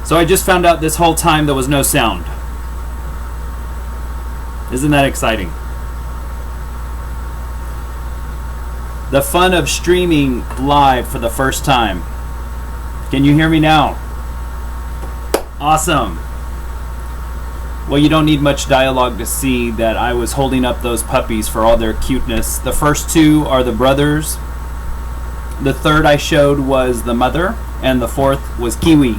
So I just found out this whole time there was no sound. Isn't that exciting? The fun of streaming live for the first time. Can you hear me now? Awesome. Well, you don't need much dialogue to see that I was holding up those puppies for all their cuteness. The first two are the brothers. The third I showed was the mother, and the fourth was Kiwi.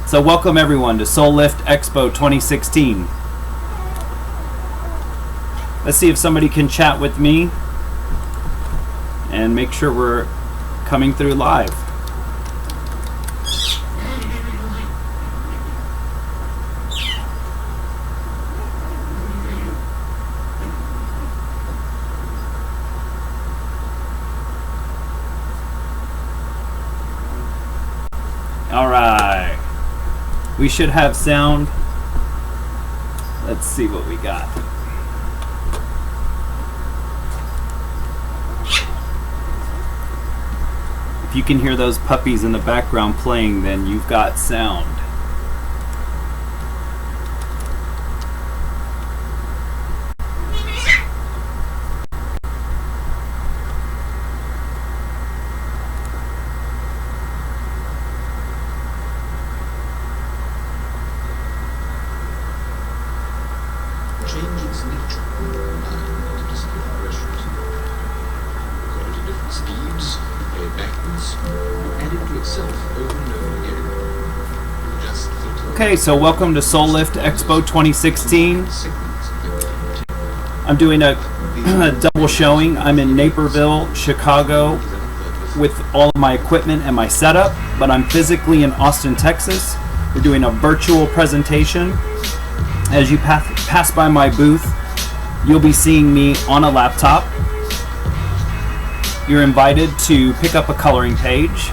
So welcome everyone to Soul Lift Expo 2016. Let's see if somebody can chat with me and make sure we're coming through live. All right. We should have sound. Let's see what we got. If you can hear those puppies in the background playing, then you've got sound. Okay, so welcome to Soul Lift Expo 2016. I'm doing a double showing. I'm in Naperville, Chicago with all of my equipment and my setup, but I'm physically in Austin, Texas. We're doing a virtual presentation. As you pass by my booth, you'll be seeing me on a laptop. You're invited to pick up a coloring page,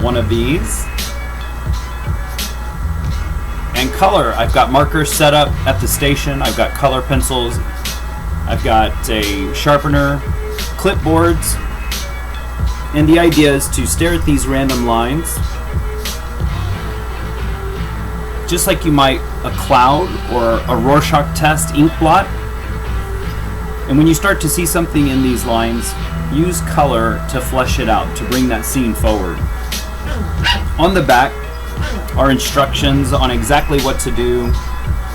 one of these, and color. I've got markers set up at the station. I've got color pencils. I've got a sharpener, clipboards, and the idea is to stare at these random lines, just like you might a cloud or a Rorschach test ink blot. And when you start to see something in these lines, use color to flesh it out, to bring that scene forward. On the back are instructions on exactly what to do,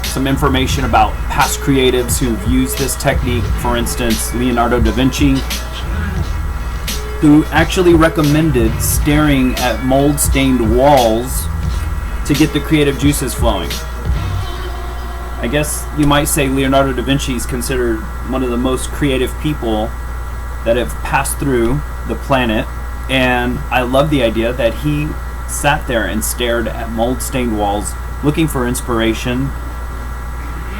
some information about past creatives who've used this technique. For instance, Leonardo da Vinci, who actually recommended staring at mold-stained walls to get the creative juices flowing. I guess you might say Leonardo da Vinci is considered one of the most creative people that have passed through the planet, and I love the idea that he sat there and stared at mold-stained walls looking for inspiration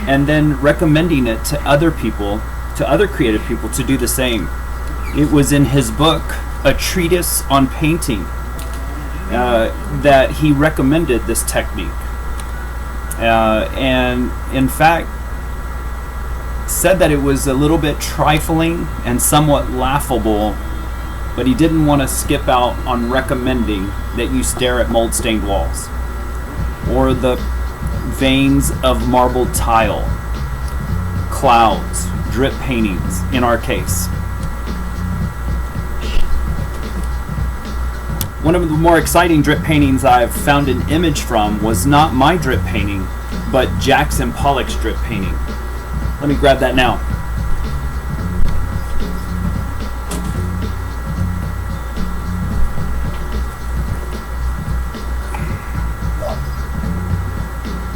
and then recommending it to other people, to other creative people, to do the same. It was in his book, A Treatise on Painting, that he recommended this technique, and in fact said that it was a little bit trifling and somewhat laughable, but he didn't want to skip out on recommending that you stare at mold-stained walls or the veins of marble tile, clouds, drip paintings in our case. One of the more exciting drip paintings I've found an image from was not my drip painting, but Jackson Pollock's drip painting. Let me grab that now.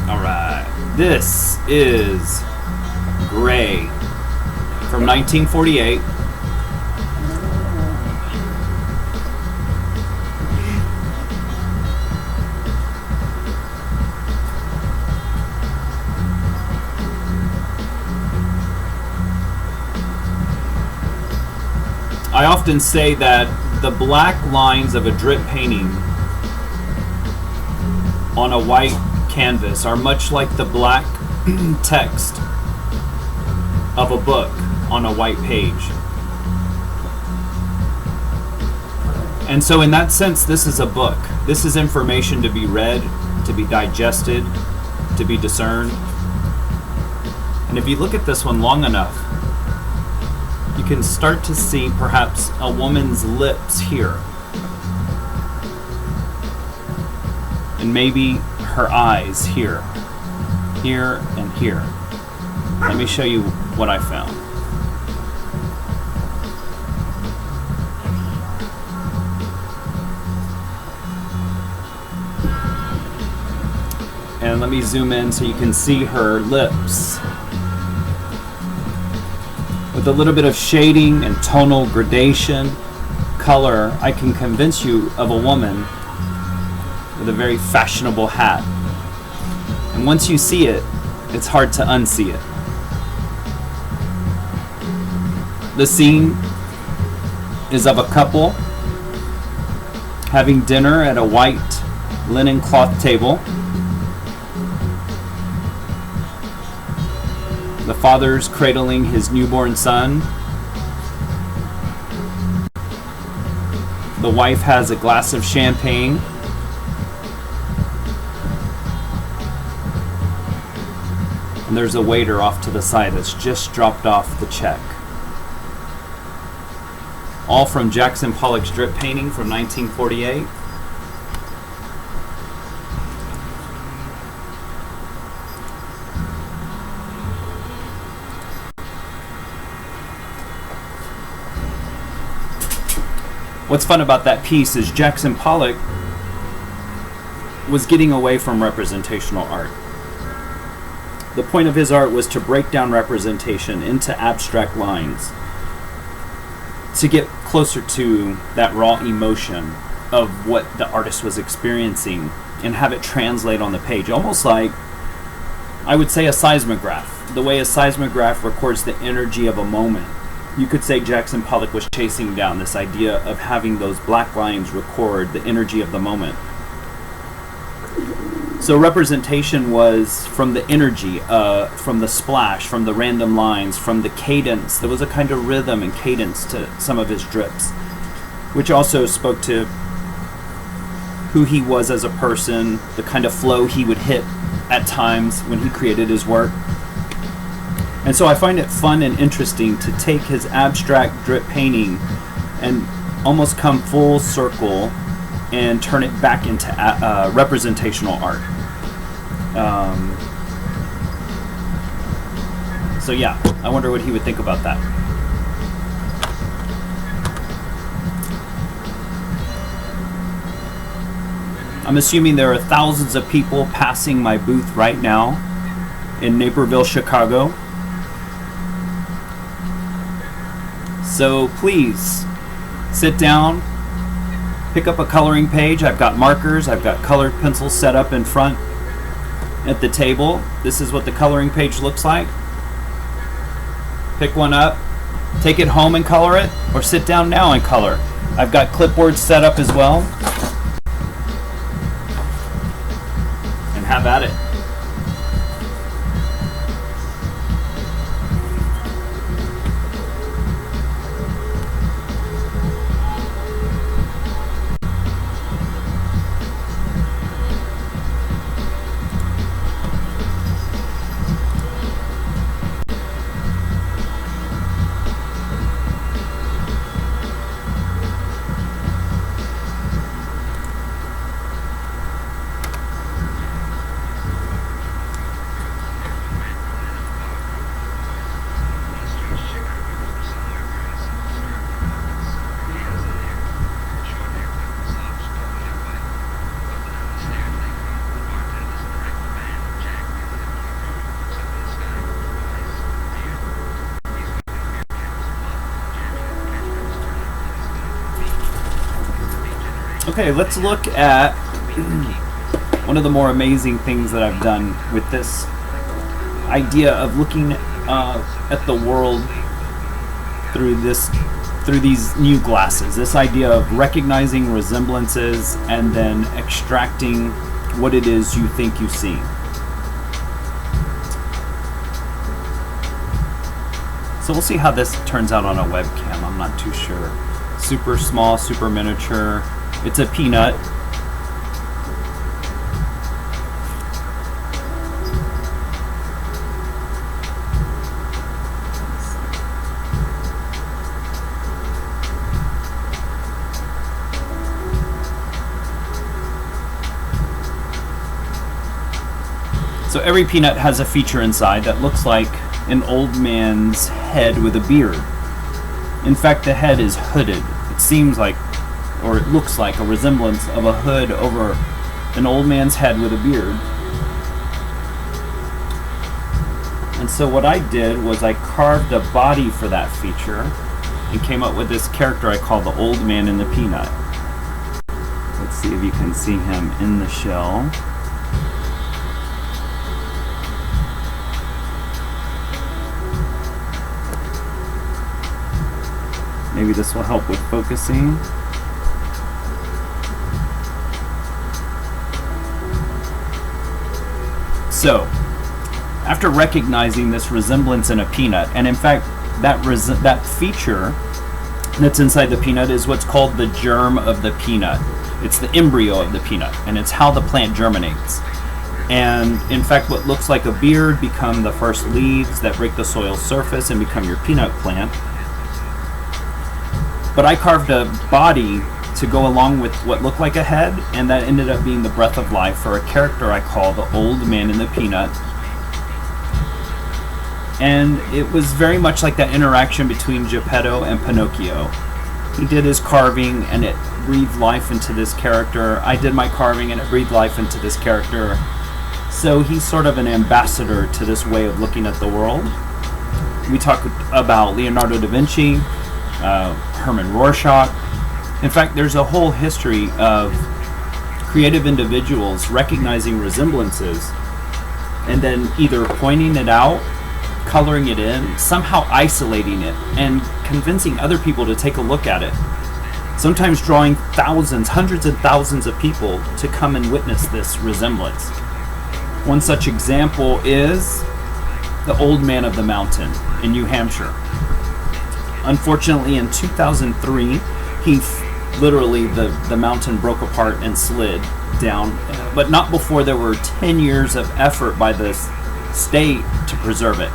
All right, this is Gray from 1948. I often say that the black lines of a drip painting on a white canvas are much like the black text of a book on a white page. And so in that sense, this is a book. This is information to be read, to be digested, to be discerned. And if you look at this one long enough, you can start to see perhaps a woman's lips here. And maybe her eyes here. Here and here. Let me show you what I found. And let me zoom in so you can see her lips. With a little bit of shading and tonal gradation, color, I can convince you of a woman with a very fashionable hat. And once you see it, it's hard to unsee it. The scene is of a couple having dinner at a white linen cloth table. The father's cradling his newborn son. The wife has a glass of champagne. And there's a waiter off to the side that's just dropped off the check. All from Jackson Pollock's drip painting from 1948. What's fun about that piece is Jackson Pollock was getting away from representational art. The point of his art was to break down representation into abstract lines, to get closer to that raw emotion of what the artist was experiencing and have it translate on the page. Almost like, I would say, a seismograph. The way a seismograph records the energy of a moment. You could say Jackson Pollock was chasing down this idea of having those black lines record the energy of the moment. So representation was from the energy, from the splash, from the random lines, from the cadence. There was a kind of rhythm and cadence to some of his drips, which also spoke to who he was as a person, the kind of flow he would hit at times when he created his work. And so I find it fun and interesting to take his abstract drip painting and almost come full circle and turn it back into representational art. So yeah, I wonder what he would think about that. I'm assuming there are thousands of people passing my booth right now in Naperville, Chicago. So please sit down, pick up a coloring page. I've got markers, I've got colored pencils set up in front at the table. This is what the coloring page looks like. Pick one up, take it home and color it, or sit down now and color. I've got clipboards set up as well. And have at it. Okay, let's look at one of the more amazing things that I've done with this idea of looking at the world through these new glasses. This idea of recognizing resemblances and then extracting what it is you think you see. So we'll see how this turns out on a webcam. I'm not too sure. Super small, super miniature. It's a peanut. So every peanut has a feature inside that looks like an old man's head with a beard. In fact, the head is hooded. It seems like, or it looks like, a resemblance of a hood over an old man's head with a beard. And so what I did was I carved a body for that feature and came up with this character I call the Old Man in the Peanut. Let's see if you can see him in the shell. Maybe this will help with focusing. So, after recognizing this resemblance in a peanut, and in fact, that feature that's inside the peanut is what's called the germ of the peanut. It's the embryo of the peanut, and it's how the plant germinates. And in fact, what looks like a beard become the first leaves that break the soil surface and become your peanut plant. But I carved a body to go along with what looked like a head, and that ended up being the breath of life for a character I call the Old Man in the Peanut. And it was very much like that interaction between Geppetto and Pinocchio. He did his carving and it breathed life into this character. I did my carving and it breathed life into this character. So he's sort of an ambassador to this way of looking at the world. We talked about Leonardo da Vinci, Herman Rorschach. In fact, there's a whole history of creative individuals recognizing resemblances and then either pointing it out, coloring it in, somehow isolating it, and convincing other people to take a look at it. Sometimes drawing thousands, hundreds and thousands of people to come and witness this resemblance. One such example is the Old Man of the Mountain in New Hampshire. Unfortunately, in 2003, literally the mountain broke apart and slid down, but not before there were 10 years of effort by the state to preserve it.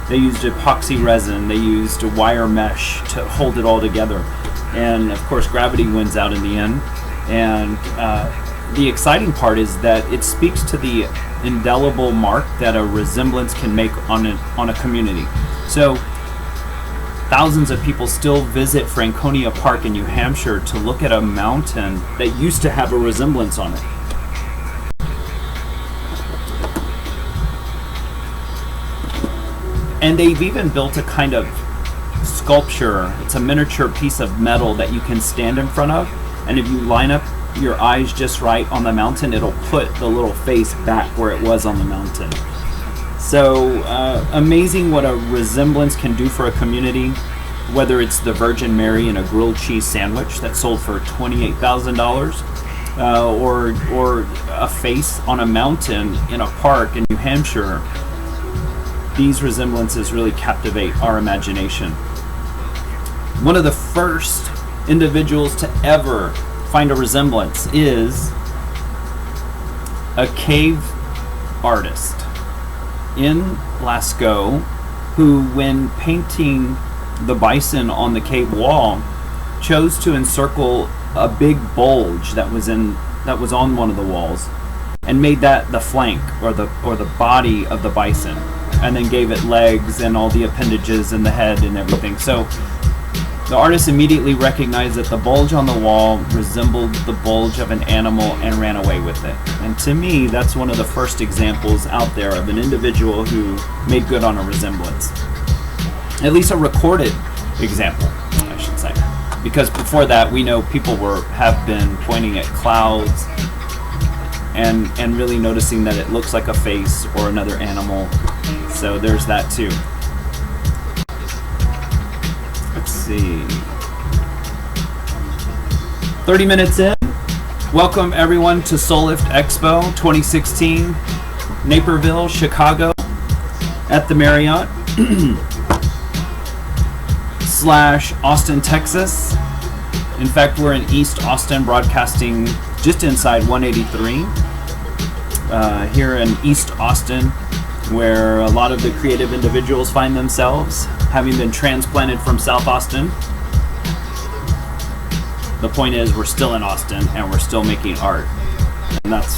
They used epoxy resin, they used a wire mesh to hold it all together, and of course gravity wins out in the end. And the exciting part is that it speaks to the indelible mark that a resemblance can make on a community. So thousands of people still visit Franconia Park in New Hampshire to look at a mountain that used to have a resemblance on it. And they've even built a kind of sculpture. It's a miniature piece of metal that you can stand in front of, and if you line up your eyes just right on the mountain, it'll put the little face back where it was on the mountain. So amazing what a resemblance can do for a community, whether it's the Virgin Mary in a grilled cheese sandwich that sold for $28,000, or a face on a mountain in a park in New Hampshire. These resemblances really captivate our imagination. One of the first individuals to ever find a resemblance is a cave artist in Lascaux who, when painting the bison on the cave wall, chose to encircle a big bulge that was on one of the walls and made that the flank or the body of the bison, and then gave it legs and all the appendages and the head and everything. So the artist immediately recognized that the bulge on the wall resembled the bulge of an animal and ran away with it. And to me, that's one of the first examples out there of an individual who made good on a resemblance. At least a recorded example, I should say. Because before that, we know people have been pointing at clouds and really noticing that it looks like a face or another animal. So there's that too. Let's see. 30 minutes in. Welcome everyone to Soul Lift Expo 2016, Naperville, Chicago, at the Marriott / Austin, Texas. In fact, we're in East Austin, broadcasting just inside 183 here in East Austin, where a lot of the creative individuals find themselves, having been transplanted from South Austin. The point is, we're still in Austin and we're still making art, and that's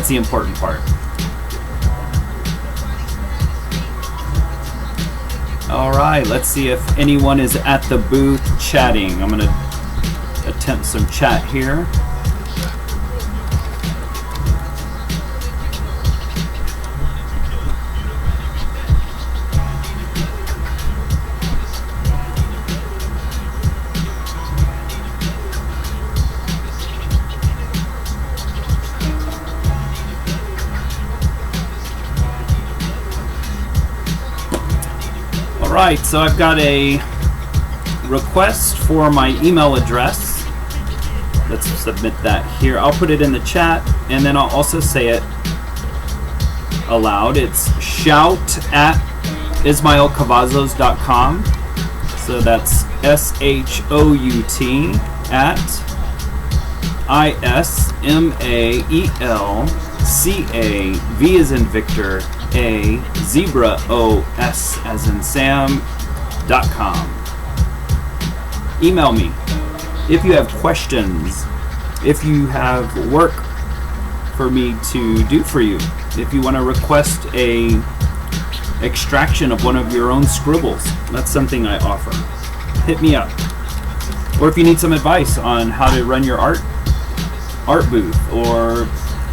the important part. All right, let's see if anyone is at the booth chatting. I'm gonna attempt some chat here. Alright, so I've got a request for my email address. Let's submit that here. I'll put it in the chat, and then I'll also say it aloud. It's shout@ismaelcavazos.com. So that's SHOUT at ISMAELCAV as in Victor, A zebra OS as in Sam.com. Email me if you have questions, if you have work for me to do for you, if you want to request a extraction of one of your own scribbles. That's something I offer. Hit me up. Or if you need some advice on how to run your art booth, or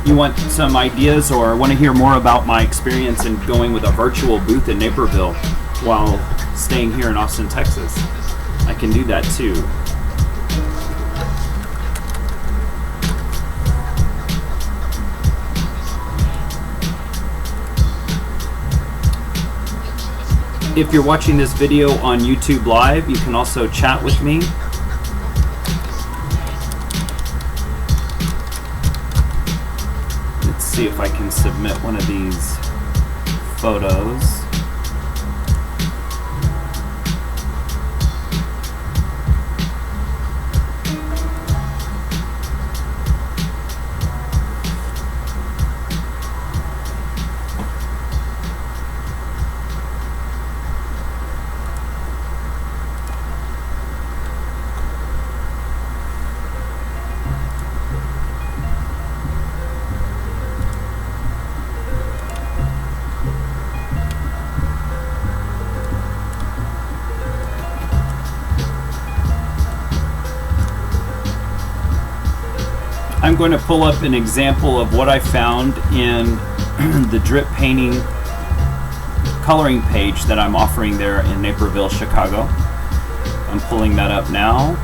you want some ideas or want to hear more about my experience in going with a virtual booth in Naperville while staying here in Austin, Texas, I can do that too. If you're watching this video on YouTube Live, you can also chat with me. Let's see if I can submit one of these photos. I'm going to pull up an example of what I found in the drip painting coloring page that I'm offering there in Naperville, Chicago. I'm pulling that up now.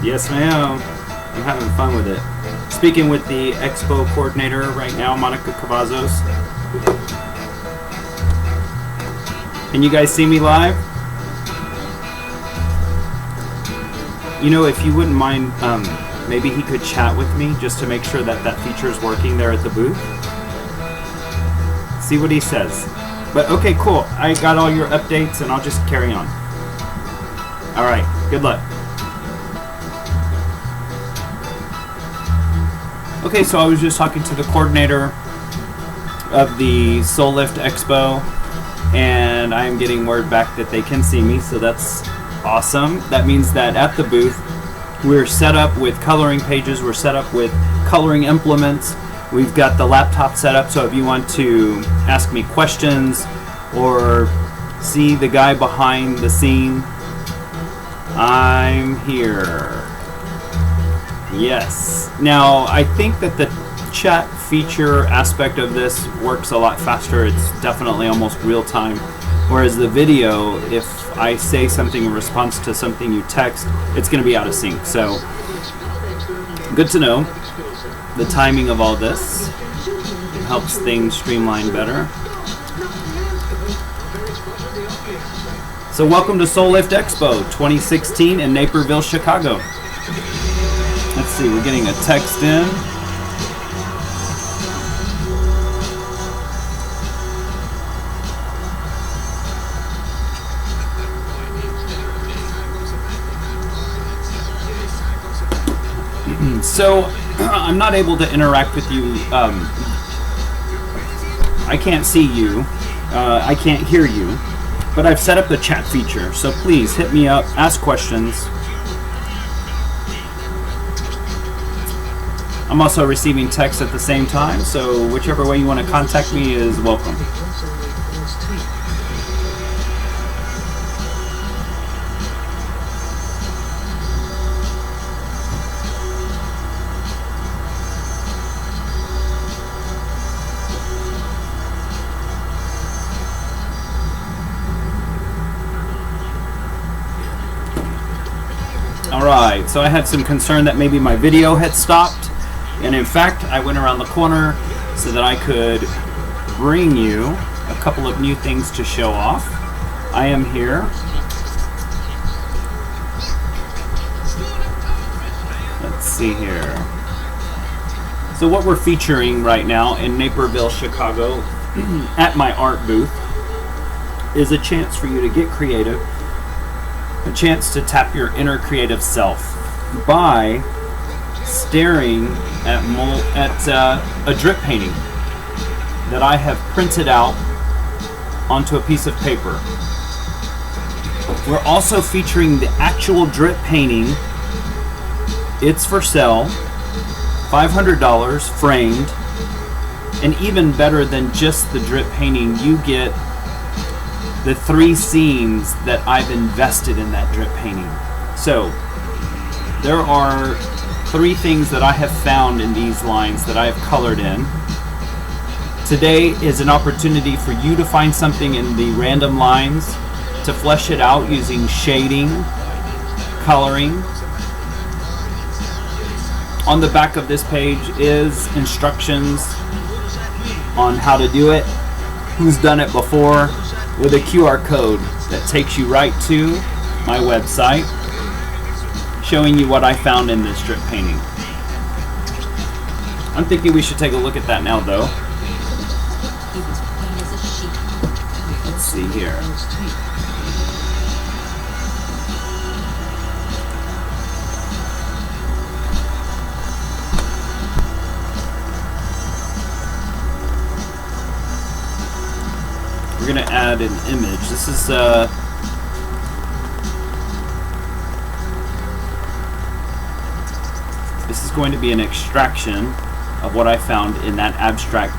Yes, ma'am. I'm having fun with it. Speaking with the expo coordinator right now, Monica Cavazos. Can you guys see me live? You know, if you wouldn't mind, maybe he could chat with me just to make sure that that feature is working there at the booth. See what he says. But okay, cool. I got all your updates and I'll just carry on. All right, good luck. Okay, so I was just talking to the coordinator of the Soul Lift Expo, and I am getting word back that they can see me, so that's awesome. That means that at the booth, we're set up with coloring pages, we're set up with coloring implements, we've got the laptop set up, so if you want to ask me questions or see the guy behind the scene, I'm here. Yes. Now, I think that the chat feature aspect of this works a lot faster. It's definitely almost real time. Whereas the video, if I say something in response to something you text, it's going to be out of sync. So, good to know. The timing of all this helps things streamline better. So, welcome to Soul Lift Expo 2016 in Naperville, Chicago. Let's see, we're getting a text in. So, I'm not able to interact with you. I can't see you. I can't hear you. But I've set up the chat feature. So please hit me up, ask questions. I'm also receiving texts at the same time, so whichever way you want to contact me is welcome. Alright, so I had some concern that maybe my video had stopped. And in fact, I went around the corner so that I could bring you a couple of new things to show off. I am here. Let's see here. So what we're featuring right now in Naperville, Chicago, at my art booth, is a chance for you to get creative, a chance to tap your inner creative self by staring at a drip painting that I have printed out onto a piece of paper. We're also featuring the actual drip painting. It's for sale, $500 framed, and even better than just the drip painting, you get the 3 scenes that I've invested in that drip painting. So there are 3 things that I have found in these lines that I have colored in. Today is an opportunity for you to find something in the random lines, to flesh it out using shading, coloring. On the back of this page is instructions on how to do it, who's done it before, with a QR code that takes you right to my website, showing you what I found in this drip painting. I'm thinking we should take a look at that now, though. Let's see here. We're gonna add an image. This is going to be an extraction of what I found in that abstract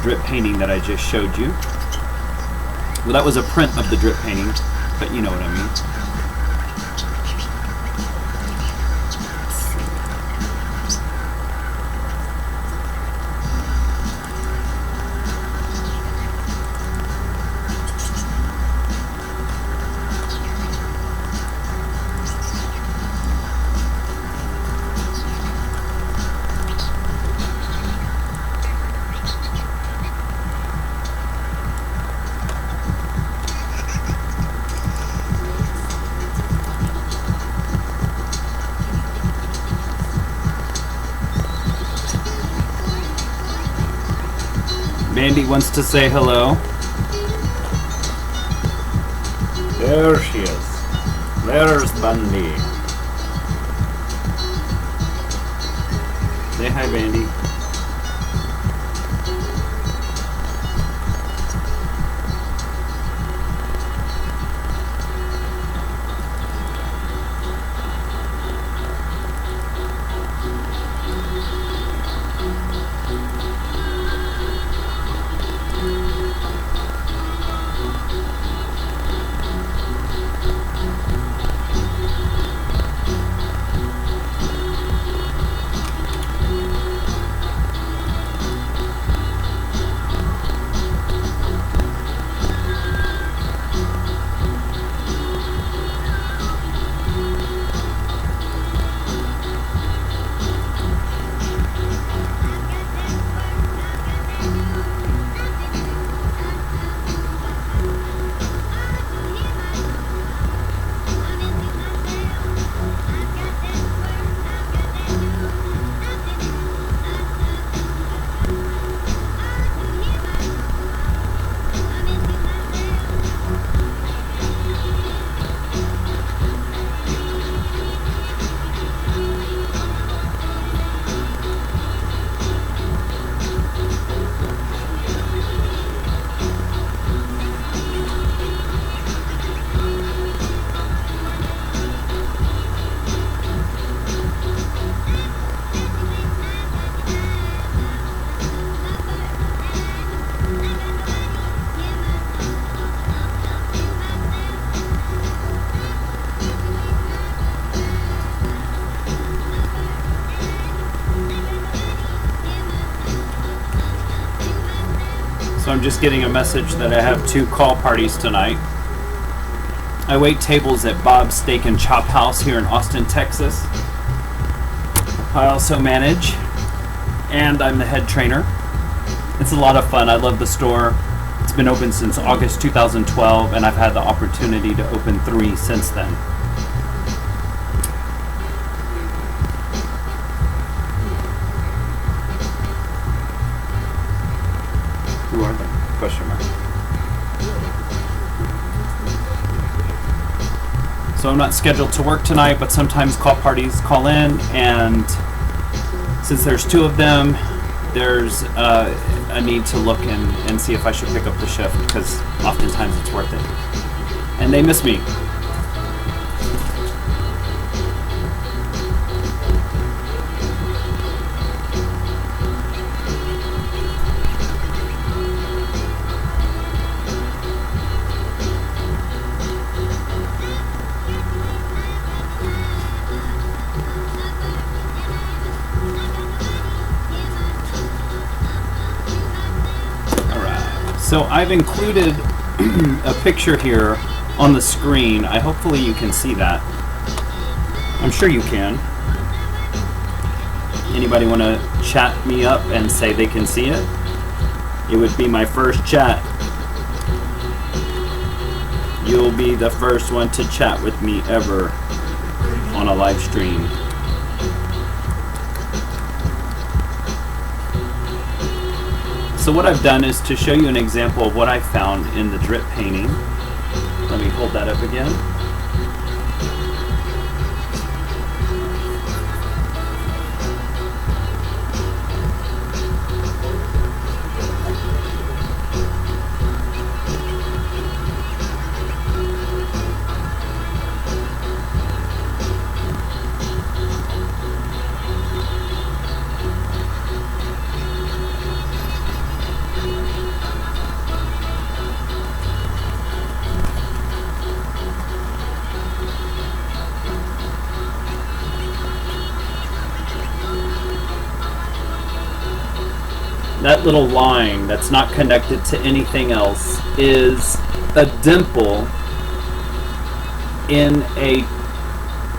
drip painting that I just showed you. Well, that was a print of the drip painting, but you know what I mean. Andy wants to say hello. There she is. There's Bundy. Say hi, Bandy. So I'm just getting a message that I have 2 call parties tonight. I wait tables at Bob's Steak and Chop House here in Austin, Texas. I also manage, and I'm the head trainer. It's a lot of fun. I love the store. It's been open since August 2012, and I've had the opportunity to open 3 since then. Who are they? Question mark. So I'm not scheduled to work tonight, but sometimes call parties call in, and since there's 2 of them, there's a need to look and see if I should pick up the shift, because oftentimes it's worth it. And they miss me. So I've included a picture here on the screen. Hopefully you can see that. I'm sure you can. Anybody want to chat me up and say they can see it? It would be my first chat. You'll be the first one to chat with me ever on a live stream. So what I've done is to show you an example of what I found in the drip painting. Let me hold that up again. That little line that's not connected to anything else is a dimple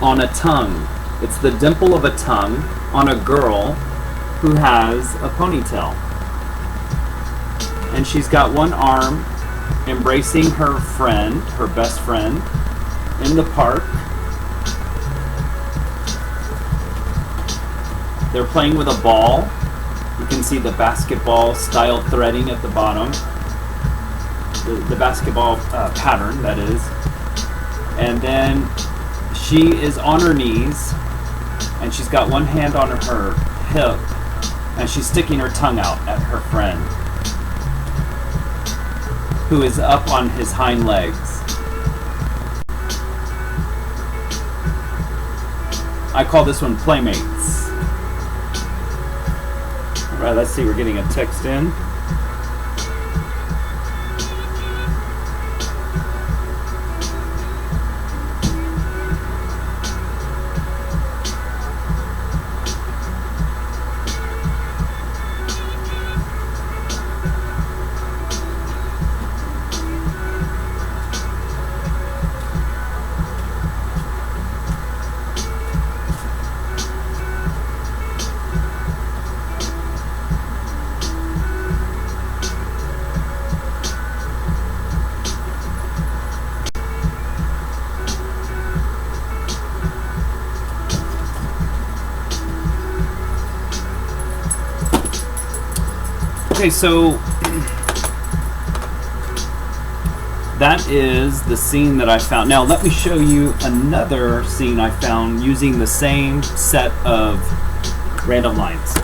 on a tongue. It's the dimple of a tongue on a girl who has a ponytail. And she's got one arm embracing her friend, her best friend, in the park. They're playing with a ball. You can see the basketball style threading at the bottom. The basketball pattern, that is. And then she is on her knees, and she's got one hand on her hip, and she's sticking her tongue out at her friend, who is up on his hind legs. I call this one Playmates. Alright, let's see, we're getting a text in. Okay, so that is the scene that I found. Now let me show you another scene I found using the same set of random lines.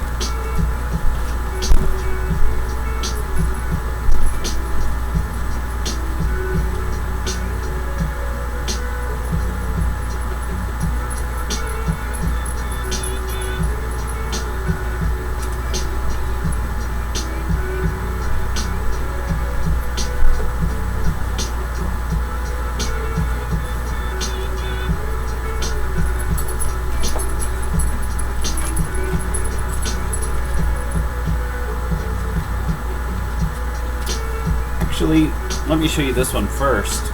Actually, let me show you this one first.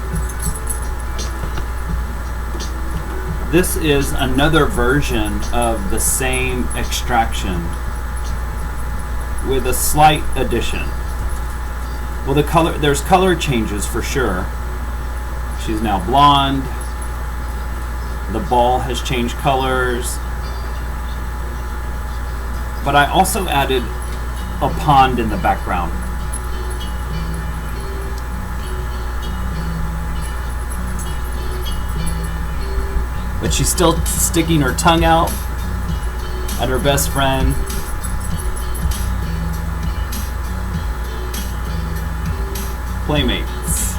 This is another version of the same extraction with a slight addition. Well, there's color changes for sure. She's now blonde. The ball has changed colors. But I also added a pond in the background. But she's still sticking her tongue out at her best friend. Playmates.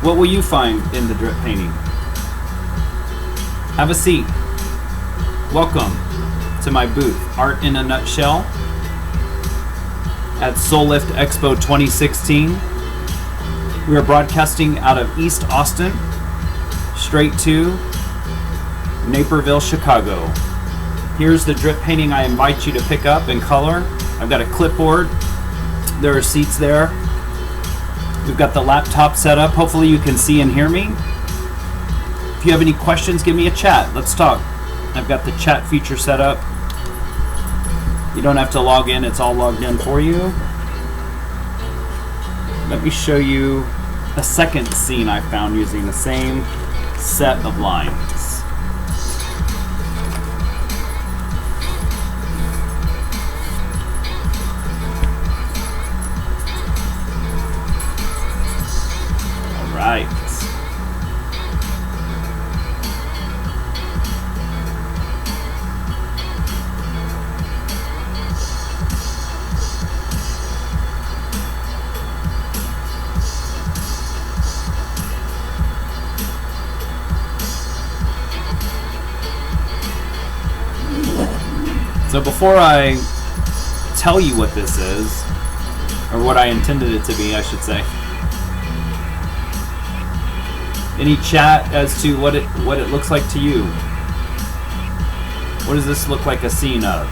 What will you find in the drip painting? Have a seat. Welcome to my booth, Art in a Nutshell, at Soul Lift Expo 2016. We are broadcasting out of East Austin, straight to Naperville, Chicago. Here's the drip painting I invite you to pick up in color. I've got a clipboard. There are seats there. We've got the laptop set up. Hopefully you can see and hear me. If you have any questions, give me a chat. Let's talk. I've got the chat feature set up. You don't have to log in. It's all logged in for you. Let me show you a second scene I found using the same set of lines. All right. So before I tell you what this is, or what I intended it to be, I should say, any chat as to what it looks like to you? What does this look like a scene of?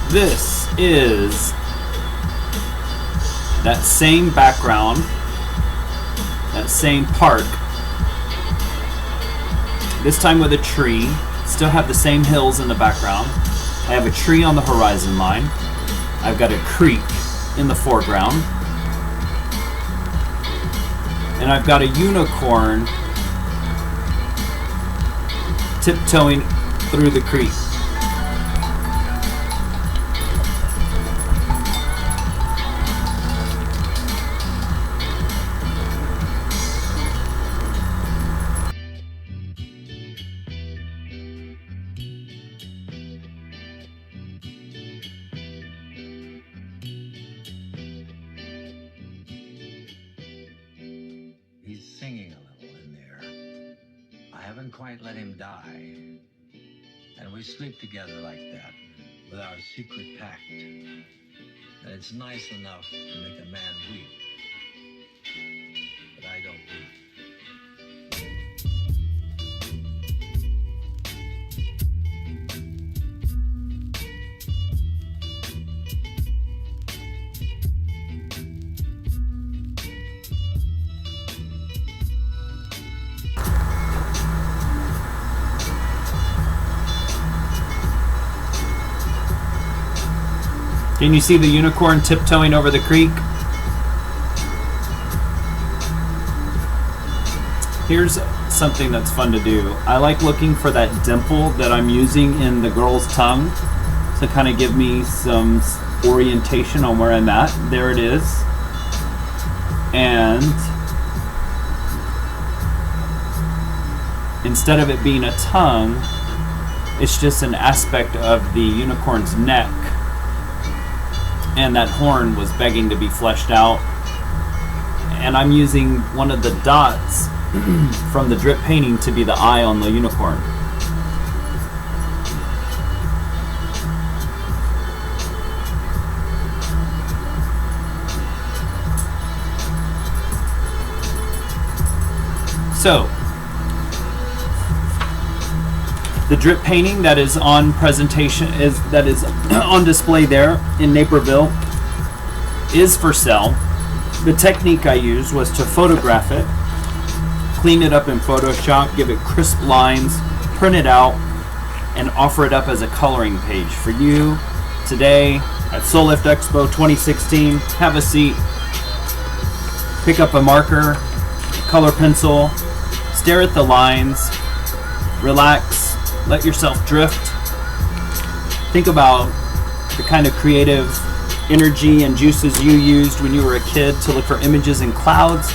This is that same background that same park, this time with a tree. Still have the same hills in the background. I have a tree on the horizon line. I've got a creek in the foreground. And I've got a unicorn tiptoeing through the creek. He's singing a little in there. I haven't quite let him die. And we sleep together like that, with our secret pact. And it's nice enough to make a man weep. But I don't weep. Can you see the unicorn tiptoeing over the creek? Here's something that's fun to do. I like looking for that dimple that I'm using in the girl's tongue to kind of give me some orientation on where I'm at. There it is. And instead of it being a tongue, it's just an aspect of the unicorn's neck. And that horn was begging to be fleshed out. And I'm using one of the dots from the drip painting to be the eye on the unicorn. So, the drip painting that is on presentation is on display there in Naperville is for sale. The technique I used was to photograph it, clean it up in Photoshop, give it crisp lines, print it out, and offer it up as a coloring page for you today at Soul Lift Expo 2016. Have a seat, pick up a marker, color pencil, stare at the lines, relax, let yourself drift. Think about the kind of creative energy and juices you used when you were a kid to look for images in clouds,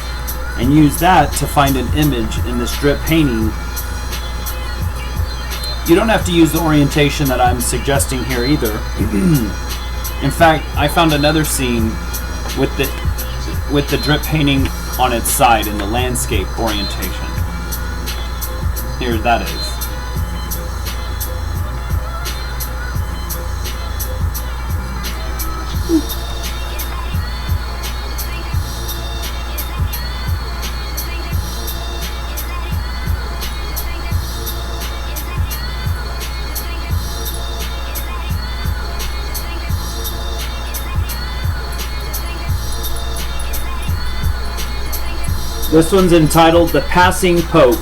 and use that to find an image in this drip painting. You don't have to use the orientation that I'm suggesting here either. In fact, I found another scene with the drip painting on its side in the landscape orientation. Here that is. This one's entitled The Passing Pope.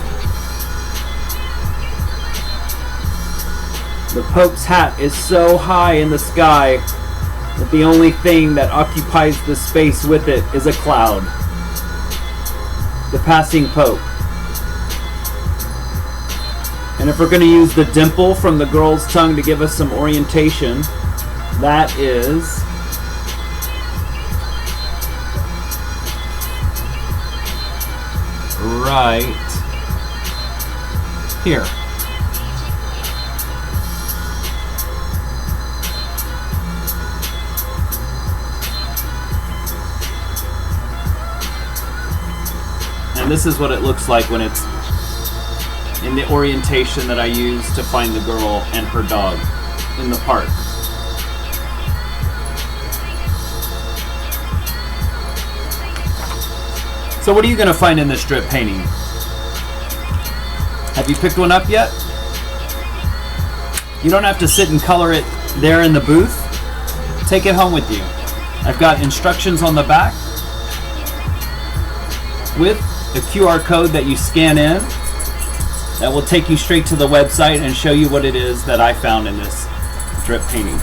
The Pope's hat is so high in the sky that the only thing that occupies the space with it is a cloud. The Passing Pope. And if we're going to use the dimple from the girl's tongue to give us some orientation, that is right here. And this is what it looks like when it's in the orientation that I use to find the girl and her dog in the park. So what are you going to find in this strip painting? Have you picked one up yet? You don't have to sit and color it there in the booth. Take it home with you. I've got instructions on the back with the QR code that you scan in that will take you straight to the website and show you what it is that I found in this drip painting.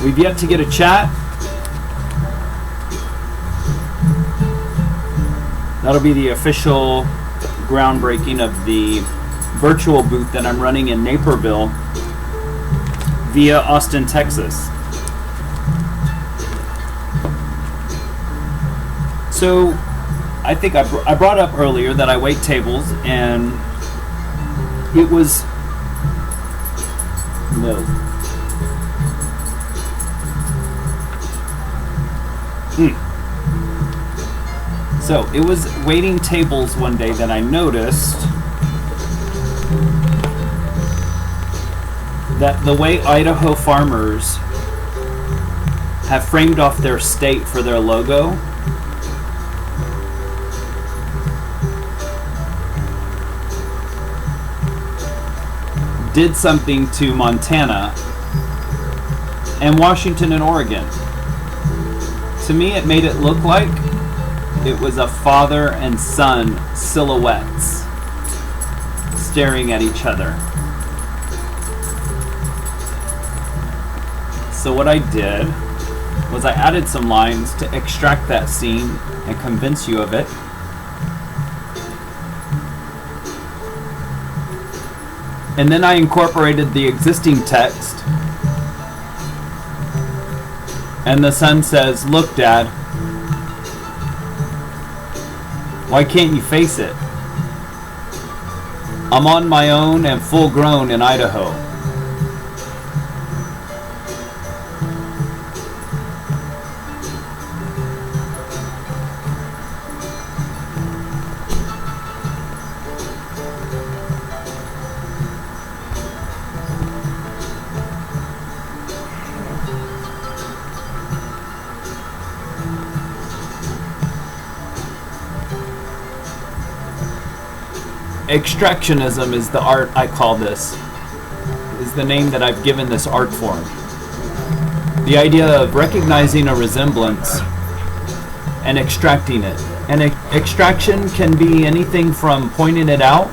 We've yet to get a chat. That'll be the official groundbreaking of the virtual booth that I'm running in Naperville via Austin, Texas. So I think I brought up earlier that I wait tables, and it was So it was waiting tables one day that I noticed that the way Idaho farmers have framed off their state for their logo did something to Montana and Washington and Oregon. To me, it made it look like it was a father and son silhouettes staring at each other. So what I did was I added some lines to extract that scene and convince you of it. And then I incorporated the existing text. And the son says, "Look, Dad, why can't you face it? I'm on my own and full grown in Idaho." Extractionism is the art I call this, is the name that I've given this art form. The idea of recognizing a resemblance and extracting it. And extraction can be anything from pointing it out,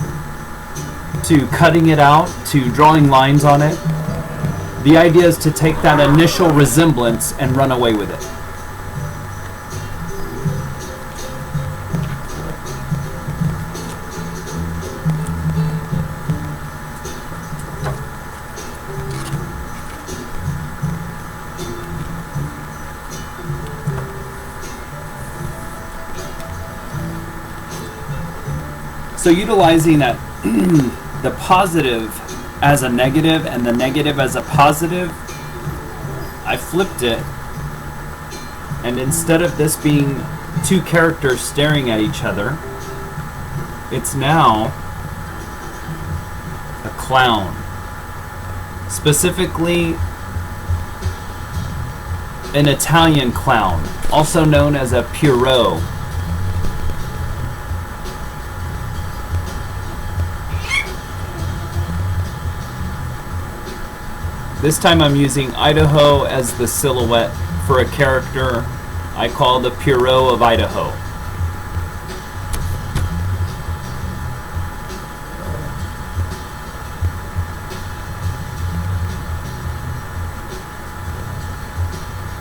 to cutting it out, to drawing lines on it. The idea is to take that initial resemblance and run away with it. So utilizing that the positive as a negative and the negative as a positive, I flipped it, and instead of this being two characters staring at each other, it's now a clown. Specifically an Italian clown, also known as a Pierrot. This time I'm using Idaho as the silhouette for a character I call the Pierrot of Idaho.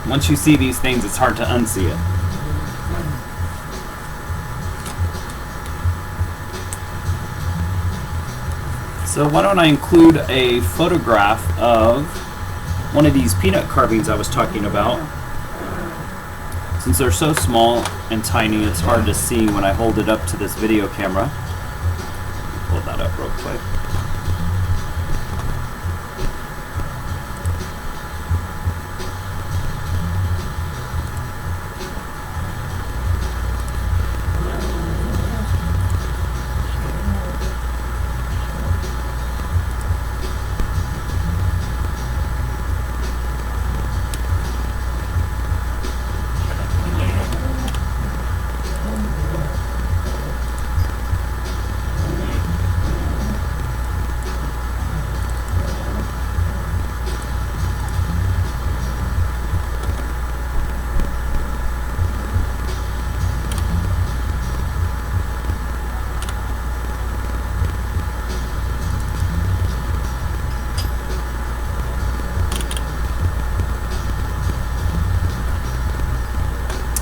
Once you see these things, it's hard to unsee it. So why don't I include a photograph of one of these peanut carvings I was talking about. Since they're so small and tiny, it's hard to see when I hold it up to this video camera. Pull that up real quick.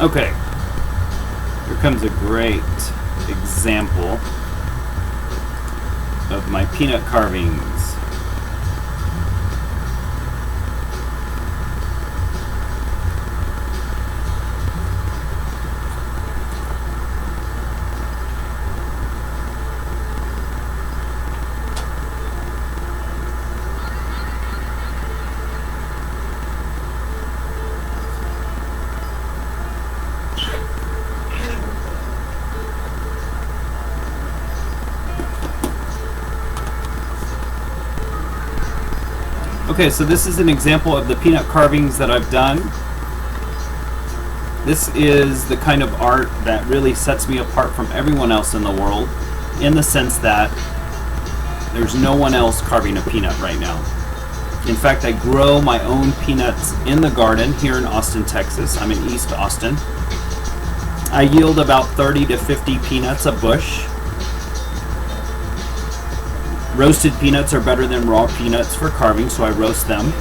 Okay, here comes a great example of my peanut carvings. Okay, so this is an example of the peanut carvings that I've done. This is the kind of art that really sets me apart from everyone else in the world, in the sense that there's no one else carving a peanut right now. In fact, I grow my own peanuts in the garden here in Austin, Texas. I'm in East Austin. I yield about 30 to 50 peanuts a bush. Roasted peanuts are better than raw peanuts for carving, so I roast them.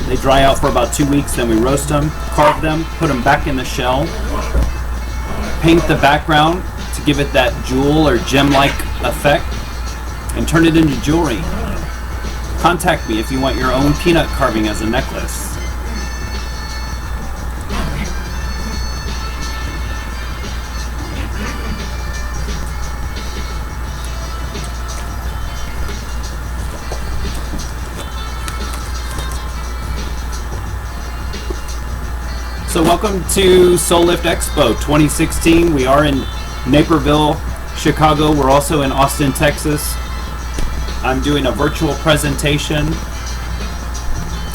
They dry out for about 2 weeks, then we roast them, carve them, put them back in the shell, paint the background to give it that jewel or gem-like effect, and turn it into jewelry. Contact me if you want your own peanut carving as a necklace. So welcome to Soul Lift Expo 2016. We are in Naperville, Chicago. We're also in Austin, Texas. I'm doing a virtual presentation.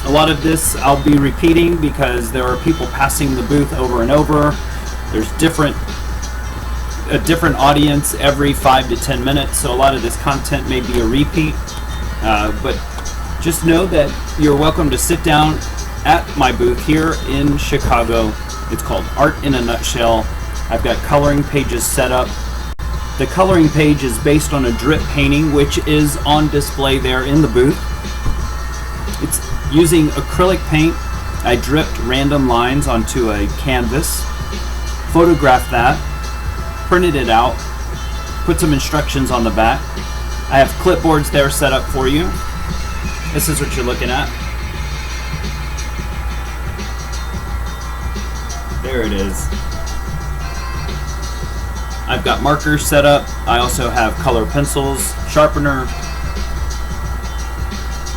A lot of this I'll be repeating because there are people passing the booth over and over. There's a different audience every 5 to 10 minutes, so a lot of this content may be a repeat. But just know that you're welcome to sit down at my booth here in Chicago. It's called Art in a Nutshell. I've got coloring pages set up. The coloring page is based on a drip painting, which is on display there in the booth. It's using acrylic paint. I dripped random lines onto a canvas, photographed that, printed it out, put some instructions on the back. I have clipboards there set up for you. This is what you're looking at. There it is. I've got markers set up. I also have color pencils, sharpener.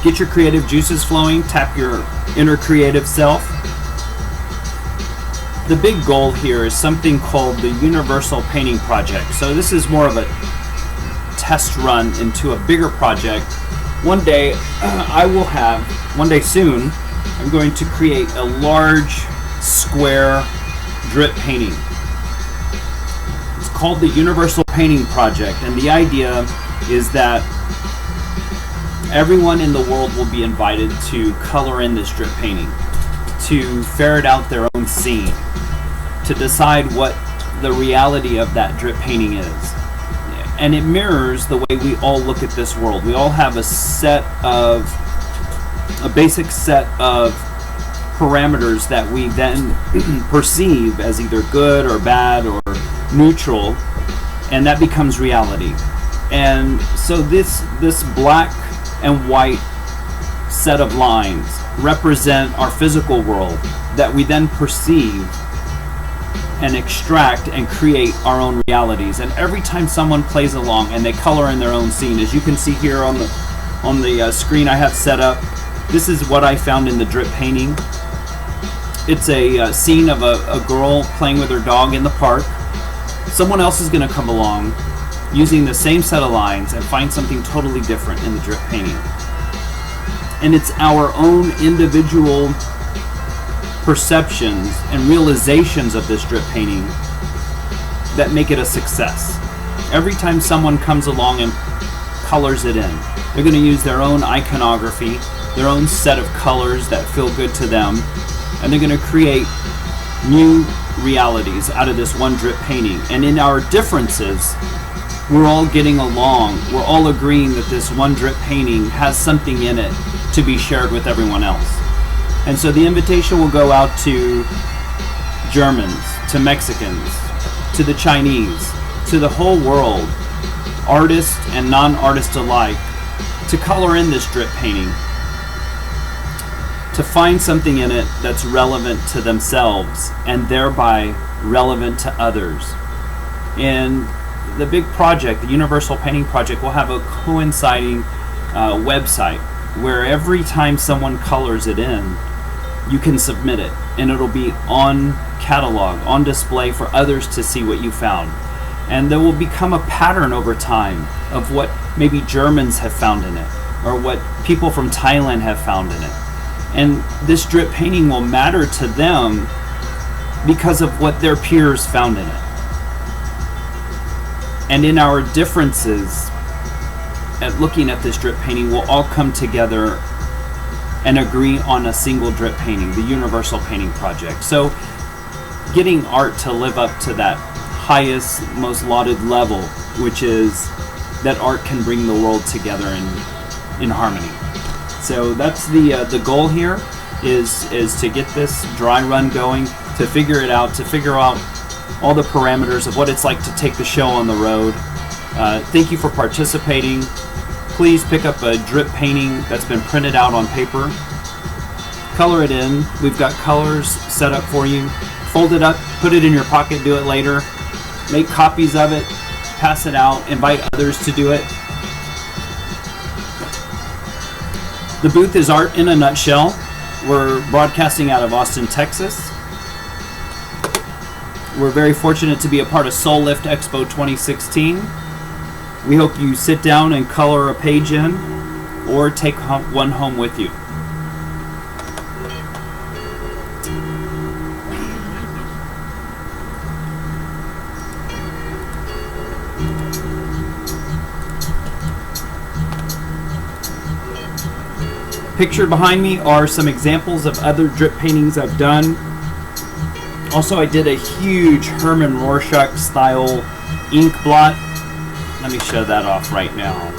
Get your creative juices flowing. Tap your inner creative self. The big goal here is something called the Universal Painting Project. So this is more of a test run into a bigger project. One day one day soon, I'm going to create a large square drip painting. It's called the Universal Painting Project, and the idea is that everyone in the world will be invited to color in this drip painting, to ferret out their own scene, to decide what the reality of that drip painting is. And it mirrors the way we all look at this world. We all have a basic set of parameters that we then perceive as either good or bad or neutral, and that becomes reality. And so this black and white set of lines represent our physical world that we then perceive and extract and create our own realities. And every time someone plays along and they color in their own scene, as you can see here on the screen I have set up, this is what I found in the drip painting. It's a scene of a girl playing with her dog in the park. Someone else is going to come along using the same set of lines and find something totally different in the drip painting. And it's our own individual perceptions and realizations of this drip painting that make it a success. Every time someone comes along and colors it in, they're going to use their own iconography, their own set of colors that feel good to them, and they're going to create new realities out of this one drip painting. And in our differences, we're all getting along. We're all agreeing that this one drip painting has something in it to be shared with everyone else. And so the invitation will go out to Germans, to Mexicans, to the Chinese, to the whole world, artists and non-artists alike, to color in this drip painting, to find something in it that's relevant to themselves and thereby relevant to others. And the big project, the Universal Painting Project, will have a coinciding website where every time someone colors it in, you can submit it, and it'll be on catalog, on display for others to see what you found. And there will become a pattern over time of what maybe Germans have found in it, or what people from Thailand have found in it. And this drip painting will matter to them because of what their peers found in it. And in our differences at looking at this drip painting, we'll all come together and agree on a single drip painting, the Universal Painting Project. So getting art to live up to that highest, most lauded level, which is that art can bring the world together in harmony. So that's the goal here, is to get this dry run going, to figure it out, to figure out all the parameters of what it's like to take the show on the road. Thank you for participating. Please pick up a drip painting that's been printed out on paper. Color it in. We've got colors set up for you. Fold it up, put it in your pocket, do it later. Make copies of it, pass it out, invite others to do it. The booth is Art in a Nutshell. We're broadcasting out of Austin, Texas. We're very fortunate to be a part of Soul Lift Expo 2016. We hope you sit down and color a page in, or take one home with you. Pictured behind me are some examples of other drip paintings I've done. Also, I did a huge Herman Rorschach style ink blot. Let me show that off right now.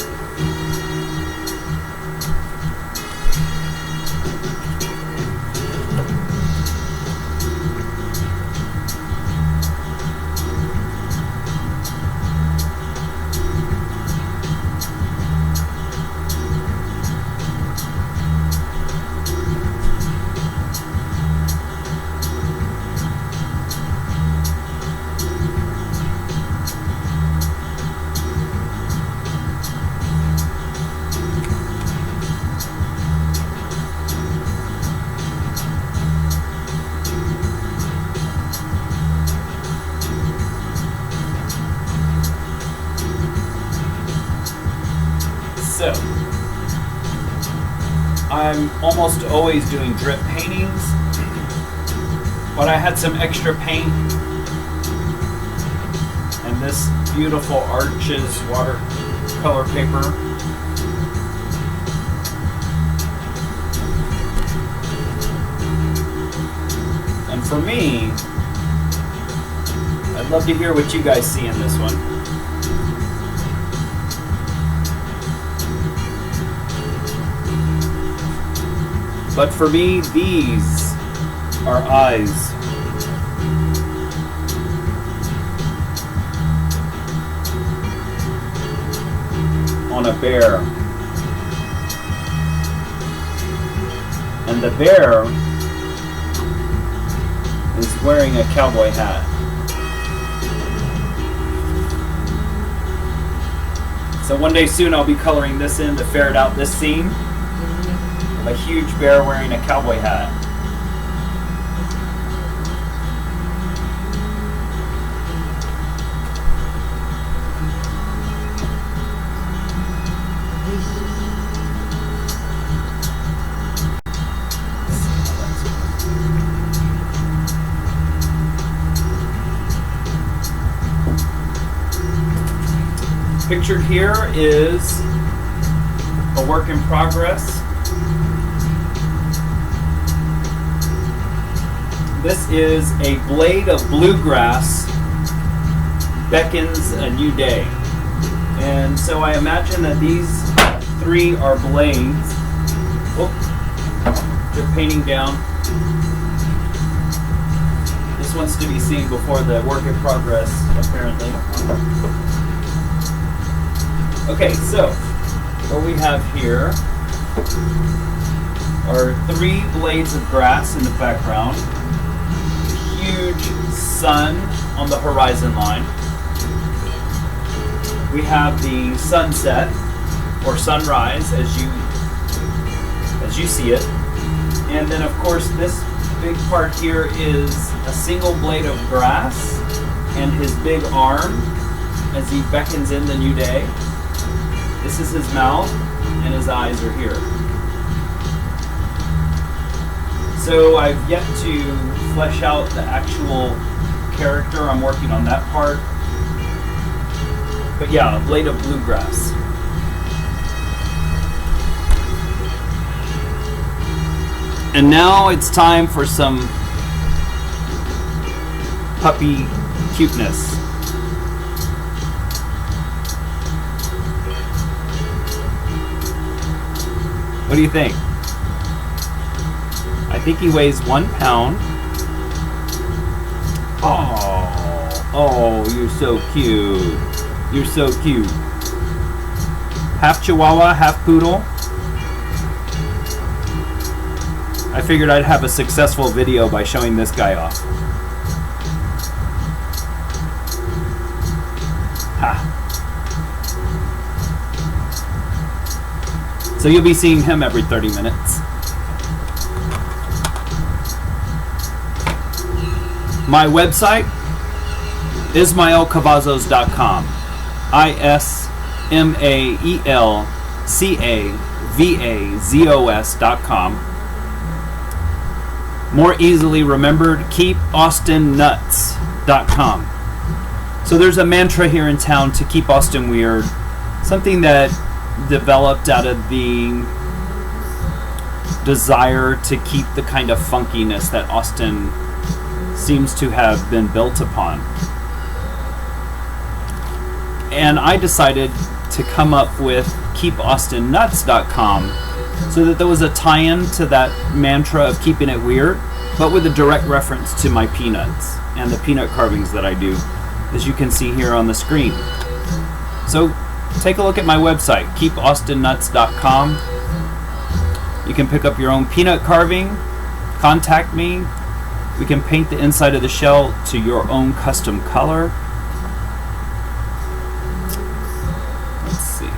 So, I'm almost always doing drip paintings, but I had some extra paint and this beautiful Arches watercolor paper. And for me, I'd love to hear what you guys see in this one. But for me, these are eyes. On a bear. And the bear is wearing a cowboy hat. So one day soon I'll be coloring this in to ferret out this scene. A huge bear wearing a cowboy hat. Pictured here is a work in progress. This is a blade of bluegrass beckons a new day. And so I imagine that these three are blades. Oh, they're painting down. This wants to be seen before the work in progress, apparently. Okay, so what we have here are 3 blades of grass in the background, a huge sun on the horizon line. We have the sunset or sunrise as you see it, and then of course this big part here is a single blade of grass and his big arm as he beckons in the new day. This is his mouth, and his eyes are here. So I've yet to flesh out the actual character. I'm working on that part. But yeah, a blade of bluegrass. And now it's time for some puppy cuteness. What do you think? I think he weighs 1 pound. Oh, you're so cute. You're so cute. Half Chihuahua, half Poodle. I figured I'd have a successful video by showing this guy off. Ha. So you'll be seeing him every 30 minutes. My website, IsmaelCavazos.com. IsmaelCavazos.com. More easily remembered, KeepAustinNuts.com. So there's a mantra here in town to keep Austin weird. Something that developed out of the desire to keep the kind of funkiness that Austin seems to have been built upon. And I decided to come up with KeepAustinNuts.com so that there was a tie-in to that mantra of keeping it weird, but with a direct reference to my peanuts and the peanut carvings that I do, as you can see here on the screen. So take a look at my website, KeepAustinNuts.com. You can pick up your own peanut carving, contact me. We can paint the inside of the shell to your own custom color. Let's see.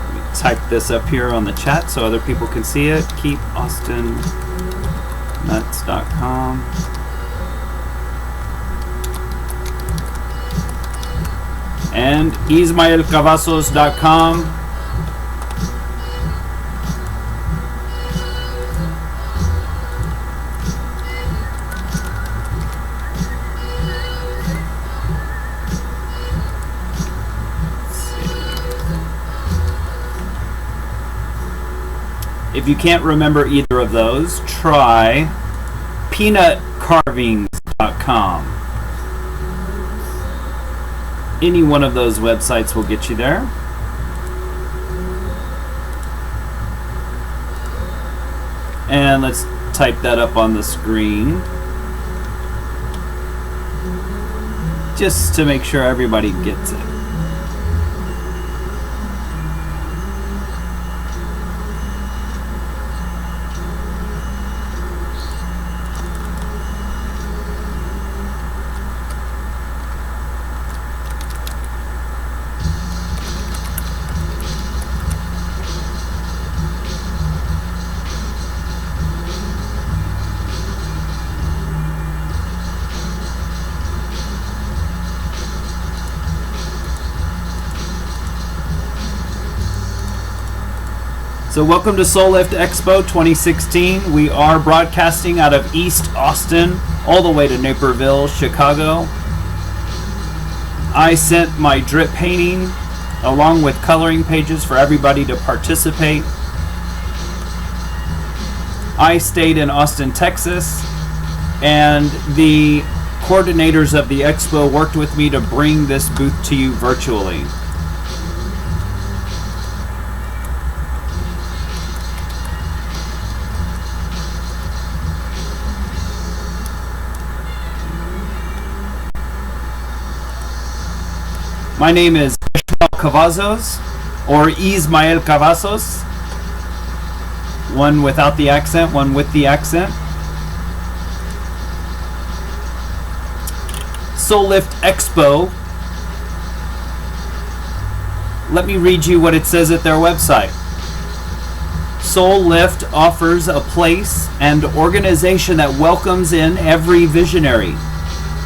Let me type this up here on the chat so other people can see it. KeepAustinNuts.com. And IsmaelCavazos.com. If you can't remember either of those, try peanutcarvings.com. Any one of those websites will get you there. And let's type that up on the screen, just to make sure everybody gets it. So welcome to Soul Lift Expo 2016. We are broadcasting out of East Austin all the way to Naperville, Chicago. I sent my drip painting along with coloring pages for everybody to participate. I stayed in Austin, Texas, and the coordinators of the expo worked with me to bring this booth to you virtually. My name is Ismael Cavazos, or Ismael Cavazos. One without the accent, one with the accent. Soul Lift Expo. Let me read you what it says at their website. Soul Lift offers a place and organization that welcomes in every visionary.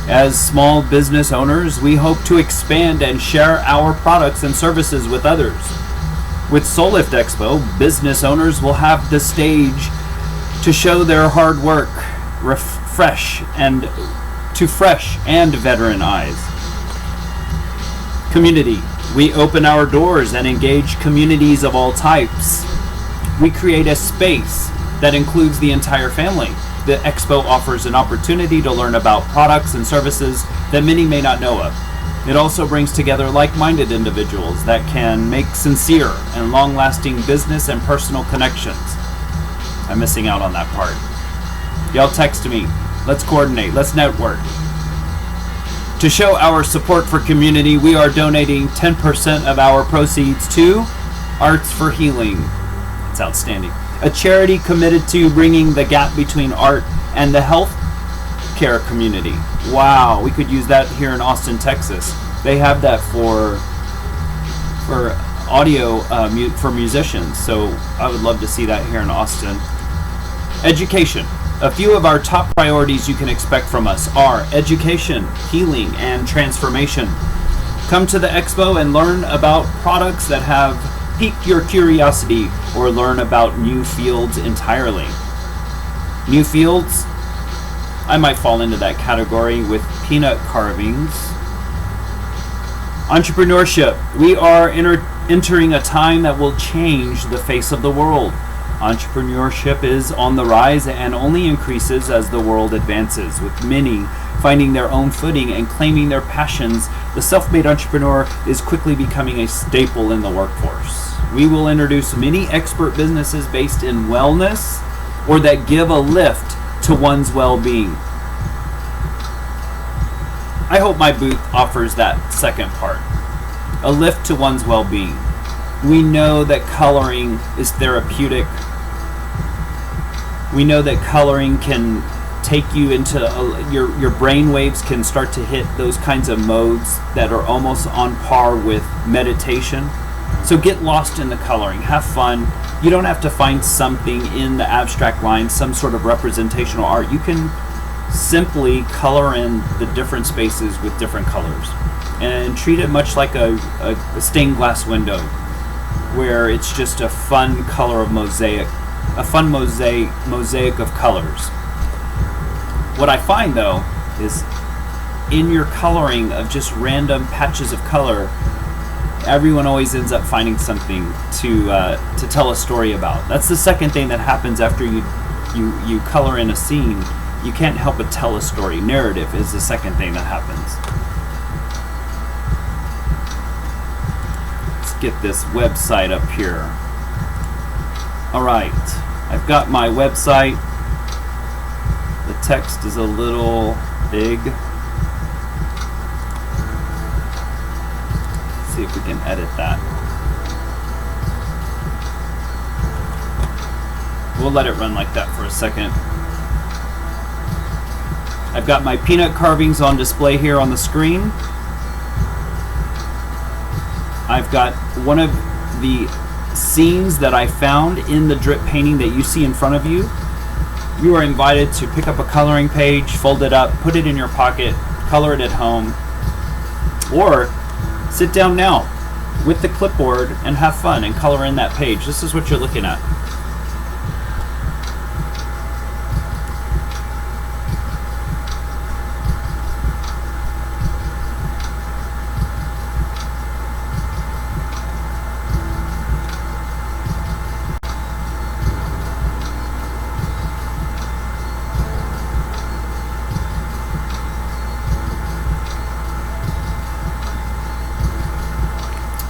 As small business owners, we hope to expand and share our products and services with others. With Soul Lift Expo, business owners will have the stage to show their hard work, fresh and veteran eyes. Community. We open our doors and engage communities of all types. We create a space that includes the entire family. The Expo offers an opportunity to learn about products and services that many may not know of. It also brings together like-minded individuals that can make sincere and long-lasting business and personal connections. I'm missing out on that part. Y'all text me. Let's coordinate. Let's network. To show our support for community, we are donating 10% of our proceeds to Arts for Healing. It's outstanding. A charity committed to bringing the gap between art and the health care community. Wow, we could use that here in Austin, Texas. They have that for audio for musicians, so I would love to see that here in Austin. Education. A few of our top priorities you can expect from us are education, healing, and transformation. Come to the expo and learn about products that have piqued your curiosity, or learn about new fields entirely. New fields? I might fall into that category with peanut carvings. Entrepreneurship. We are entering a time that will change the face of the world. Entrepreneurship is on the rise and only increases as the world advances, with many finding their own footing and claiming their passions. The self-made entrepreneur is quickly becoming a staple in the workforce. We will introduce many expert businesses based in wellness or that give a lift to one's well-being. I hope my booth offers that second part. A lift to one's well-being. We know that coloring is therapeutic. We know that coloring can take you into your brain waves can start to hit those kinds of modes that are almost on par with meditation. So get lost in the coloring, have fun. You don't have to find something in the abstract lines, some sort of representational art. You can simply color in the different spaces with different colors and treat it much like a stained glass window, where it's just a fun color of mosaic, a fun mosaic of colors. What I find though is in your coloring of just random patches of color, everyone always ends up finding something to tell a story about. That's the second thing that happens after you color in a scene. You can't help but tell a story. Narrative is the second thing that happens. Let's get this website up here. All right, I've got my website. The text is a little big. See if we can edit that. We'll let it run like that for a second. I've got my peanut carvings on display here on the screen. I've got one of the scenes that I found in the drip painting that you see in front of you. You are invited to pick up a coloring page, fold it up, put it in your pocket, color it at home, or sit down now with the clipboard and have fun and color in that page. This is what you're looking at.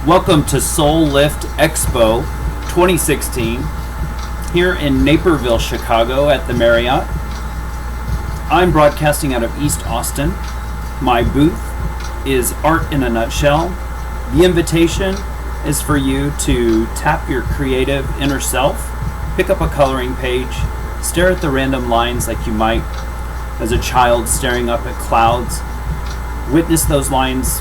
Welcome to Soul Lift Expo 2016 here in Naperville, Chicago at the Marriott. I'm broadcasting out of East Austin. My booth is Art in a Nutshell. The invitation is for you to tap your creative inner self, pick up a coloring page, stare at the random lines like you might as a child staring up at clouds. Witness those lines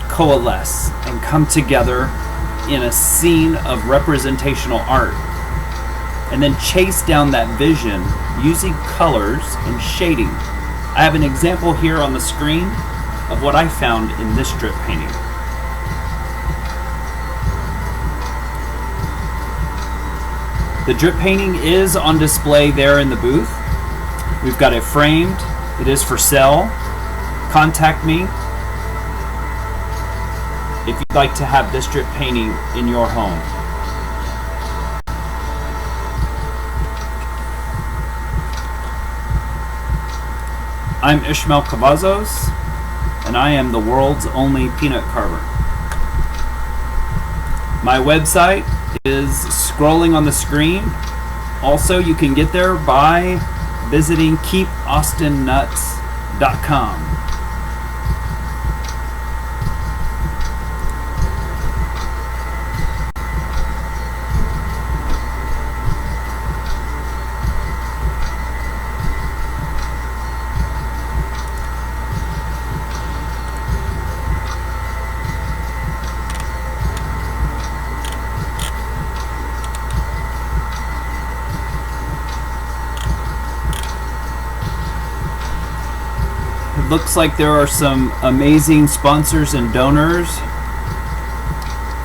coalesce and come together in a scene of representational art. And then chase down that vision using colors and shading. I have an example here on the screen of what I found in this drip painting. The drip painting is on display there in the booth. We've got it framed. It is for sale. Contact me if you'd like to have this drip painting in your home. I'm Ismael Cavazos, and I am the world's only peanut carver. My website is scrolling on the screen. Also, you can get there by visiting keepaustinnuts.com. It looks like there are some amazing sponsors and donors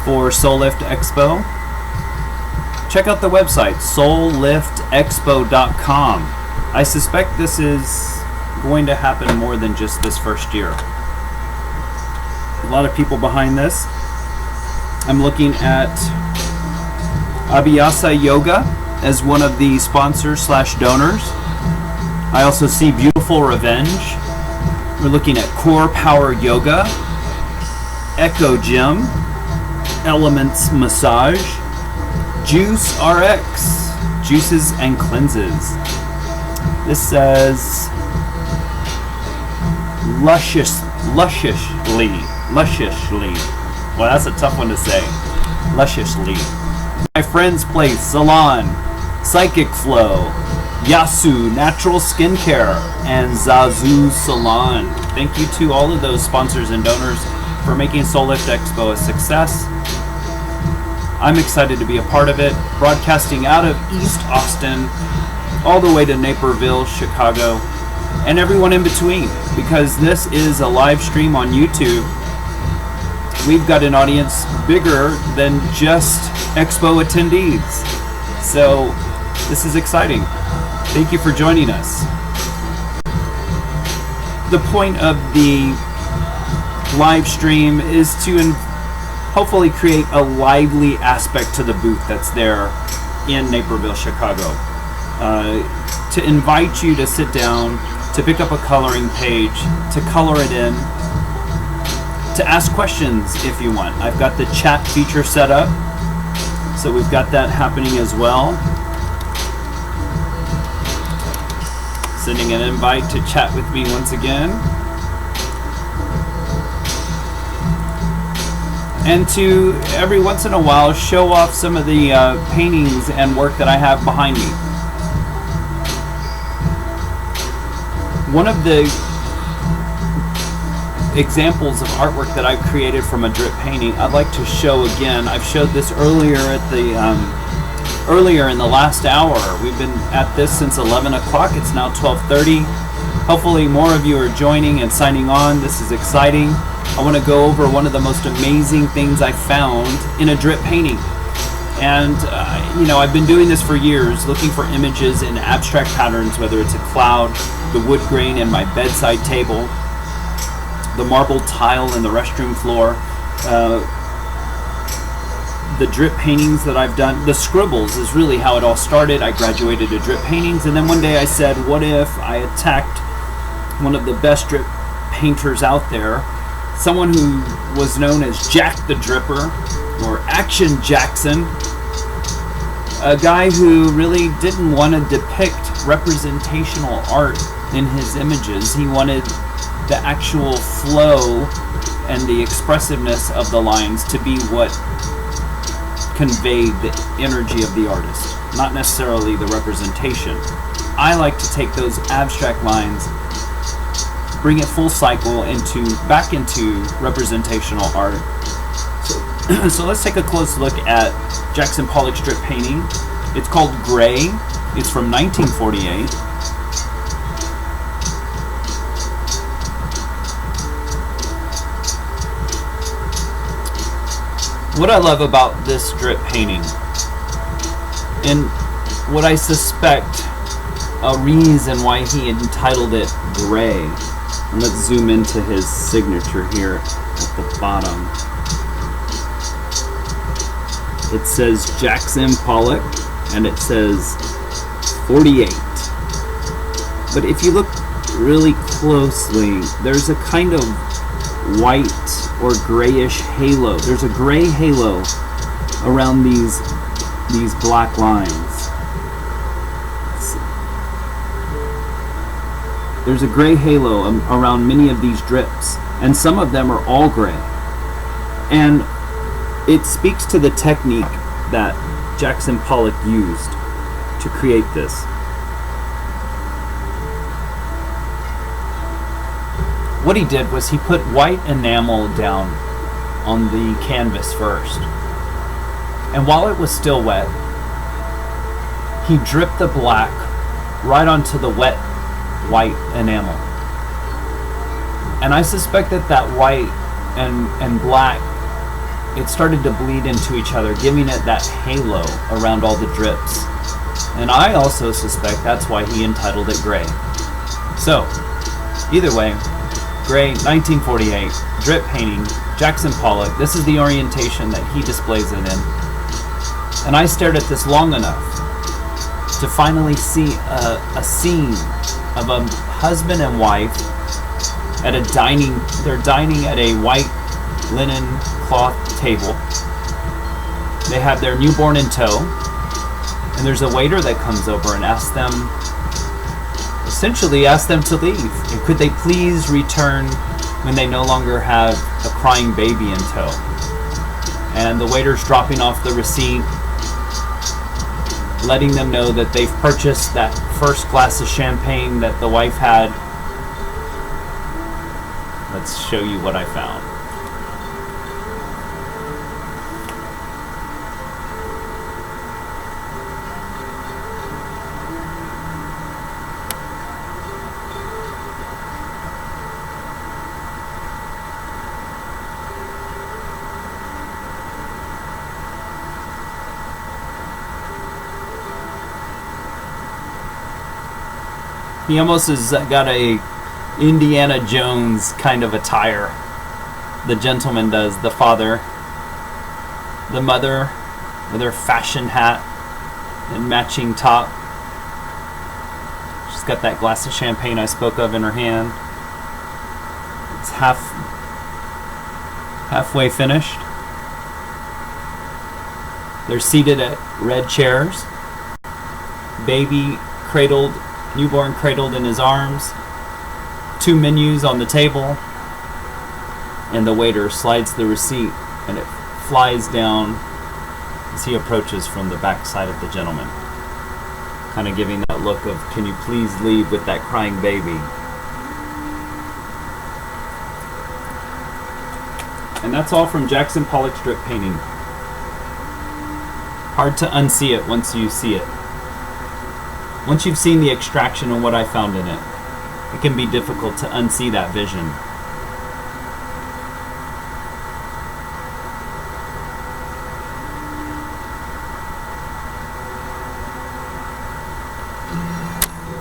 for Soul Lift Expo. Check out the website, soulliftexpo.com. I suspect this is going to happen more than just this first year. A lot of people behind this. I'm looking at Abhyasa Yoga as one of the sponsors / donors. I also see Beautiful Revenge. We're looking at Core Power Yoga, Echo Gym, Elements Massage, Juice RX, Juices and Cleanses. This says lusciously. Well, that's a tough one to say. Lusciously. My Friend's Place Salon, Psychic Flow, Yasu Natural Skincare, and Zazu Salon. Thank you to all of those sponsors and donors for making Soul Lift Expo a success. I'm excited to be a part of it, broadcasting out of East Austin, all the way to Naperville, Chicago, and everyone in between, because this is a live stream on YouTube. We've got an audience bigger than just Expo attendees. So this is exciting. Thank you for joining us. The point of the live stream is to hopefully create a lively aspect to the booth that's there in Naperville, Chicago. To invite you to sit down, to pick up a coloring page, to color it in, to ask questions if you want. I've got the chat feature set up, so we've got that happening as well. Sending an invite to chat with me once again. And to every once in a while show off some of the paintings and work that I have behind me. One of the examples of artwork that I've created from a drip painting I'd like to show again. I've showed this earlier at the earlier in the last hour. We've been at this since 11 o'clock. It's now 12:30. Hopefully more of you are joining and signing on. This is exciting. I want to go over one of the most amazing things I found in a drip painting. And you know, I've been doing this for years, looking for images in abstract patterns, whether it's a cloud, the wood grain in my bedside table, the marble tile in the restroom floor, the drip paintings that I've done. The scribbles is really how it all started. I graduated to drip paintings, and then one day I said, what if I attacked one of the best drip painters out there, someone who was known as Jack the Dripper, or Action Jackson, a guy who really didn't want to depict representational art in his images. He wanted the actual flow and the expressiveness of the lines to be what conveyed the energy of the artist, not necessarily the representation. I like to take those abstract lines, bring it full cycle back into representational art. So let's take a close look at Jackson Pollock's strip painting. It's called Gray. It's from 1948. What I love about this drip painting, and what I suspect a reason why he entitled it Gray, and let's zoom into his signature here at the bottom. It says Jackson Pollock, and it says 48. But if you look really closely, there's a kind of white or grayish halo. There's a gray halo around these black lines. There's a gray halo around many of these drips, and some of them are all gray. And it speaks to the technique that Jackson Pollock used to create this. What he did was he put white enamel down on the canvas first. And while it was still wet, he dripped the black right onto the wet white enamel. And I suspect that white and black, it started to bleed into each other, giving it that halo around all the drips. And I also suspect that's why he entitled it Gray. So, either way, Gray, 1948, drip painting, Jackson Pollock. This is the orientation that he displays it in. And I stared at this long enough to finally see a scene of a husband and wife at a dining. They're dining at a white linen cloth table. They have their newborn in tow, and there's a waiter that comes over and essentially asks them to leave. And could they please return when they no longer have a crying baby in tow? And the waiter's dropping off the receipt, letting them know that they've purchased that first glass of champagne that the wife had. Let's show you what I found. He almost has got a Indiana Jones kind of attire. The gentleman does. The father. The mother with her fashion hat and matching top. She's got that glass of champagne I spoke of in her hand. It's halfway finished. They're seated at red chairs. Baby cradled, newborn cradled in his arms. 2 menus on the table. And the waiter slides the receipt and it flies down as he approaches from the back side of the gentleman. Kind of giving that look of, can you please leave with that crying baby? And that's all from Jackson Pollock's strip painting. Hard to unsee it once you see it. Once you've seen the extraction and what I found in it, it can be difficult to unsee that vision.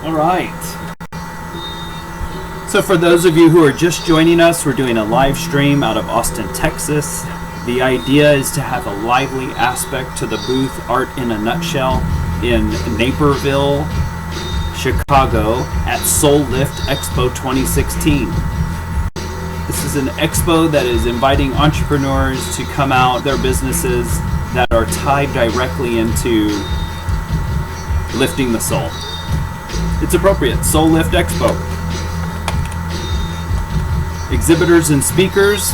All right. So for those of you who are just joining us, we're doing a live stream out of Austin, Texas. The idea is to have a lively aspect to the booth, Art in a Nutshell, in Naperville, Chicago, at Soul Lift Expo 2016. This is an expo that is inviting entrepreneurs to come out, their businesses that are tied directly into lifting the soul. It's appropriate, Soul Lift Expo. Exhibitors and speakers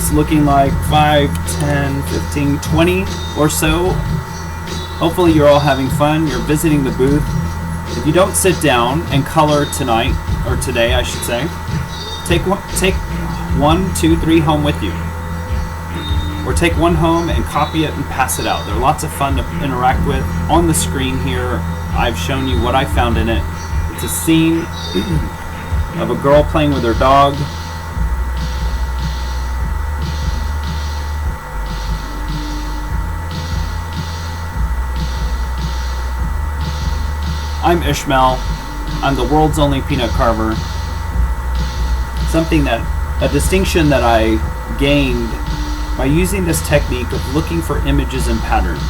It's looking like 5, 10, 15, 20 or so. Hopefully you're all having fun. You're visiting the booth. If you don't sit down and color tonight, or today I should say, take 1, 2, 3 home with you. Or take one home and copy it and pass it out. They're lots of fun to interact with. On the screen here, I've shown you what I found in it. It's a scene of a girl playing with her dog. I'm Ismael. I'm the world's only peanut carver. A distinction that I gained by using this technique of looking for images and patterns.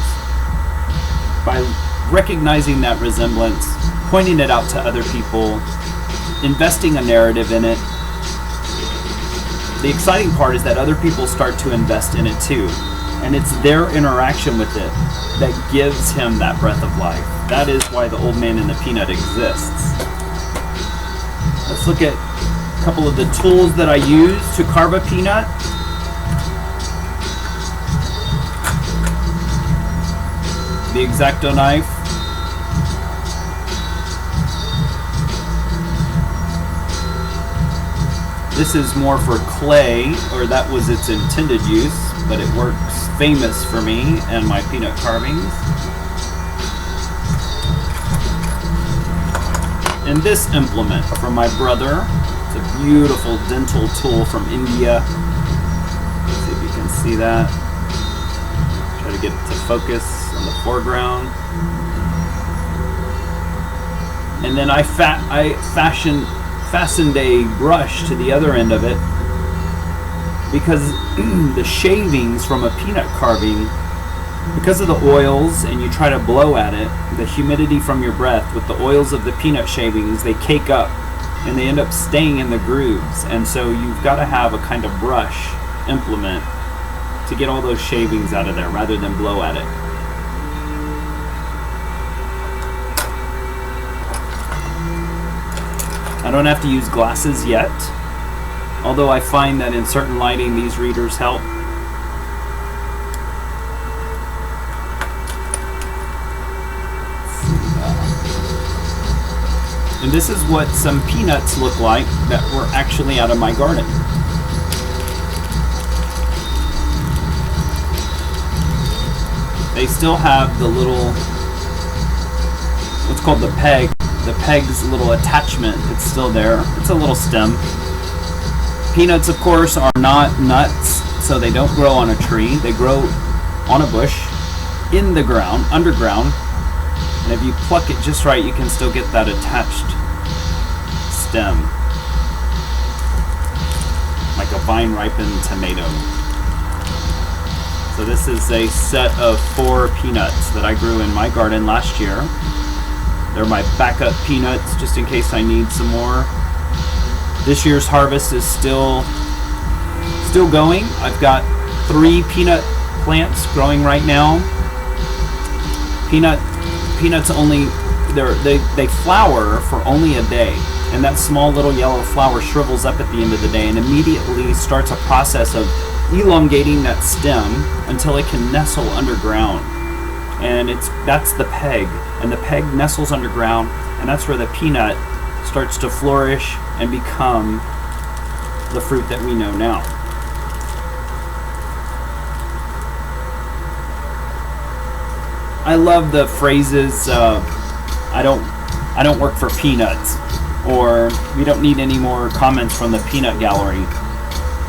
By recognizing that resemblance, pointing it out to other people, investing a narrative in it. The exciting part is that other people start to invest in it too. And it's their interaction with it that gives him that breath of life. That is why the old man and the peanut exists. Let's look at a couple of the tools that I use to carve a peanut. The X-Acto knife. This is more for clay, or that was its intended use, but it works famous for me and my peanut carvings. And this implement from my brother. It's a beautiful dental tool from India. Let's see if you can see that. Try to get it to focus on the foreground. And then I fastened a brush to the other end of it because the shavings from a peanut carving, because of the oils, and you try to blow at it, the humidity from your breath with the oils of the peanut shavings, they cake up and they end up staying in the grooves. And so you've got to have a kind of brush implement to get all those shavings out of there rather than blow at it. I don't have to use glasses yet, although I find that in certain lighting these readers help. And this is what some peanuts look like that were actually out of my garden. They still have the little, what's called the peg. The peg's little attachment, it's still there. It's a little stem. Peanuts, of course, are not nuts, so they don't grow on a tree. They grow on a bush, in the ground, underground. And if you pluck it just right, you can still get that attached stem. Like a vine-ripened tomato. So this is a set of 4 peanuts that I grew in my garden last year. They're my backup peanuts, just in case I need some more. This year's harvest is still going. I've got 3 peanut plants growing right now. Peanuts only, they flower for only a day, and that small little yellow flower shrivels up at the end of the day and immediately starts a process of elongating that stem until it can nestle underground. And that's the peg, and the peg nestles underground, and that's where the peanut starts to flourish and become the fruit that we know now. I love the phrases, I don't work for peanuts, or we don't need any more comments from the peanut gallery.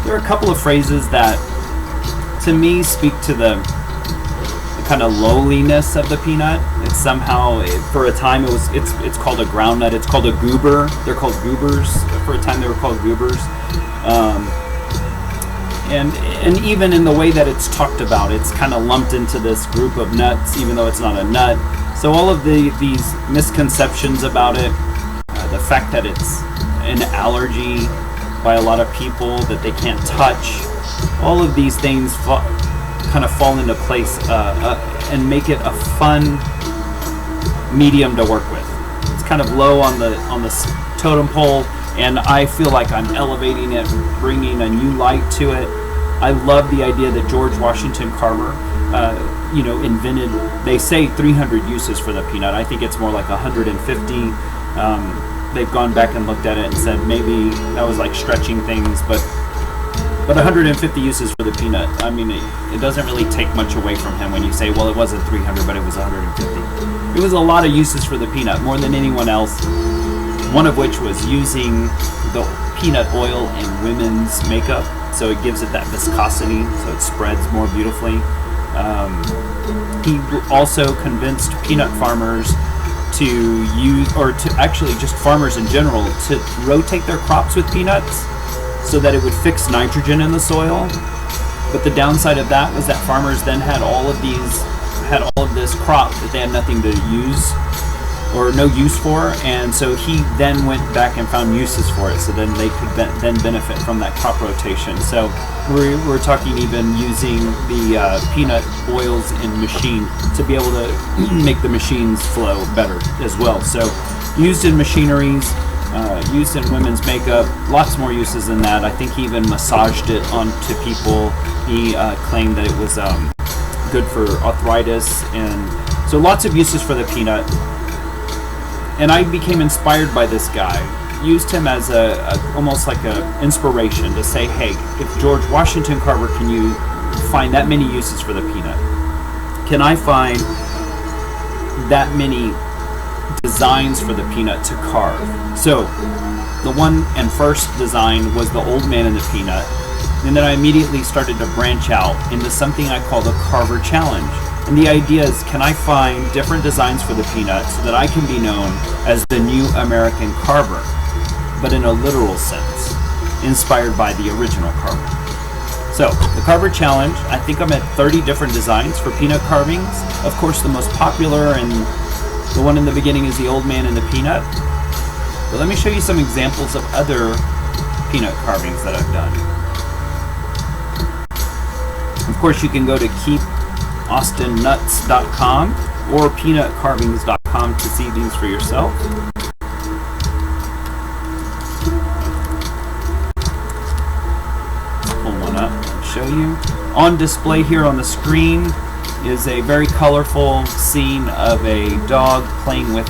There are a couple of phrases that to me speak to the kind of lowliness of the peanut. It's somehow, for a time it's called a groundnut. It's called a goober. They're called goobers. For a time they were called goobers. And even in the way that it's talked about, it's kind of lumped into this group of nuts, even though it's not a nut. So all of these misconceptions about it, the fact that it's an allergy by a lot of people that they can't touch, all of these things kind of fall into place and make it a fun medium to work with. It's kind of low on the totem pole, and I feel like I'm elevating it, bringing a new light to it. I love the idea that George Washington Carver, invented, they say 300 uses for the peanut. I think it's more like 150. They've gone back and looked at it and said maybe that was like stretching things, but 150 uses for the peanut. I mean, it doesn't really take much away from him when you say, well, it wasn't 300, but it was 150. It was a lot of uses for the peanut, more than anyone else, one of which was using the peanut oil in women's makeup, so it gives it that viscosity, so it spreads more beautifully. He also convinced peanut farmers to use, or to actually just farmers in general, to rotate their crops with peanuts so that it would fix nitrogen in the soil. But the downside of that was that farmers then had all of this crop that they had nothing to use or no use for, and so he then went back and found uses for it, so then they could then benefit from that crop rotation. So we're talking even using the peanut oils in machine to be able to make the machines flow better as well. So used in machineries, used in women's makeup, lots more uses than that. I think he even massaged it onto people. He claimed that it was good for arthritis, and so lots of uses for the peanut. And I became inspired by this guy. Used him as almost like a inspiration to say, hey, if George Washington Carver can you find that many uses for the peanut, can I find that many designs for the peanut to carve? So the one and first design was the old man and the peanut, and then I immediately started to branch out into something I call the Carver Challenge. And the idea is, can I find different designs for the peanut so that I can be known as the new American carver, but in a literal sense, inspired by the original carver. So the Carver Challenge, I think I'm at 30 different designs for peanut carvings. Of course, the most popular and the one in the beginning is the old man and the peanut. But let me show you some examples of other peanut carvings that I've done. Of course, you can go to keepaustinnuts.com or peanutcarvings.com to see these for yourself. Pull one up and show you. On display here on the screen is a very colorful scene of a dog playing with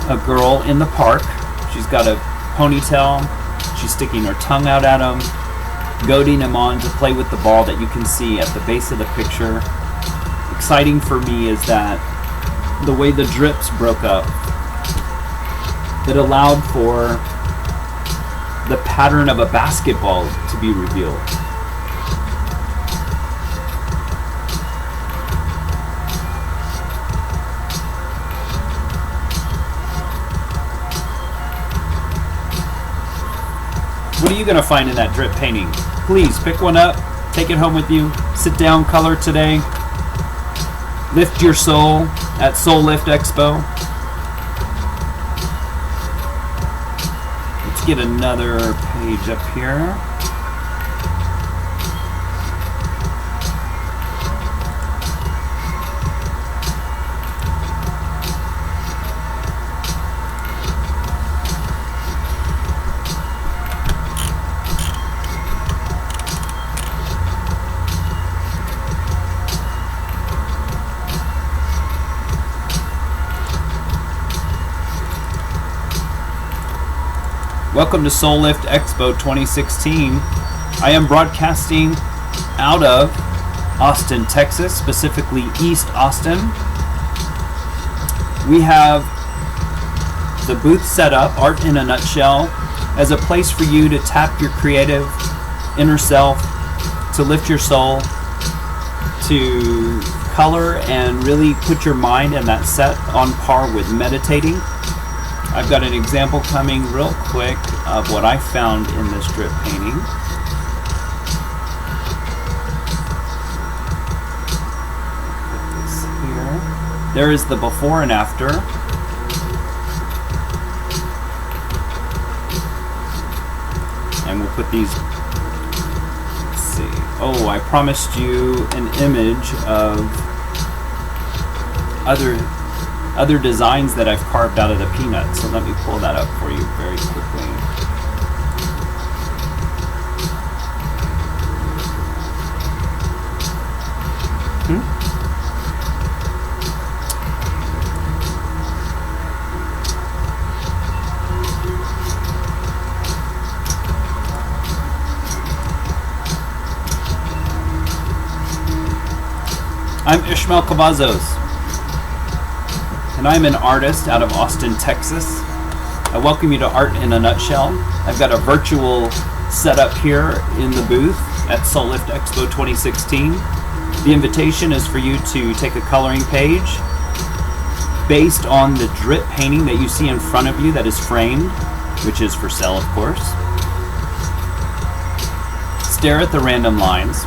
a girl in the park. She's got a ponytail. She's sticking her tongue out at him, goading him on to play with the ball that you can see at the base of the picture. Exciting for me is that the way the drips broke up, that allowed for the pattern of a basketball to be revealed. What are you going to find in that drip painting? Please pick one up, take it home with you, sit down, color today, lift your soul at Soul Lift Expo. Let's get another page up here. Welcome to Soul Lift Expo 2016. I am broadcasting out of Austin, Texas, specifically East Austin. We have the booth set up, Art in a Nutshell, as a place for you to tap your creative inner self, to lift your soul, to color and really put your mind and that set on par with meditating. I've got an example coming real quick of what I found in this drip painting. Put this here. There is the before and after. And we'll put these, let's see. Oh, I promised you an image of other designs that I've carved out of the peanut, so let me pull that up for you very quickly. I'm Ismael Cavazos, and I'm an artist out of Austin, Texas. I welcome you to Art in a Nutshell. I've got a virtual setup here in the booth at Soul Lift Expo 2016. The invitation is for you to take a coloring page based on the drip painting that you see in front of you that is framed, which is for sale, of course. Stare at the random lines.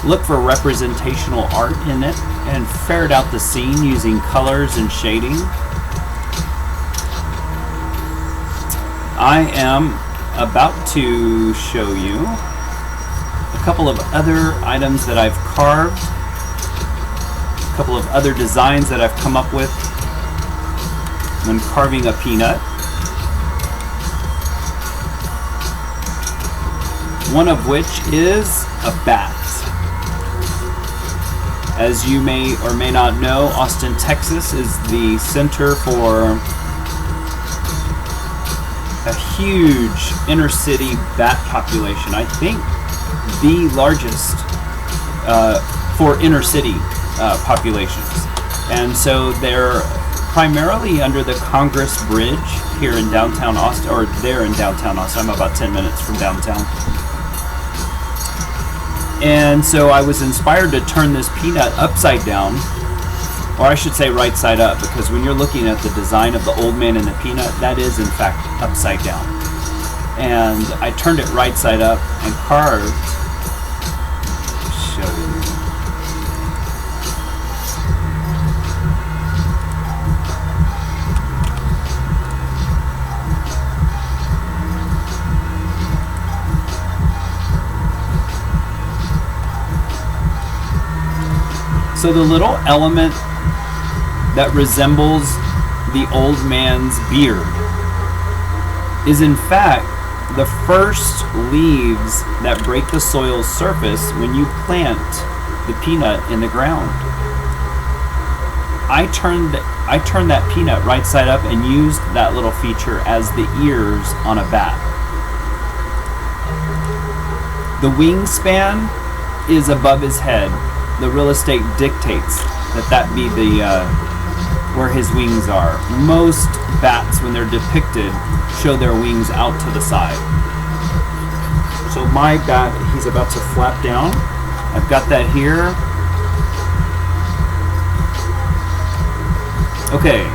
Look for representational art in it and ferret out the scene using colors and shading. I am about to show you a couple of other items that I've carved, a couple of other designs that I've come up with when carving a peanut. One of which is a bat. As you may or may not know, Austin, Texas is the center for a huge inner city bat population. I think the largest for inner city populations. And so they're primarily under the Congress Bridge here in downtown Austin, or there in downtown Austin. I'm about 10 minutes from downtown. And so I was inspired to turn this peanut upside down, or I should say right side up, because when you're looking at the design of the old man and the peanut, that is in fact upside down. And I turned it right side up and carved, show you. So the little element that resembles the old man's beard is in fact the first leaves that break the soil's surface when you plant the peanut in the ground. I turned that peanut right side up and used that little feature as the ears on a bat. The wingspan is above his head. The real estate dictates that be the where his wings are. Most bats, when they're depicted, show their wings out to the side. So my bat, he's about to flap down. I've got that here. Okay.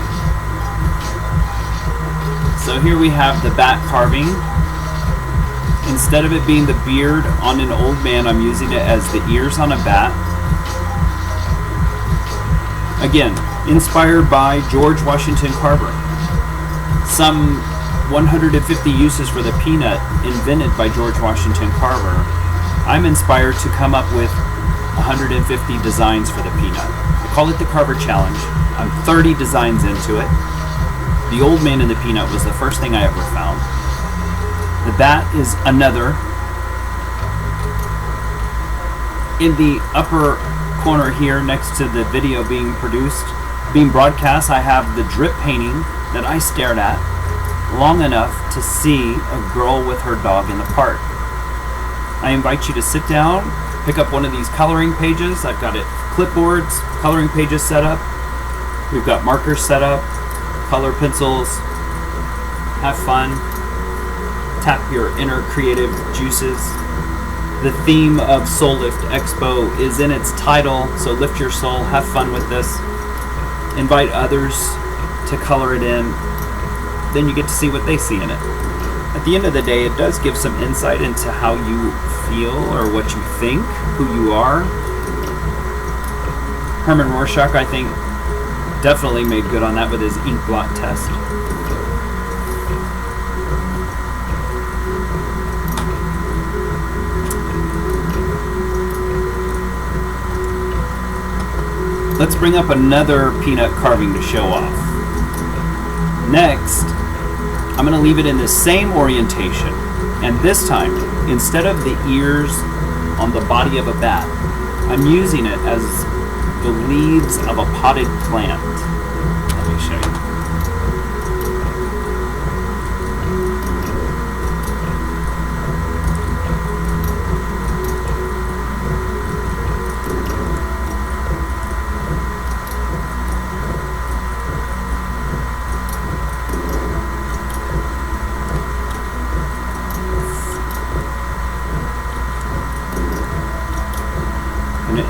So here we have the bat carving. Instead of it being the beard on an old man, I'm using it as the ears on a bat. Again, inspired by George Washington Carver. Some 150 uses for the peanut invented by George Washington Carver. I'm inspired to come up with 150 designs for the peanut. I call it the Carver Challenge. I'm 30 designs into it. The old man and the peanut was the first thing I ever found. The bat is another. In the upper corner here next to the video being broadcast, I have the drip painting that I stared at long enough to see a girl with her dog in the park. I invite you to sit down, pick up one of these coloring pages. I've got it clipboards, coloring pages set up. We've got markers set up, color pencils. Have fun. Tap your inner creative juices. The theme of Soul Lift Expo is in its title, so lift your soul, have fun with this. Invite others to color it in. Then you get to see what they see in it. At the end of the day, it does give some insight into how you feel or what you think, who you are. Herman Rorschach, I think, definitely made good on that with his ink blot test. Let's bring up another peanut carving to show off. Next, I'm going to leave it in the same orientation. And this time, instead of the ears on the body of a bat, I'm using it as the leaves of a potted plant. Let me show you.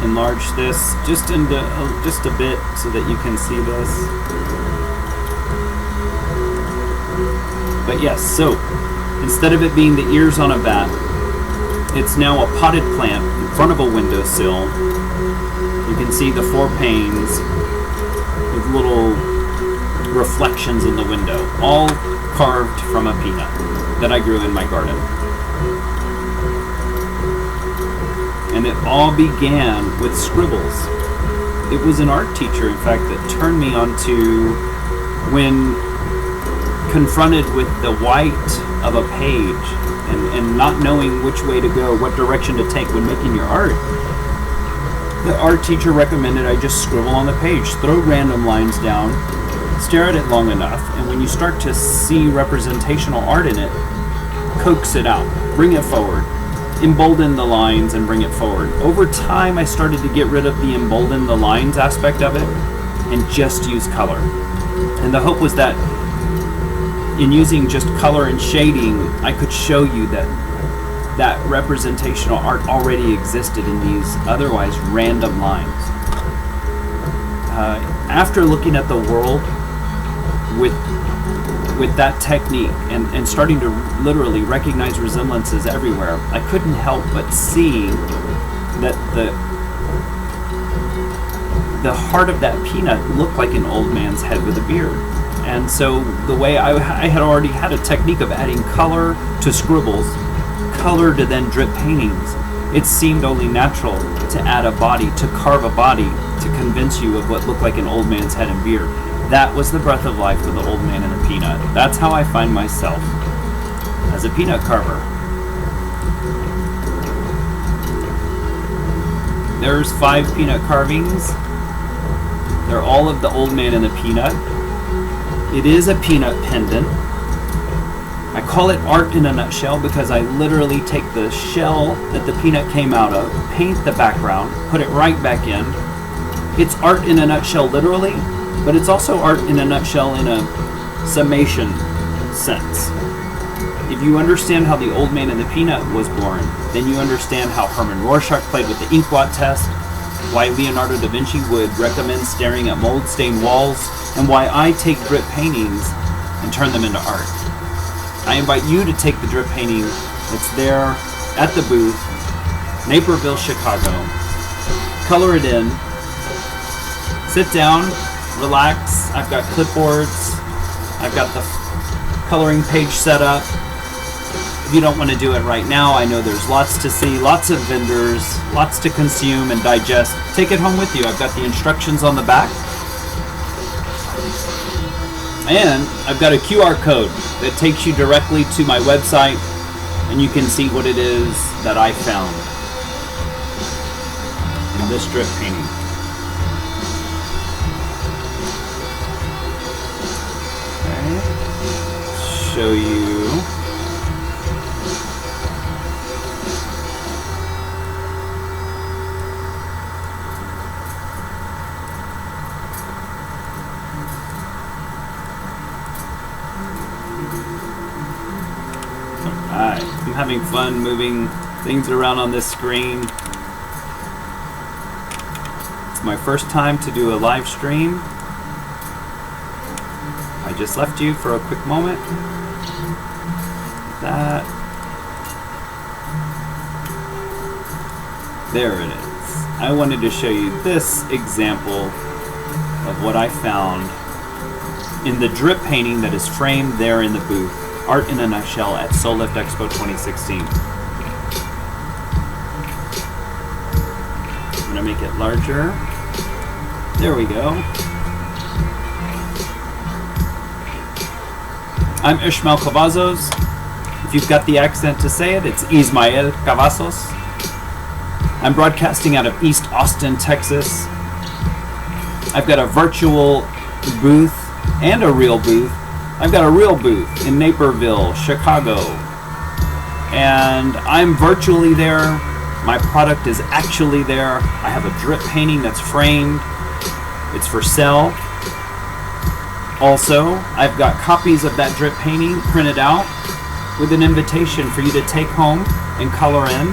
Enlarge this just into just a bit so that you can see this. But yes, so instead of it being the ears on a bat, it's now a potted plant in front of a windowsill. You can see the 4 panes with little reflections in the window, all carved from a peanut that I grew in my garden. And it all began with scribbles. It was an art teacher, in fact, that turned me onto, when confronted with the white of a page and not knowing which way to go, what direction to take when making your art, the art teacher recommended I just scribble on the page, throw random lines down, stare at it long enough, and when you start to see representational art in it, coax it out, bring it forward. Embolden the lines and bring it forward. Over time, I started to get rid of the embolden the lines aspect of it and just use color. And the hope was that in using just color and shading, I could show you that representational art already existed in these otherwise random lines. After looking at the world with that technique and starting to literally recognize resemblances everywhere, I couldn't help but see that the heart of that peanut looked like an old man's head with a beard. And so the way I had already had a technique of adding color to scribbles, color to then drip paintings, it seemed only natural to add a body, to carve a body, to convince you of what looked like an old man's head and beard. That was the breath of life for the old man and the peanut. That's how I find myself, as a peanut carver. There's 5 peanut carvings. They're all of the old man and the peanut. It is a peanut pendant. I call it art in a nutshell because I literally take the shell that the peanut came out of, paint the background, put it right back in. It's art in a nutshell literally, but it's also art in a nutshell in a summation sense. If you understand how the old man and the peanut was born, then you understand how Herman Rorschach played with the ink blot test, why Leonardo da Vinci would recommend staring at mold-stained walls, and why I take drip paintings and turn them into art. I invite you to take the drip painting that's there at the booth, Naperville, Chicago, color it in, sit down, relax. I've got clipboards. I've got the coloring page set up. If you don't want to do it right now, I know there's lots to see, lots of vendors, lots to consume and digest. Take it home with you. I've got the instructions on the back. And I've got a QR code that takes you directly to my website, and you can see what it is that I found in this drip painting. Show you. Alright, I'm having fun moving things around on this screen. It's my first time to do a live stream. I just left you for a quick moment. That. There it is. I wanted to show you this example of what I found in the drip painting that is framed there in the booth. Art in a nutshell at Soul Lift Expo 2016. I'm going to make it larger. There we go. I'm Ismael Cavazos. If you've got the accent to say it, it's Ismael Cavazos. I'm broadcasting out of East Austin, Texas. I've got a virtual booth and a real booth. I've got a real booth in Naperville, Chicago. And I'm virtually there. My product is actually there. I have a drip painting that's framed. It's for sale. Also, I've got copies of that drip painting printed out with an invitation for you to take home and color in,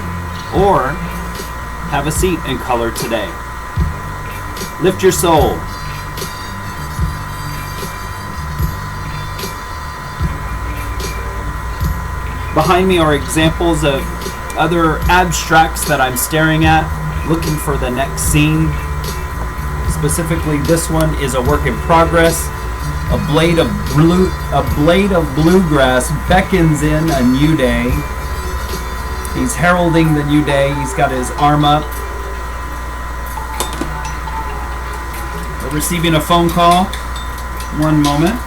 or have a seat and color today. Lift your soul. Behind me are examples of other abstracts that I'm staring at, looking for the next scene. Specifically, this one is a work in progress. A blade of bluegrass beckons in a new day. He's heralding the new day. He's got his arm up. We're receiving a phone call. One moment.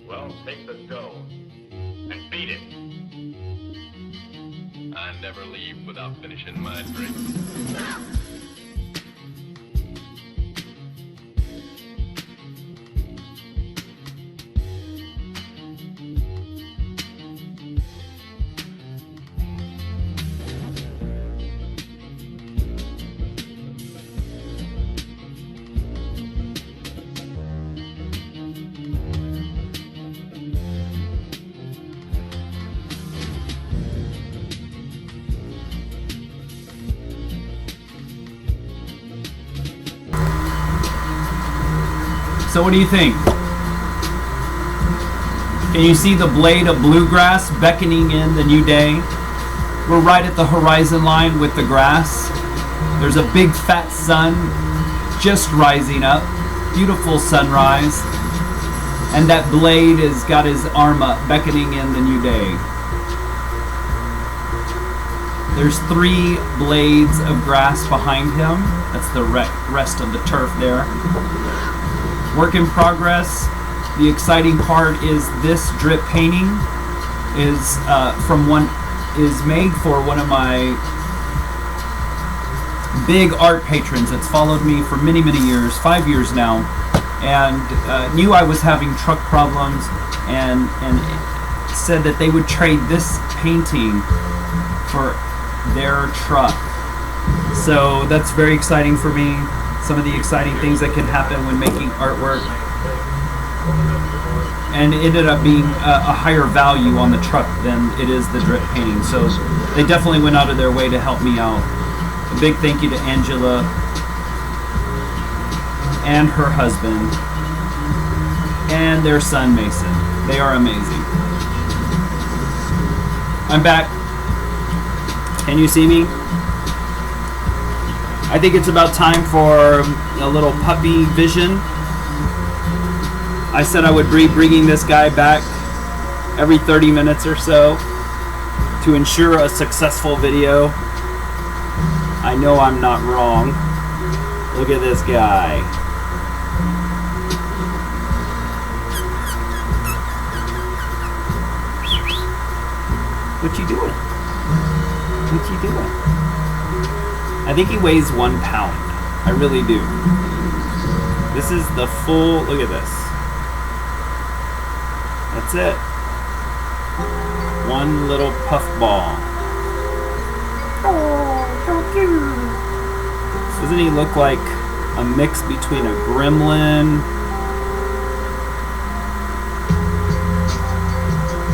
Well, take the dough and beat it. I never leave without finishing my drink. So what do you think? Can you see the blade of bluegrass beckoning in the new day? We're right at the horizon line with the grass. There's a big fat sun just rising up. Beautiful sunrise. And that blade has got his arm up, beckoning in the new day. There's 3 blades of grass behind him. That's the rest of the turf there. Work in progress. The exciting part is this drip painting is made for one of my big art patrons that's followed me for many years, 5 years now, and knew I was having truck problems, and said that they would trade this painting for their truck. So that's very exciting for me. Some of the exciting things that can happen when making artwork, and it ended up being a higher value on the truck than it is the drip painting. So they definitely went out of their way to help me out. A big thank you to Angela and her husband and their son Mason. They are amazing. I'm back. Can you see me? I think it's about time for a little puppy vision. I said I would be bringing this guy back every 30 minutes or so to ensure a successful video. I know I'm not wrong. Look at this guy. What you doing? What you doing? I think he weighs 1 pound. I really do. This is the full, look at this. That's it. One little puff ball. Oh, so cute. Doesn't he look like a mix between a gremlin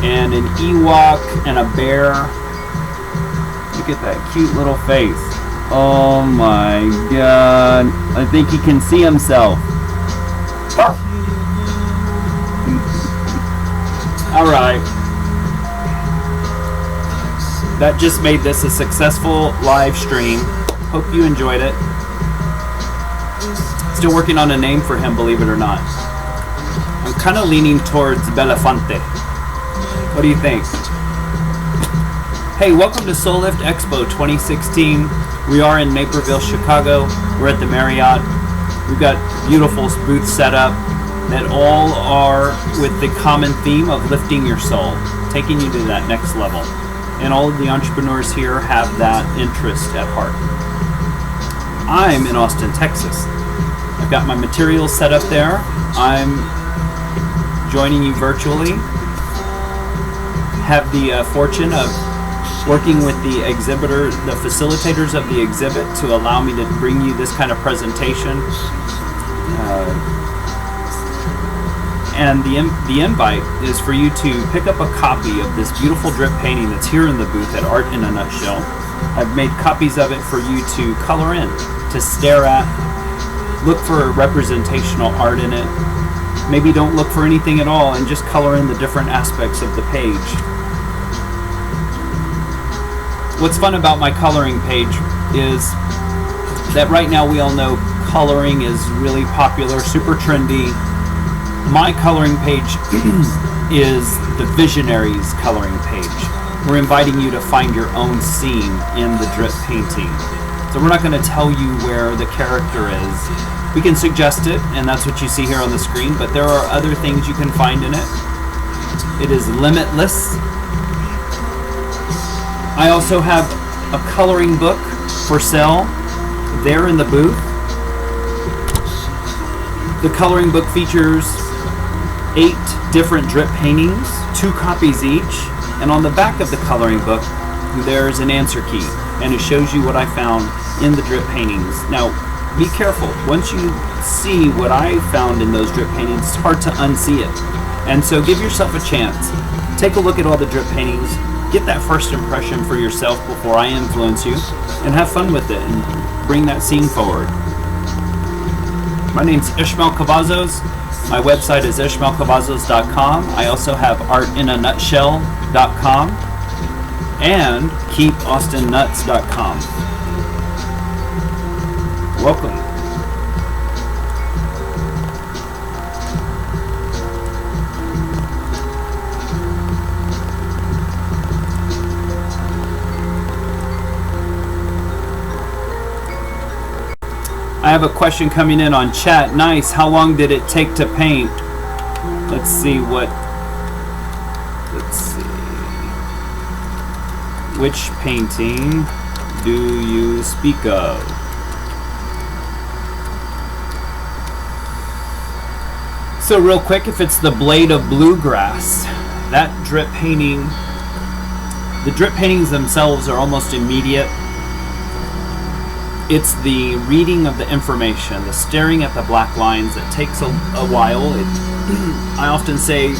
and an Ewok and a bear? Look at that cute little face. Oh my god. I think he can see himself. Alright. That just made this a successful live stream. Hope you enjoyed it. Still working on a name for him, believe it or not. I'm kind of leaning towards Belafonte. What do you think? Hey, welcome to Soul Lift Expo 2016. We are in Naperville, Chicago. We're at the Marriott. We've got beautiful booths set up that all are with the common theme of lifting your soul, taking you to that next level. And all of the entrepreneurs here have that interest at heart. I'm in Austin, Texas. I've got my materials set up there. I'm joining you virtually. Have the fortune of working with the exhibitor, the facilitators of the exhibit, to allow me to bring you this kind of presentation. And the invite is for you to pick up a copy of this beautiful drip painting that's here in the booth at Art in a Nutshell. I've made copies of it for you to color in, to stare at, look for representational art in it. Maybe don't look for anything at all and just color in the different aspects of the page. What's fun about my coloring page is that right now we all know coloring is really popular, super trendy. My coloring page is the Visionaries coloring page. We're inviting you to find your own scene in the drip painting. So we're not going to tell you where the character is. We can suggest it, and that's what you see here on the screen, but there are other things you can find in it. It is limitless. I also have a coloring book for sale there in the booth. The coloring book features 8 different drip paintings, 2 copies each, and on the back of the coloring book there's an answer key, and it shows you what I found in the drip paintings. Now, be careful. Once you see what I found in those drip paintings, it's hard to unsee it. And so give yourself a chance. Take a look at all the drip paintings, get that first impression for yourself before I influence you, and have fun with it and bring that scene forward. My name's Ismael Cavazos. My website is ismaelcavazos.com. I also have artinanutshell.com and keepaustinnuts.com. Welcome. I have a question coming in on chat. Nice. How long did it take to paint? Let's see. Which painting do you speak of? So real quick, if it's the Blade of Bluegrass, that drip painting, the drip paintings themselves are almost immediate. It's the reading of the information, the staring at the black lines that takes a while. I often say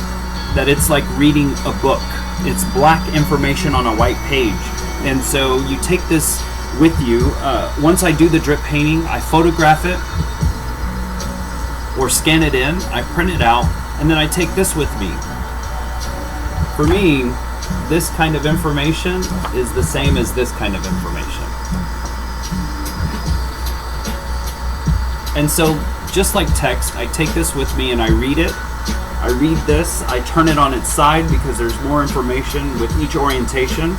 that it's like reading a book. It's black information on a white page. And so you take this with you. Once I do the drip painting, I photograph it or scan it in, I print it out, and then I take this with me. For me, this kind of information is the same as this kind of information. And so, just like text, I take this with me and I read it. I read this, I turn it on its side because there's more information with each orientation.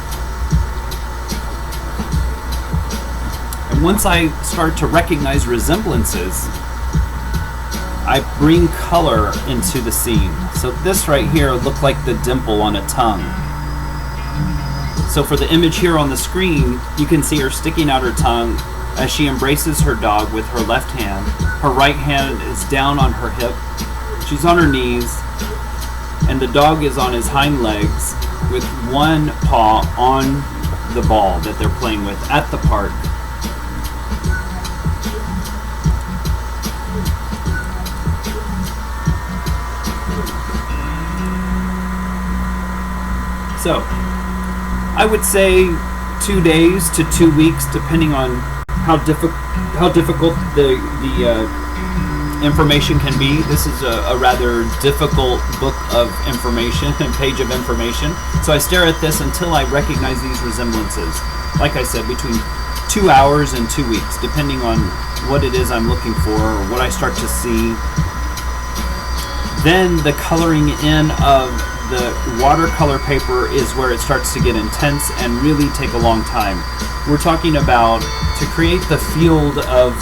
And once I start to recognize resemblances, I bring color into the scene. So this right here looked like the dimple on a tongue. So for the image here on the screen, you can see her sticking out her tongue as she embraces her dog with her left hand. Her right hand is down on her hip. She's on her knees, and the dog is on his hind legs with one paw on the ball that they're playing with at the park. So I would say 2 days to 2 weeks, depending on how difficult the information can be. This is a rather difficult book of information and page of information. So I stare at this until I recognize these resemblances. Like I said, between 2 hours and 2 weeks, depending on what it is I'm looking for or what I start to see. Then the coloring in of the watercolor paper is where it starts to get intense and really take a long time. We're talking about to create the field of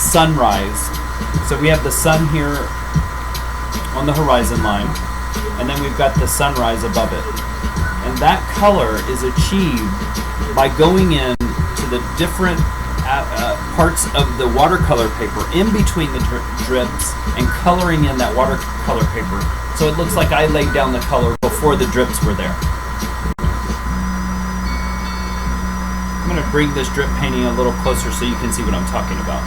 sunrise. So we have the sun here on the horizon line, and then we've got the sunrise above it. And that color is achieved by going in to the different parts of the watercolor paper in between the drips and coloring in that watercolor paper. So it looks like I laid down the color before the drips were there. I'm going to bring this drip painting a little closer so you can see what I'm talking about.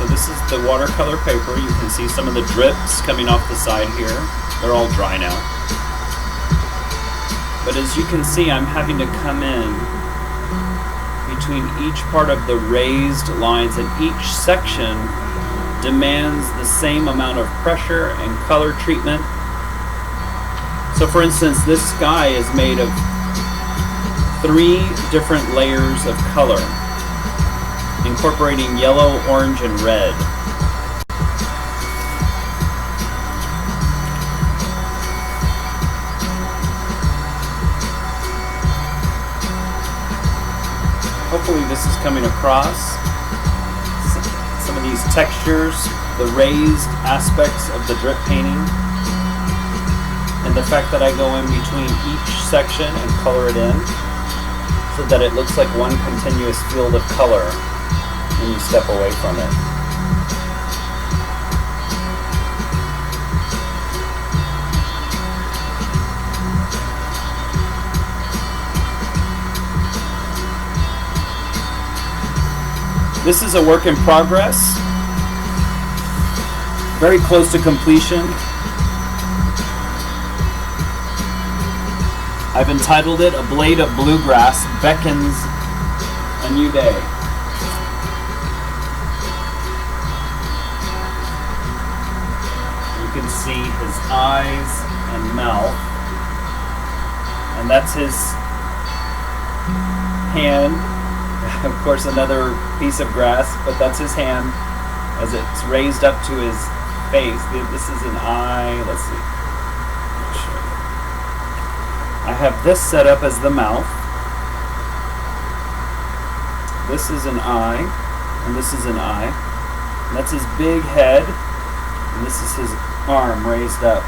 This is the watercolor paper. You can see some of the drips coming off the side here. They're all dry now. But as you can see, I'm having to come in between each part of the raised lines, and each section demands the same amount of pressure and color treatment. So for instance, this sky is made of 3 different layers of color, incorporating yellow, orange, and red. Hopefully this is coming across. Some of these textures, the raised aspects of the drip painting, and the fact that I go in between each section and color it in so that it looks like one continuous field of color when you step away from it. This is a work in progress, very close to completion. I've entitled it "A Blade of Bluegrass Beckons a New Day." You can see his eyes and mouth, and that's his hand. Of course, another piece of grass, but that's his hand as it's raised up to his face. This is an eye. Let's see. I have this set up as the mouth. This is an eye, and this is an eye. And that's his big head, and this is his arm raised up.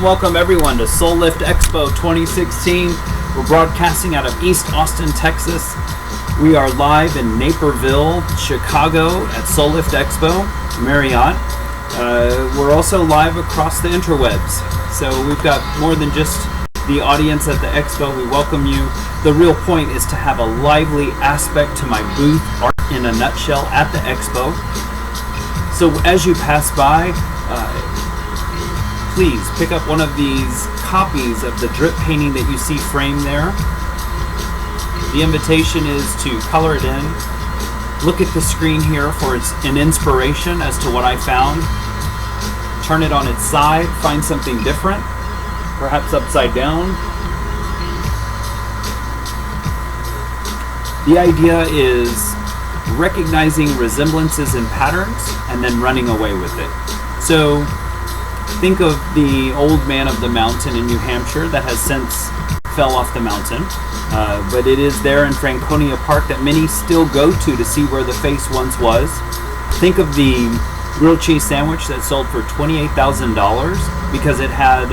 Welcome everyone to Soul Lift Expo 2016. We're broadcasting out of East Austin, Texas. We are live in Naperville, Chicago at Soul Lift Expo, Marriott. We're also live across the interwebs. So we've got more than just the audience at the expo. We welcome you. The real point is to have a lively aspect to my booth, art in a nutshell, at the expo. So as you pass by, please pick up one of these copies of the drip painting that you see framed there. The invitation is to color it in. Look at the screen here for an inspiration as to what I found. Turn it on its side, find something different, perhaps upside down. The idea is recognizing resemblances and patterns, and then running away with it. So think of the old man of the mountain in New Hampshire that has since fell off the mountain, but it is there in Franconia Park that many still go to see where the face once was. Think of the grilled cheese sandwich that sold for $28,000 because it had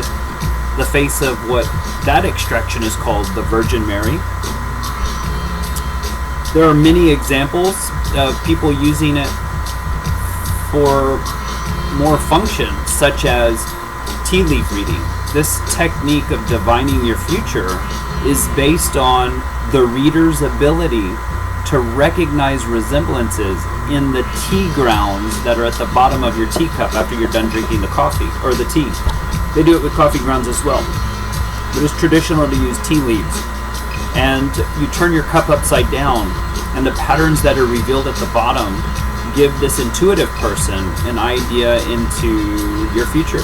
the face of what that extraction is called the Virgin Mary. There are many examples of people using it for more functions, such as tea leaf reading. This technique of divining your future is based on the reader's ability to recognize resemblances in the tea grounds that are at the bottom of your teacup after you're done drinking the coffee or the tea. They do it with coffee grounds as well. But it's traditional to use tea leaves. And you turn your cup upside down, and the patterns that are revealed at the bottom give this intuitive person an idea into your future.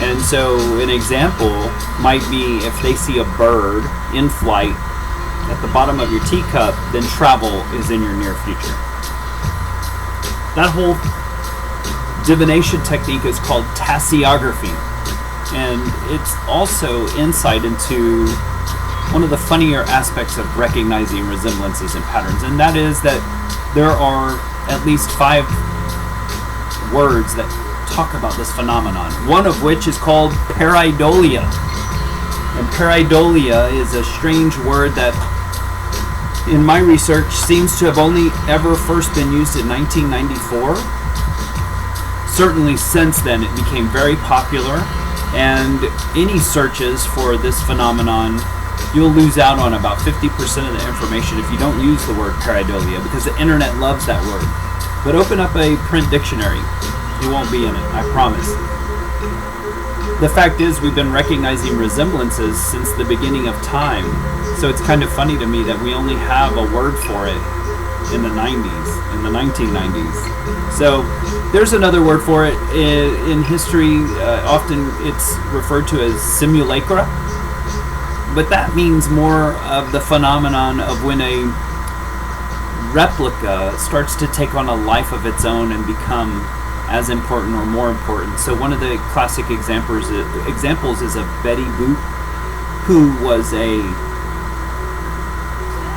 And so an example might be if they see a bird in flight at the bottom of your teacup, then travel is in your near future. That whole divination technique is called tasseography, and it's also insight into one of the funnier aspects of recognizing resemblances and patterns, and that is that there are at least 5 words that talk about this phenomenon, one of which is called pareidolia. And pareidolia is a strange word that in my research seems to have only ever first been used in 1994. Certainly since then it became very popular, and any searches for this phenomenon, you'll lose out on about 50% of the information if you don't use the word pareidolia, because the internet loves that word. But open up a print dictionary. It won't be in it, I promise. The fact is, we've been recognizing resemblances since the beginning of time. So it's kind of funny to me that we only have a word for it in the 90s, in the 1990s. So there's another word for it. In history, often it's referred to as simulacra. But that means more of the phenomenon of when a replica starts to take on a life of its own and become as important or more important. So one of the classic examples is of Betty Boop, who was a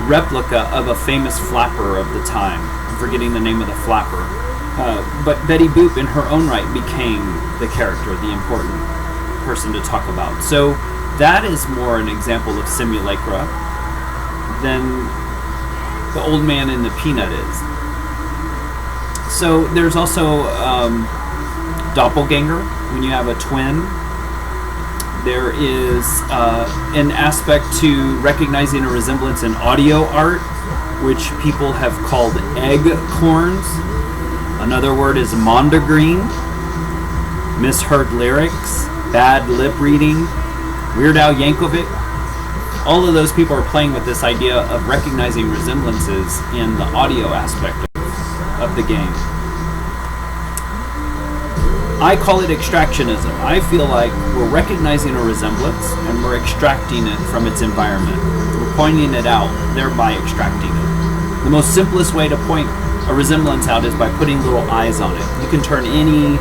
replica of a famous flapper of the time. I'm forgetting the name of the flapper. But Betty Boop in her own right became the character, the important person to talk about. So that is more an example of simulacra than the old man in the peanut is. So there's also doppelganger, when you have a twin. There is an aspect to recognizing a resemblance in audio art, which people have called egg corns. Another word is mondegreen, misheard lyrics, bad lip reading, Weird Al Yankovic. All of those people are playing with this idea of recognizing resemblances in the audio aspect of the game. I call it extractionism. I feel like we're recognizing a resemblance and we're extracting it from its environment. We're pointing it out, thereby extracting it. The most simplest way to point a resemblance out is by putting little eyes on it. You can turn any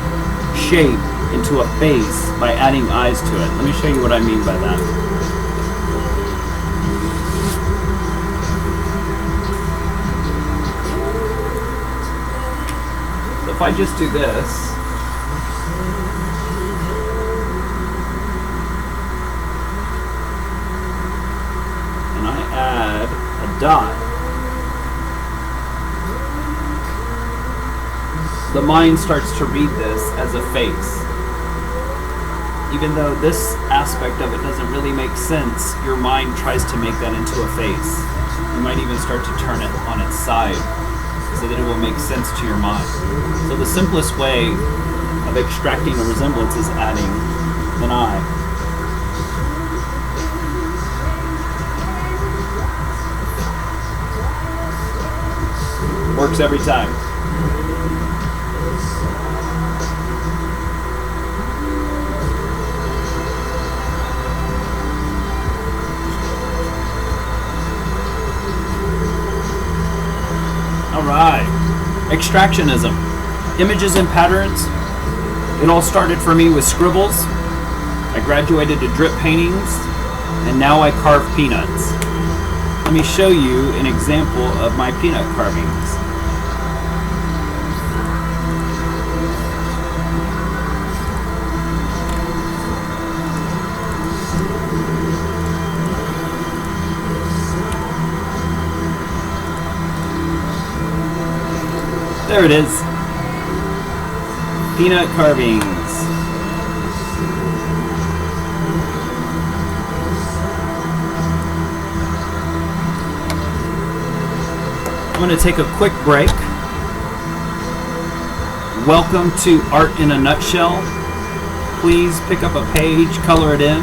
shape into a face by adding eyes to it. Let me show you what I mean by that. So if I just do this, and I add a dot, the mind starts to read this as a face. Even though this aspect of it doesn't really make sense, your mind tries to make that into a face. You might even start to turn it on its side so that it will make sense to your mind. So the simplest way of extracting a resemblance is adding an eye. Works every time. All right. Extractionism. Images and patterns. It all started for me with scribbles. I graduated to drip paintings, and now I carve peanuts. Let me show you an example of my peanut carvings. There it is. Peanut carvings. I'm going to take a quick break. Welcome to Art in a Nutshell. Please pick up a page, color it in.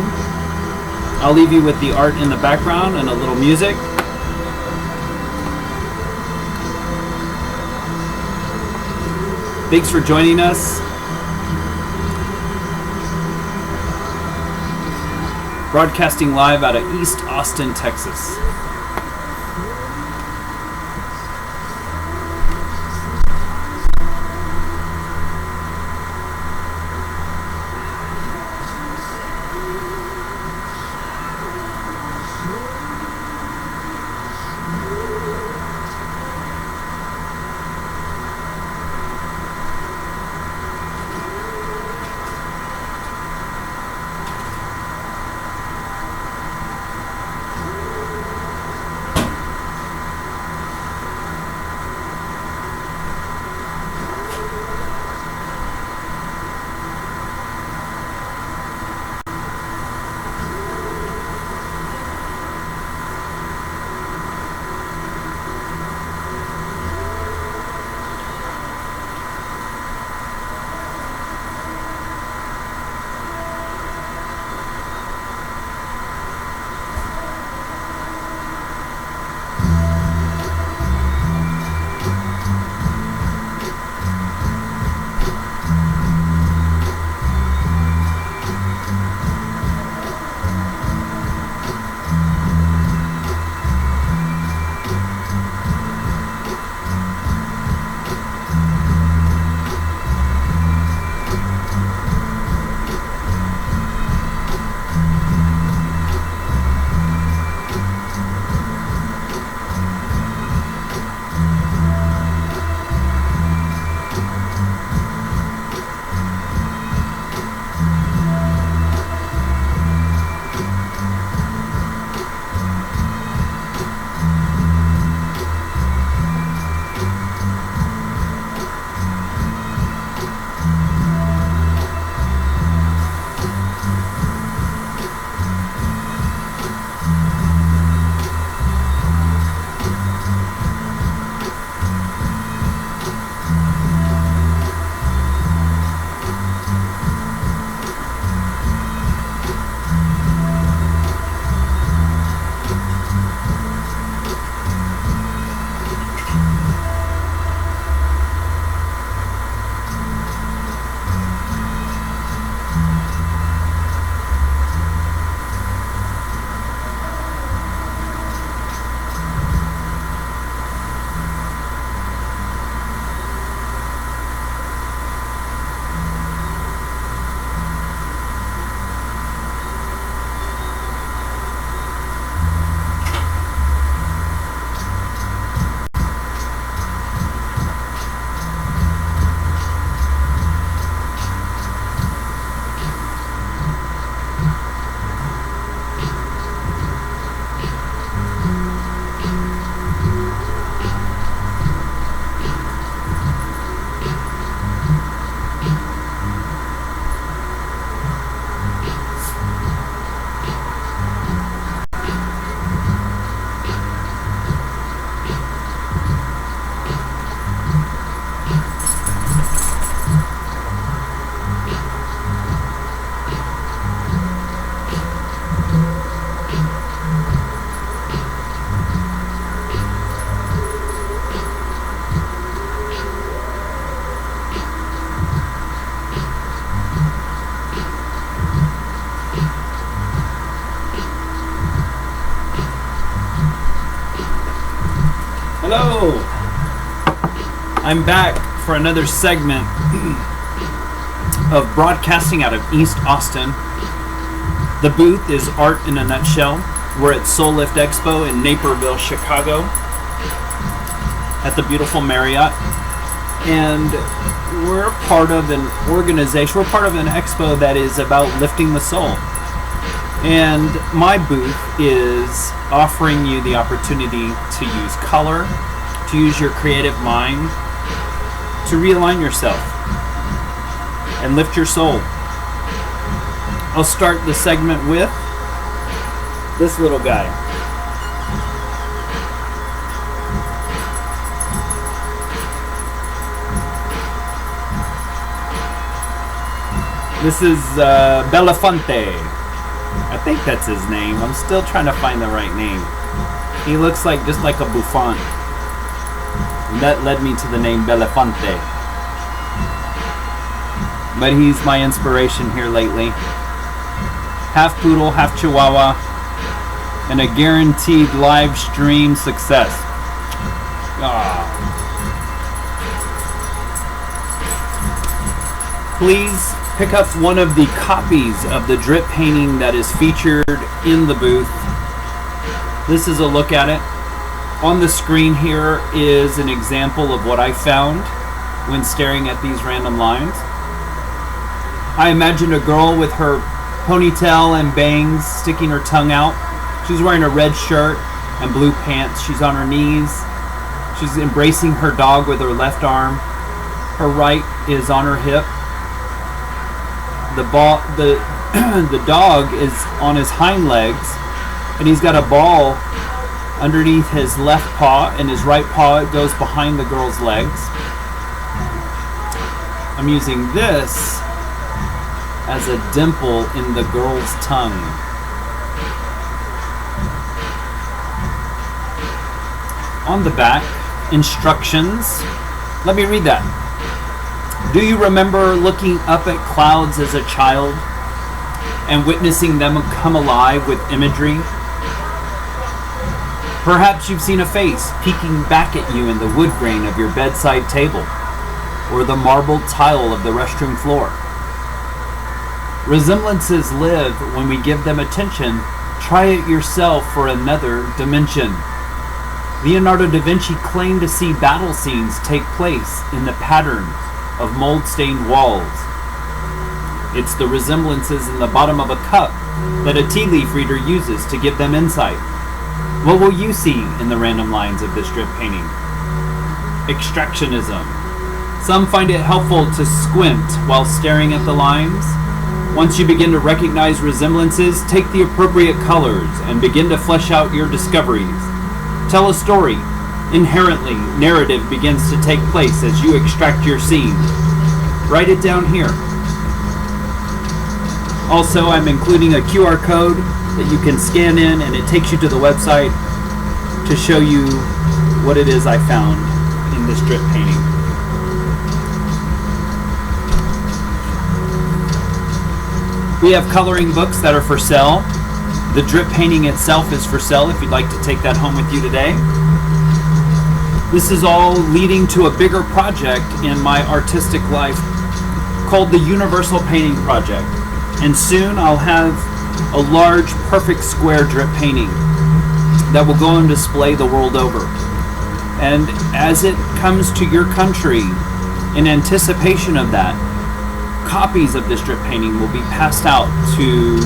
I'll leave you with the art in the background and a little music. Thanks for joining us. Broadcasting live out of East Austin, Texas. I'm back for another segment of broadcasting out of East Austin. The booth is Art in a Nutshell. We're at Soul Lift Expo in Naperville, Chicago, at the beautiful Marriott. And we're part of an organization, we're part of an expo that is about lifting the soul. And my booth is offering you the opportunity to use color, to use your creative mind, to realign yourself and lift your soul. I'll start the segment with this little guy. This is Belafonte. I think that's his name. I'm still trying to find the right name. He looks like just like a bouffant. And that led me to the name Belafonte. But he's my inspiration here lately. Half poodle, half chihuahua, and a guaranteed live stream success. Please pick up one of the copies of the drip painting that is featured in the booth. This is a look at it. On the screen here is an example of what I found when staring at these random lines. I imagined a girl with her ponytail and bangs sticking her tongue out. She's wearing a red shirt and blue pants. She's on her knees. She's embracing her dog with her left arm. Her right is on her hip. The dog is on his hind legs, and he's got a ball underneath his left paw, and his right paw goes behind the girl's legs. I'm using this as a dimple in the girl's tongue. On the back, instructions. Let me read that. Do you remember looking up at clouds as a child and witnessing them come alive with imagery? Perhaps you've seen a face peeking back at you in the wood grain of your bedside table or the marble tile of the restroom floor. Resemblances live when we give them attention. Try it yourself for another dimension. Leonardo da Vinci claimed to see battle scenes take place in the patterns of mold-stained walls. It's the resemblances in the bottom of a cup that a tea leaf reader uses to give them insight. What will you see in the random lines of this drip painting? Extractionism. Some find it helpful to squint while staring at the lines. Once you begin to recognize resemblances, take the appropriate colors and begin to flesh out your discoveries. Tell a story. Inherently, narrative begins to take place as you extract your scene. Write it down here. Also, I'm including a QR code that you can scan in, and it takes you to the website to show you what it is I found in this drip painting. We have coloring books that are for sale. The drip painting itself is for sale if you'd like to take that home with you today. This is all leading to a bigger project in my artistic life called the Universal Painting Project. And soon I'll have a large, perfect square drip painting that will go on display the world over. And as it comes to your country, in anticipation of that, copies of this drip painting will be passed out to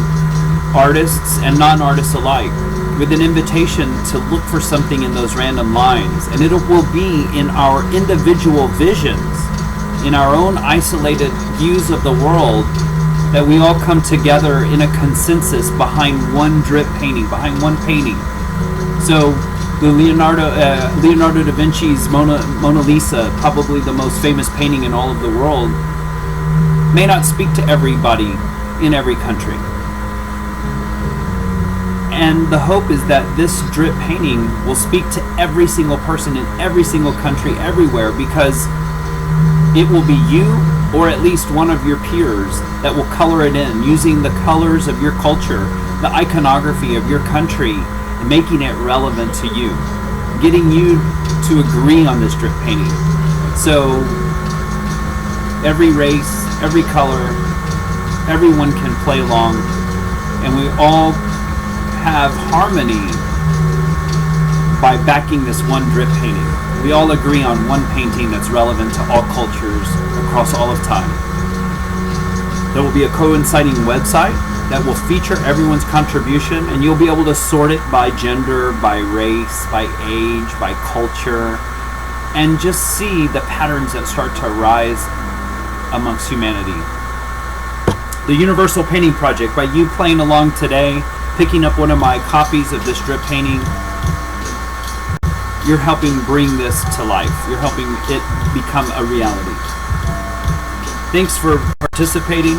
artists and non-artists alike, with an invitation to look for something in those random lines. And it will be in our individual visions, in our own isolated views of the world, that we all come together in a consensus behind one drip painting, behind one painting. So the Leonardo da Vinci's Mona Lisa, probably the most famous painting in all of the world, may not speak to everybody in every country. And the hope is that this drip painting will speak to every single person in every single country, everywhere, because it will be you, or at least one of your peers, that will color it in, using the colors of your culture, the iconography of your country, and making it relevant to you, getting you to agree on this drip painting. So every race, every color, everyone can play along, and we all have harmony by backing this one drip painting. We all agree on one painting that's relevant to all cultures across all of time. There will be a coinciding website that will feature everyone's contribution, and you'll be able to sort it by gender, by race, by age, by culture, and just see the patterns that start to rise amongst humanity. The Universal Painting Project, by you playing along today, picking up one of my copies of this drip painting, you're helping bring this to life. You're helping it become a reality. Thanks for participating,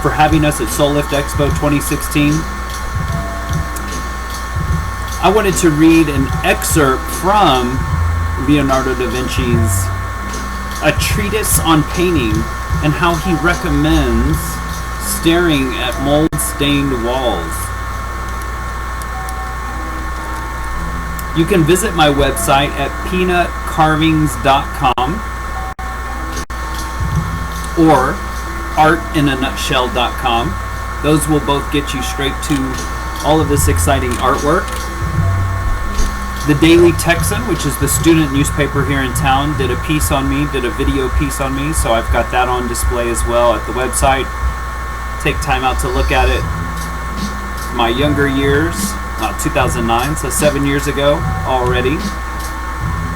for having us at Soul Lift Expo 2016. I wanted to read an excerpt from Leonardo da Vinci's A Treatise on Painting, and how he recommends staring at mold-stained walls. You can visit my website at peanutcarvings.com or artinanutshell.com. Those will both get you straight to all of this exciting artwork. The Daily Texan, which is the student newspaper here in town, did a piece on me, did a video piece on me, so I've got that on display as well at the website. Take time out to look at it. My younger years, 2009, so 7 years ago already.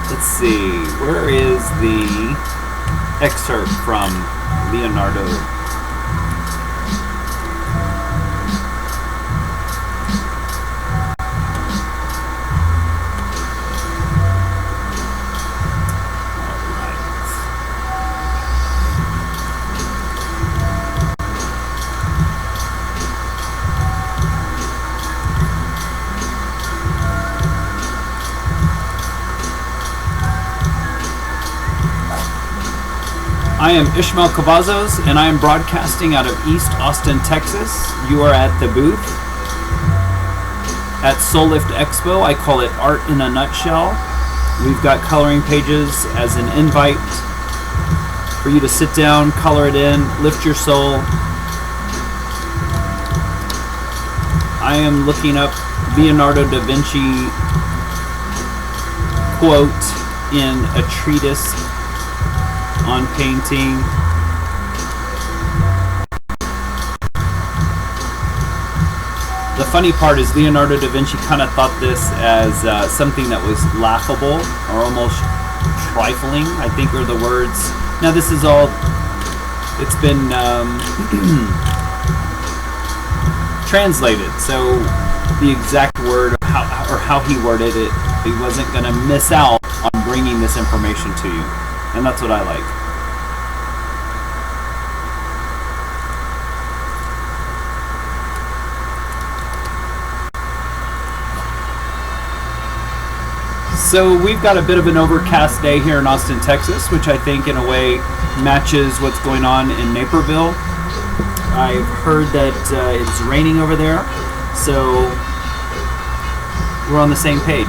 Let's see, where is the excerpt from Leonardo? I am Ismael Cavazos, and I am broadcasting out of East Austin, Texas. You are at the booth at Soul Lift Expo. I call it Art in a Nutshell. We've got coloring pages as an invite for you to sit down, color it in, lift your soul. I am looking up Leonardo da Vinci quote in A Treatise on Painting. The funny part is Leonardo da Vinci kind of thought this as something that was laughable or almost trifling, I think are the words. Now this is all, it's been translated, so the exact word how he worded it, he wasn't going to miss out on bringing this information to you, and that's what I like. So we've got a bit of an overcast day here in Austin, Texas, which I think in a way matches what's going on in Naperville. I've heard that it's raining over there, so we're on the same page.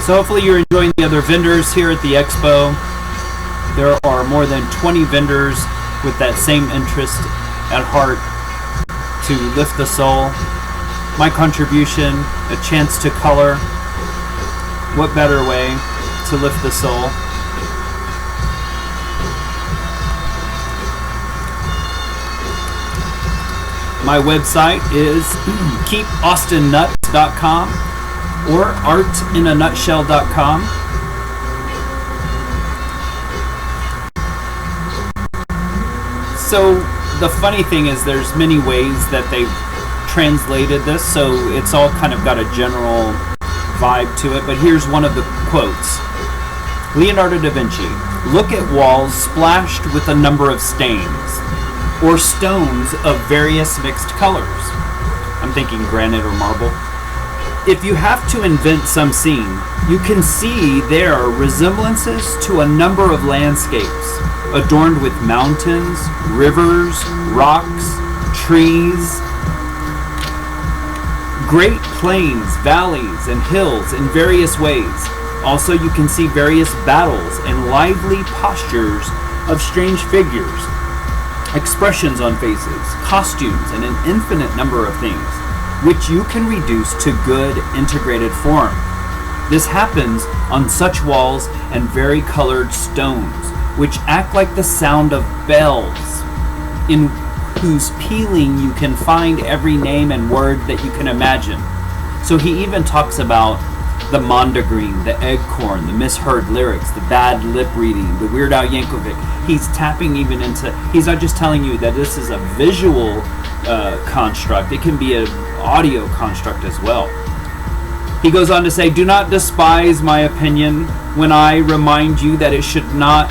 So hopefully you're enjoying the other vendors here at the expo. There are more than 20 vendors with that same interest at heart to lift the soul. My contribution, a chance to color. What better way to lift the soul? My website is keepaustinnuts.com or artinanutshell.com. So the funny thing is there's many ways that they've translated this, so it's all kind of got a general vibe to it, but here's one of the quotes. Leonardo da Vinci, look at walls splashed with a number of stains, or stones of various mixed colors. I'm thinking granite or marble. If you have to invent some scene, you can see there resemblances to a number of landscapes, adorned with mountains, rivers, rocks, trees, great plains, valleys, and hills in various ways. Also, you can see various battles and lively postures of strange figures, expressions on faces, costumes, and an infinite number of things, which you can reduce to good integrated form. This happens on such walls and vari-colored stones, which act like the sound of bells, in whose pealing you can find every name and word that you can imagine. So he even talks about the Mondegreen, the Eggcorn, the misheard lyrics, the bad lip reading, the Weird Al Yankovic. He's tapping even into, he's not just telling you that this is a visual construct, it can be an audio construct as well. He goes on to say, do not despise my opinion when I remind you that it should not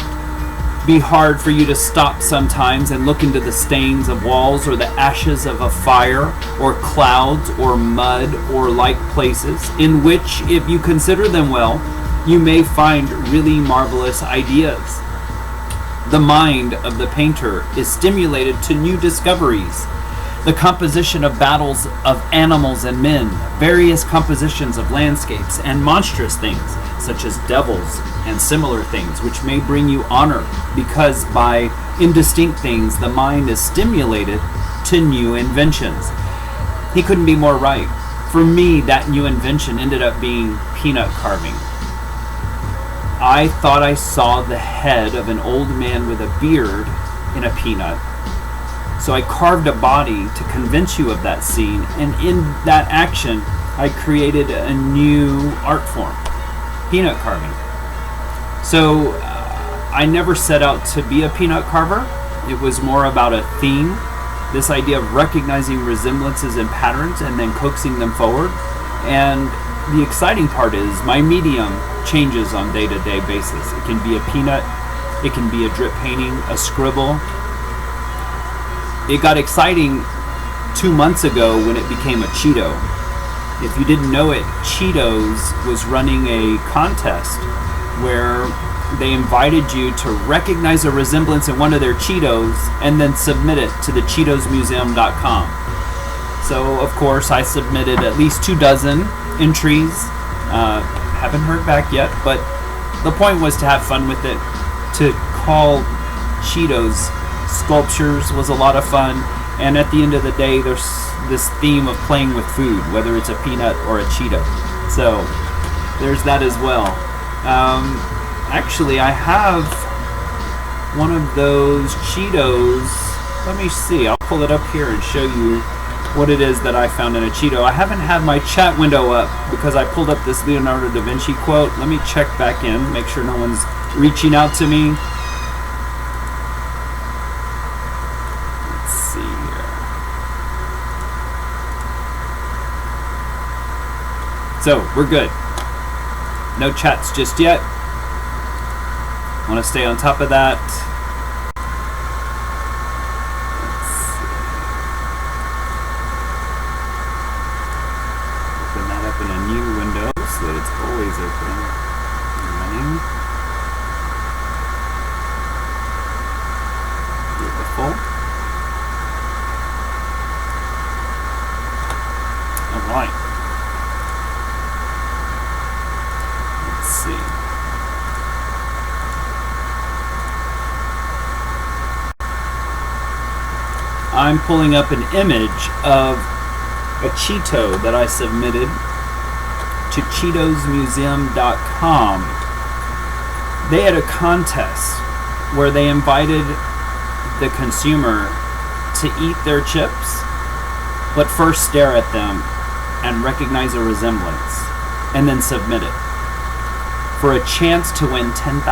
be hard for you to stop sometimes and look into the stains of walls or the ashes of a fire or clouds or mud or like places in which, if you consider them well, you may find really marvelous ideas. The mind of the painter is stimulated to new discoveries. The composition of battles of animals and men, various compositions of landscapes and monstrous things, such as devils and similar things, which may bring you honor, because by indistinct things the mind is stimulated to new inventions. He couldn't be more right. For me, that new invention ended up being peanut carving. I thought I saw the head of an old man with a beard in a peanut. So I carved a body to convince you of that scene, and in that action, I created a new art form, peanut carving. So I never set out to be a peanut carver. It was more about a theme, this idea of recognizing resemblances and patterns and then coaxing them forward. And the exciting part is my medium changes on day-to-day basis. It can be a peanut, it can be a drip painting, a scribble. It got exciting 2 months ago when it became a Cheeto. If you didn't know it, Cheetos was running a contest where they invited you to recognize a resemblance in one of their Cheetos and then submit it to the CheetosMuseum.com. So, of course, I submitted at least 24 entries. Haven't heard back yet, but the point was to have fun with it. To call Cheetos sculptures was a lot of fun, and at the end of the day there's this theme of playing with food, whether it's a peanut or a Cheeto. So there's that as well. Actually, I have one of those Cheetos. Let me see, I'll pull it up here and show you what it is that I found in a Cheeto. I haven't had my chat window up because I pulled up this Leonardo da Vinci quote. Let me check back in, make sure no one's reaching out to me. So, we're good. No chats just yet. Want to stay on top of that. Let's see. Open that up in a new window so that it's always open and running. Beautiful. All right. I'm pulling up an image of a Cheeto that I submitted to CheetosMuseum.com. They had a contest where they invited the consumer to eat their chips, but first stare at them and recognize a resemblance, and then submit it for a chance to win $10,000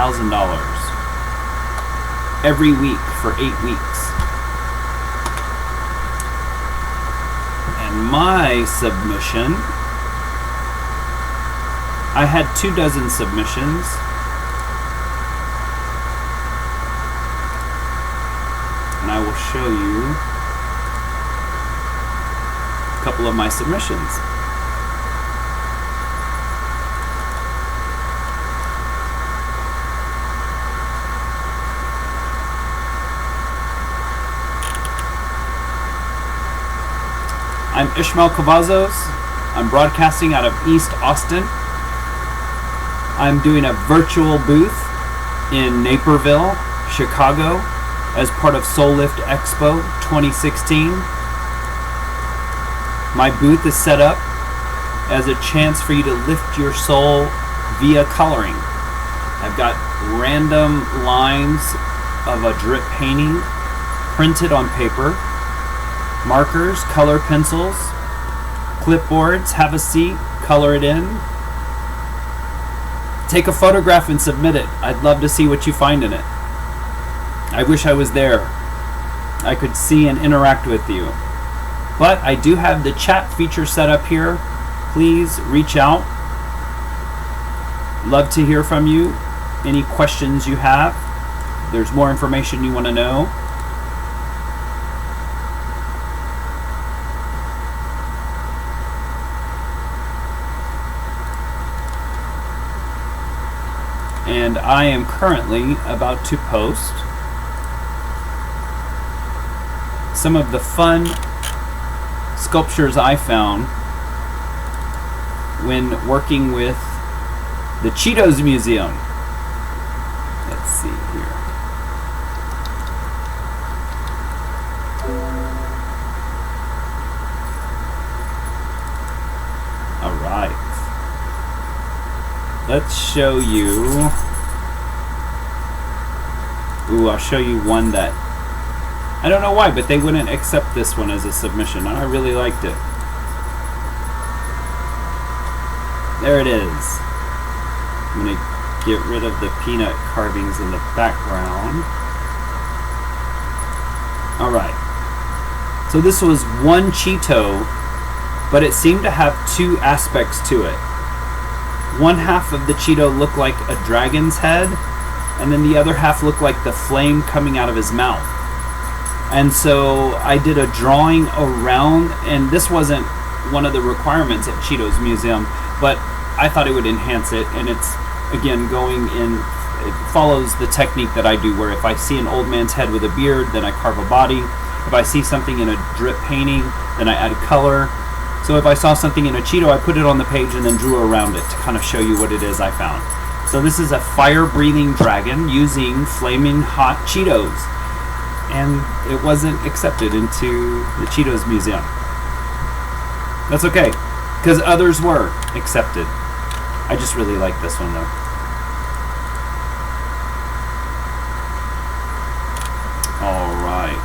every week for 8 weeks. my submission. I had 24 submissions. And I will show you a couple of my submissions. I'm Ismael Cavazos. I'm broadcasting out of East Austin. I'm doing a virtual booth in Naperville, Chicago, as part of Soul Lift Expo 2016. My booth is set up as a chance for you to lift your soul via coloring. I've got random lines of a drip painting printed on paper, markers, color pencils, clipboards. Have a seat, color it in. Take a photograph and submit it. I'd love to see what you find in it. I wish I was there. I could see and interact with you. But I do have the chat feature set up here. Please reach out. Love to hear from you. Any questions you have. If there's more information you want to know. And I am currently about to post some of the fun sculptures I found when working with the Cheetos Museum. Let's see here. All right. Let's show you. Ooh, I'll show you one that I don't know why, but they wouldn't accept this one as a submission. I really liked it. There it is. I'm going to get rid of the peanut carvings in the background. Alright. So this was one Cheeto, but it seemed to have two aspects to it. One half of the Cheeto looked like a dragon's head, and then the other half looked like the flame coming out of his mouth. And so I did a drawing around, and this wasn't one of the requirements at Cheetos Museum, but I thought it would enhance it. And it's, again, going in, it follows the technique that I do, where if I see an old man's head with a beard, then I carve a body. If I see something in a drip painting, then I add color. So if I saw something in a Cheeto, I put it on the page and then drew around it to kind of show you what it is I found. So this is a fire-breathing dragon using flaming hot Cheetos. And it wasn't accepted into the Cheetos Museum. That's okay, because others were accepted. I just really like this one though. Alright,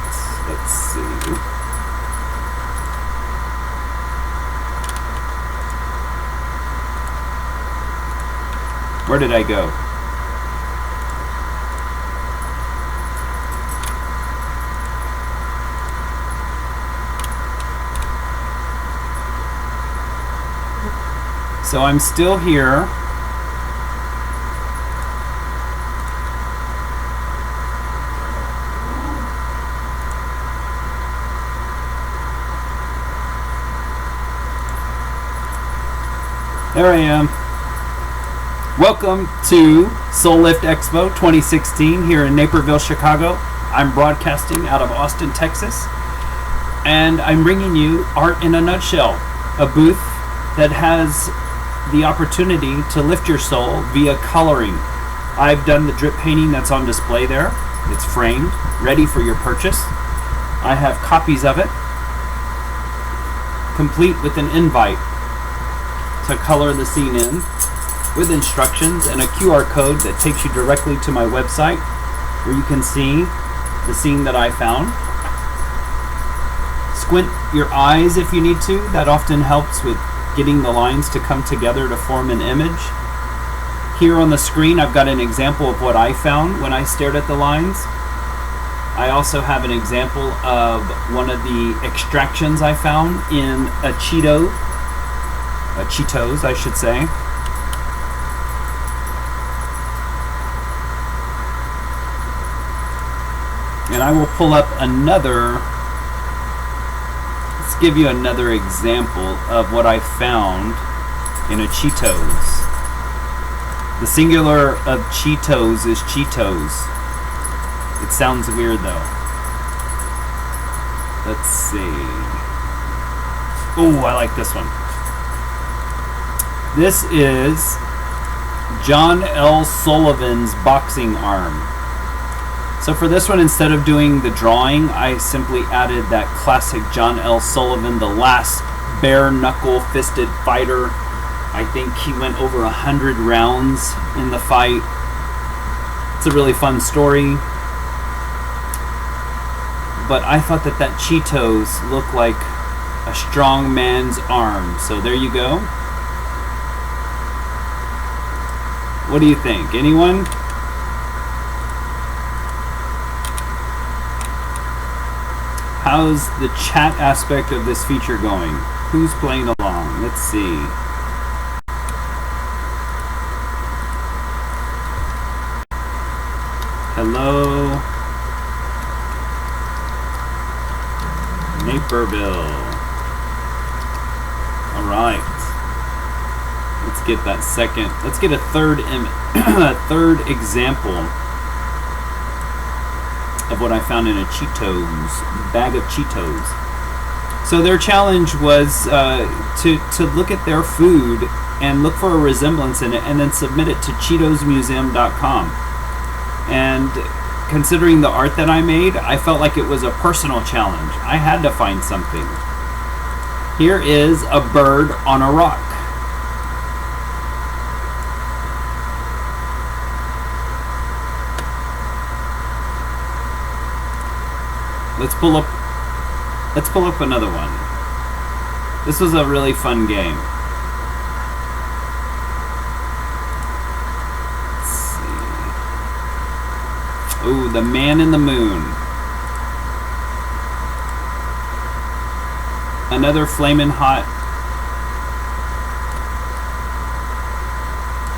let's see. Where did I go? So I'm still here. There I am. Welcome to Soul Lift Expo 2016 here in Naperville, Chicago. I'm broadcasting out of Austin, Texas, and I'm bringing you Art in a Nutshell, a booth that has the opportunity to lift your soul via coloring. I've done the drip painting that's on display there. It's framed, ready for your purchase. I have copies of it, complete with an invite to color the scene in, with instructions and a QR code that takes you directly to my website where you can see the scene that I found. Squint your eyes if you need to. That often helps with getting the lines to come together to form an image. Here on the screen I've got an example of what I found when I stared at the lines. I also have an example of one of the extractions I found in a Cheetos, I should say. And I will pull up another, let's give you another example of what I found in a Cheetos. The singular of Cheetos is Cheetos. It sounds weird though. Let's see. Oh, I like this one. This is John L. Sullivan's boxing arm. So for this one, instead of doing the drawing, I simply added that classic John L. Sullivan, the last bare knuckle fisted fighter. I think he went over 100 rounds in the fight. It's a really fun story. But I thought that that Cheetos looked like a strong man's arm. So there you go. What do you think? Anyone? How's the chat aspect of this feature going? Who's playing along? Let's see. Hello. Naperville. All right. Let's get that second. Let's get a third third example of what I found in a Cheetos bag of Cheetos. So their challenge was to look at their food and look for a resemblance in it, and then submit it to CheetosMuseum.com. And considering the art that I made, I felt like it was a personal challenge. I had to find something. Here is a bird on a rock. Let's pull up another one. This was a really fun game. Let's see. Oh, the Man in the Moon. Another flamin' hot.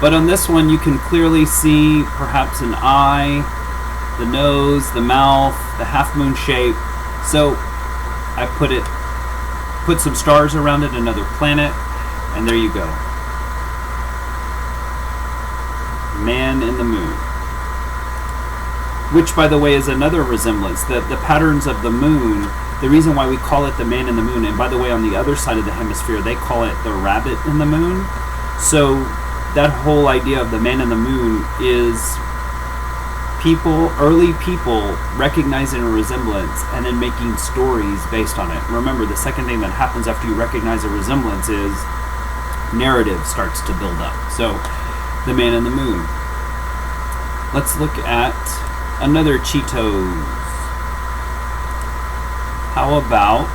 But on this one you can clearly see perhaps an eye, the nose, the mouth, the half moon shape. So I put some stars around it, another planet, and there you go. Man in the Moon. Which, by the way, is another resemblance. The patterns of the moon, the reason why we call it the Man in the Moon, and by the way, on the other side of the hemisphere, they call it the Rabbit in the Moon. So that whole idea of the Man in the Moon is early people recognizing a resemblance and then making stories based on it. Remember, the second thing that happens after you recognize a resemblance is narrative starts to build up. So, the Man in the Moon. Let's look at another Cheetos. How about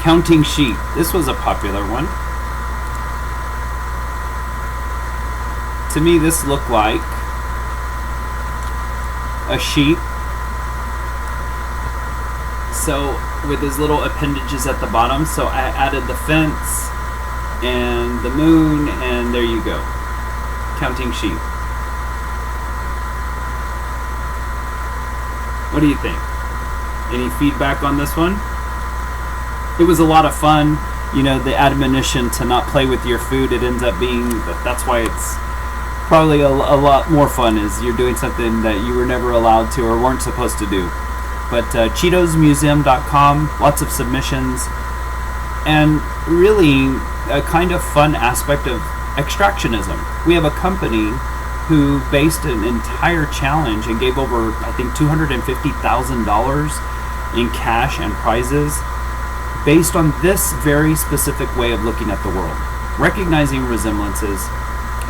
counting sheep? This was a popular one. To me, this looked like a sheep. So, with his little appendages at the bottom, so I added the fence and the moon, and there you go. Counting sheep. What do you think? Any feedback on this one? It was a lot of fun. You know, the admonition to not play with your food, it ends up being, that's why it's probably a lot more fun, is you're doing something that you were never allowed to or weren't supposed to do. But CheetosMuseum.com, lots of submissions, and really a kind of fun aspect of extractionism. We have a company who based an entire challenge and gave over, I think, $250,000 in cash and prizes based on this very specific way of looking at the world, recognizing resemblances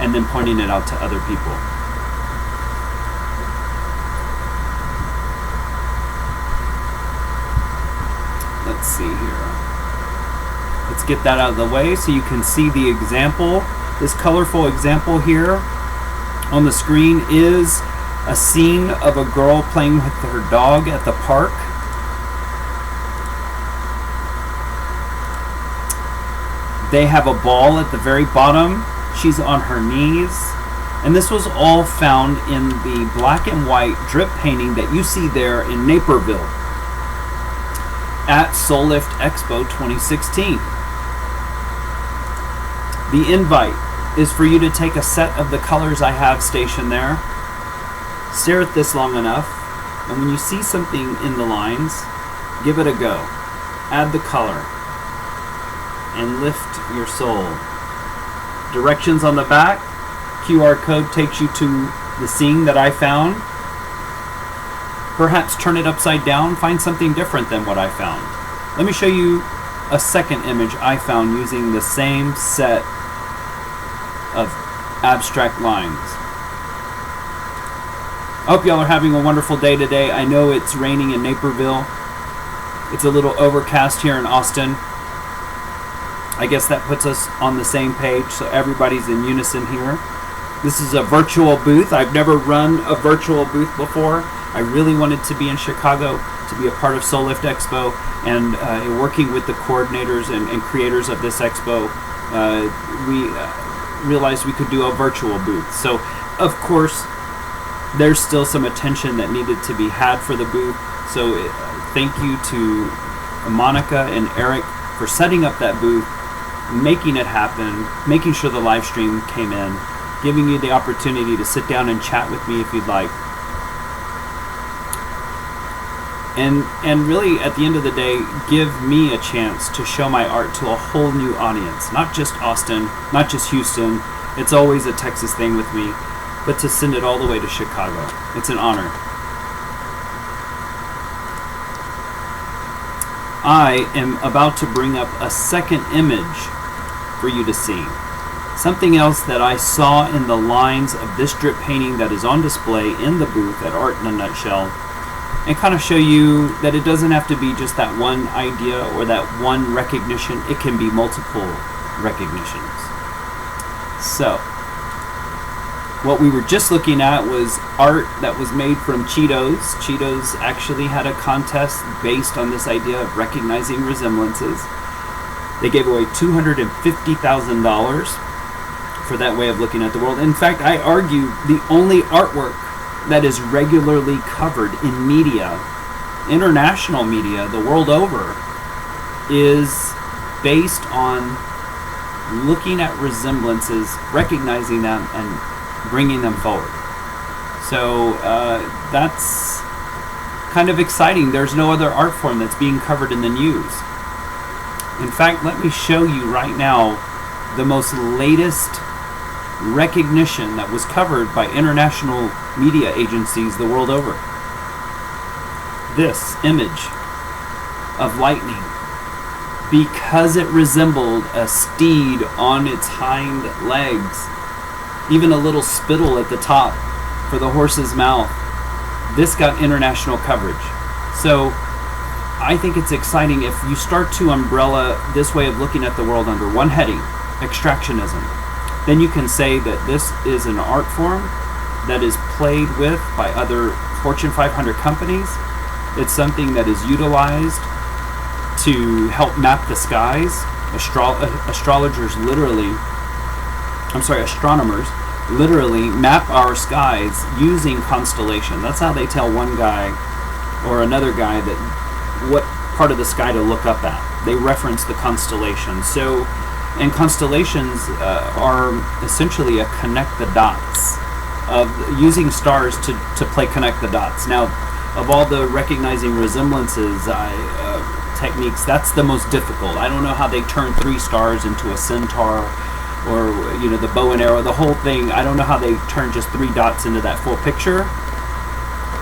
and then pointing it out to other people. Let's see here. Let's get that out of the way so you can see the example. This colorful example here on the screen is a scene of a girl playing with her dog at the park. They have a ball at the very bottom. She's on her knees. And this was all found in the black and white drip painting that you see there in Naperville at Soul Lift Expo 2016. The invite is for you to take a set of the colors I have stationed there, stare at this long enough, and when you see something in the lines, give it a go. Add the color and lift your soul. Directions on the back. QR code takes you to the scene that I found. Perhaps turn it upside down, find something different than what I found. Let me show you a second image I found using the same set of abstract lines. I hope y'all are having a wonderful day today. I know it's raining in Naperville. It's a little overcast here in Austin. I guess that puts us on the same page, so everybody's in unison here. This is a virtual booth. I've never run a virtual booth before. I really wanted to be in Chicago to be a part of Soul Lift Expo, and working with the coordinators and creators of this expo, we realized we could do a virtual booth. So, of course, there's still some attention that needed to be had for the booth. So thank you to Monica and Eric for setting up that booth, making it happen, making sure the live stream came in, giving you the opportunity to sit down and chat with me if you'd like. And really, at the end of the day, give me a chance to show my art to a whole new audience. Not just Austin, not just Houston. It's always a Texas thing with me, but to send it all the way to Chicago. It's an honor. I am about to bring up a second image for you to see. Something else that I saw in the lines of this drip painting that is on display in the booth at Art in a Nutshell, and kind of show you that it doesn't have to be just that one idea or that one recognition. It can be multiple recognitions. So, what we were just looking at was art that was made from Cheetos. Cheetos actually had a contest based on this idea of recognizing resemblances. They gave away $250,000 for that way of looking at the world. In fact, I argue the only artwork that is regularly covered in media, international media, the world over, is based on looking at resemblances, recognizing them, and bringing them forward. So that's kind of exciting. There's no other art form that's being covered in the news. In fact, let me show you right now the most latest recognition that was covered by international media agencies the world over. This image of lightning, because it resembled a steed on its hind legs, even a little spittle at the top for the horse's mouth, this got international coverage. So I think it's exciting if you start to umbrella this way of looking at the world under one heading, extractionism. Then you can say that this is an art form that is played with by other Fortune 500 companies. It's something that is utilized to help map the skies. Astronomers literally map our skies using constellation. That's how they tell one guy or another guy that what part of the sky to look up at. They reference the constellation. So, and constellations are essentially a connect the dots, of using stars to play connect the dots. Now, of all the recognizing resemblances techniques, that's the most difficult. I don't know how they turn 3 stars into a centaur, or the bow and arrow, the whole thing. I don't know how they turn just 3 dots into that full picture.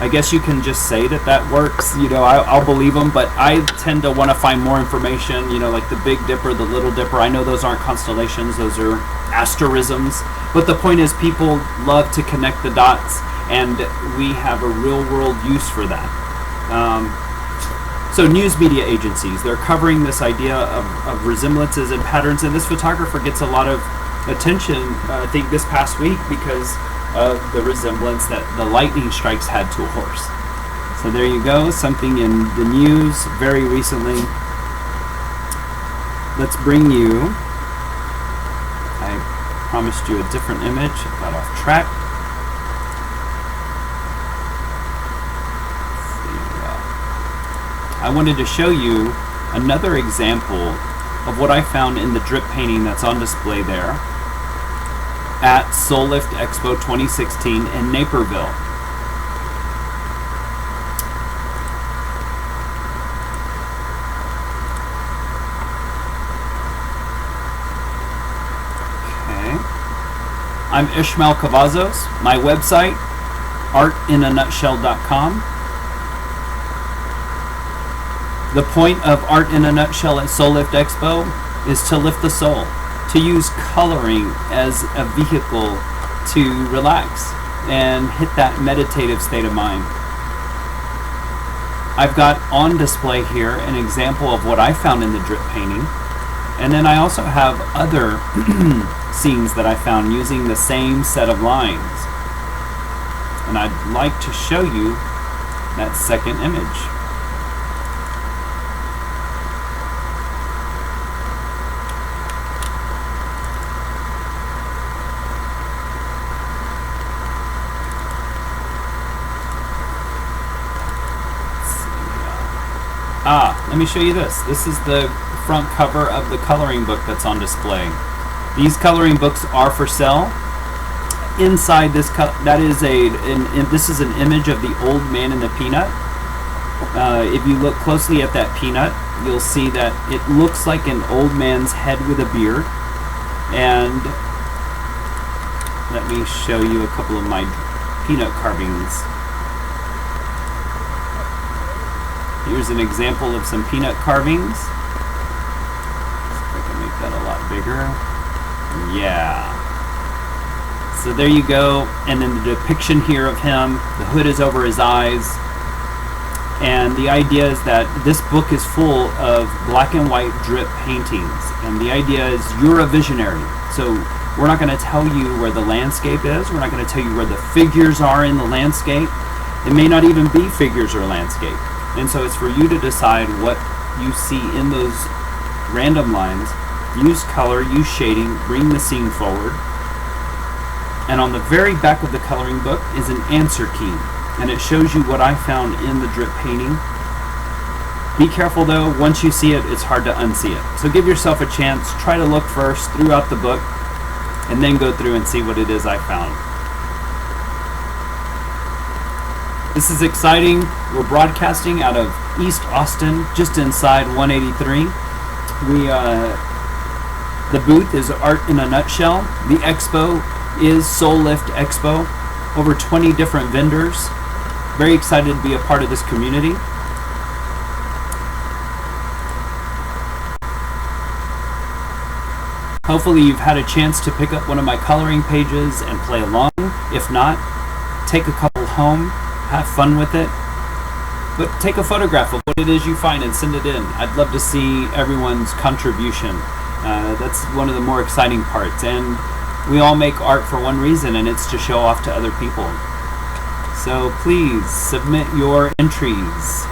I guess you can just say that works. I'll believe them, but I tend to want to find more information. Like the Big Dipper, the Little Dipper. I know those aren't constellations; those are asterisms. But the point is, people love to connect the dots, and we have a real-world use for that. So news media agencies, they're covering this idea of resemblances and patterns, and this photographer gets a lot of attention, I think, this past week, because of the resemblance that the lightning strikes had to a horse. So there you go, something in the news very recently. Let's bring you, I promised you a different image, I got off track. I wanted to show you another example of what I found in the drip painting that's on display there at Soul Lift Expo 2016 in Naperville. Okay. I'm Ismael Cavazos. My website, artinanutshell.com. The point of Art in a Nutshell at Soul Lift Expo is to lift the soul, to use coloring as a vehicle to relax and hit that meditative state of mind. I've got on display here an example of what I found in the drip painting, and then I also have other scenes that I found using the same set of lines. And I'd like to show you that second image. Let me show you this. This is the front cover of the coloring book that's on display. These coloring books are for sale. Inside this this is an image of the old man and the peanut. If you look closely at that peanut, you'll see that it looks like an old man's head with a beard. And let me show you a couple of my peanut carvings. Here's an example of some peanut carvings. See if I can make that a lot bigger. Yeah. So there you go. And then the depiction here of him, the hood is over his eyes. And the idea is that this book is full of black and white drip paintings. And the idea is you're a visionary. So we're not going to tell you where the landscape is. We're not going to tell you where the figures are in the landscape. It may not even be figures or landscape. And so it's for you to decide what you see in those random lines. Use color, use shading, bring the scene forward. And on the very back of the coloring book is an answer key. And it shows you what I found in the drip painting. Be careful though, once you see it, it's hard to unsee it. So give yourself a chance, try to look first throughout the book, and then go through and see what it is I found. This is exciting. We're broadcasting out of East Austin, just inside 183. The booth is Art in a Nutshell. The expo is Soul Lift Expo. Over 20 different vendors. Very excited to be a part of this community. Hopefully you've had a chance to pick up one of my coloring pages and play along. If not, take a couple home. Have fun with it, but take a photograph of what it is you find and send it in. I'd love to see everyone's contribution. That's one of the more exciting parts, and we all make art for one reason, and it's to show off to other people. So please submit your entries.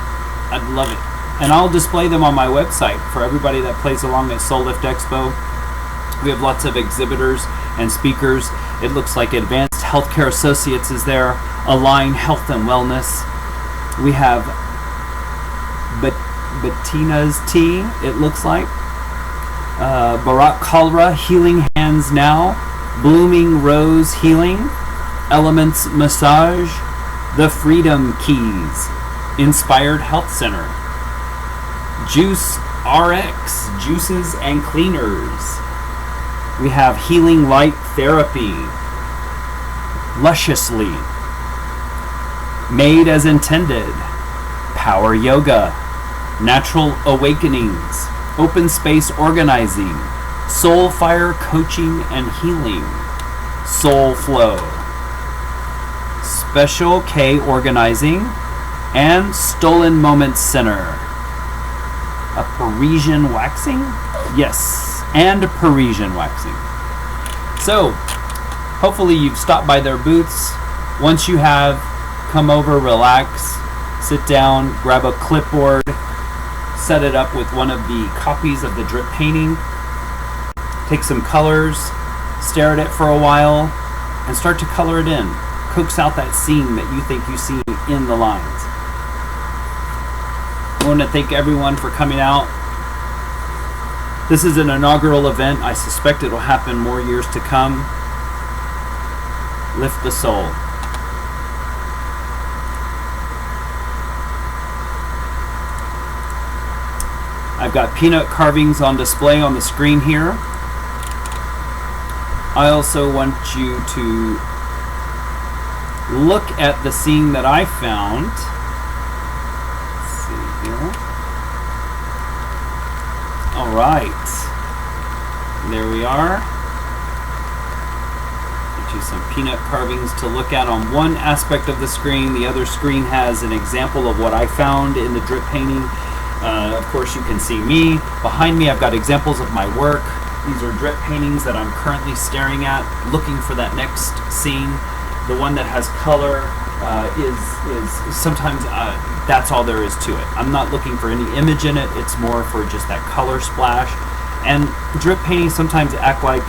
I'd love it, and I'll display them on my website for everybody that plays along at Soul Lift Expo. We have lots of exhibitors and speakers. It looks like Advanced Healthcare Associates is there, Align Health and Wellness. We have Bettina's Tea, it looks like. Barack Kalra, Healing Hands Now. Blooming Rose Healing. Elements Massage. The Freedom Keys. Inspired Health Center. Juice RX, Juices and Cleaners. We have Healing Light Therapy. Lusciously. Made as Intended. Power Yoga. Natural Awakenings. Open Space Organizing. Soul Fire Coaching and Healing. Soul Flow. Special K Organizing. And Stolen Moments Center. A Parisian Waxing? Yes, and Parisian Waxing. So, hopefully you've stopped by their booths. Once you have, come over, relax, sit down, grab a clipboard, set it up with one of the copies of the drip painting, take some colors, stare at it for a while, and start to color it in. Coax out that scene that you think you see in the lines. I want to thank everyone for coming out. This is an inaugural event. I suspect it will happen more years to come. Lift the soul. I've got peanut carvings on display on the screen here. I also want you to look at the scene that I found. Let's see here. All right, there we are. Get you some peanut carvings to look at on one aspect of the screen. The other screen has an example of what I found in the drip painting. Of course, you can see me. Behind me, I've got examples of my work. These are drip paintings that I'm currently staring at, looking for that next scene. The one that has color is sometimes that's all there is to it. I'm not looking for any image in it. It's more for just that color splash. And drip paintings sometimes act like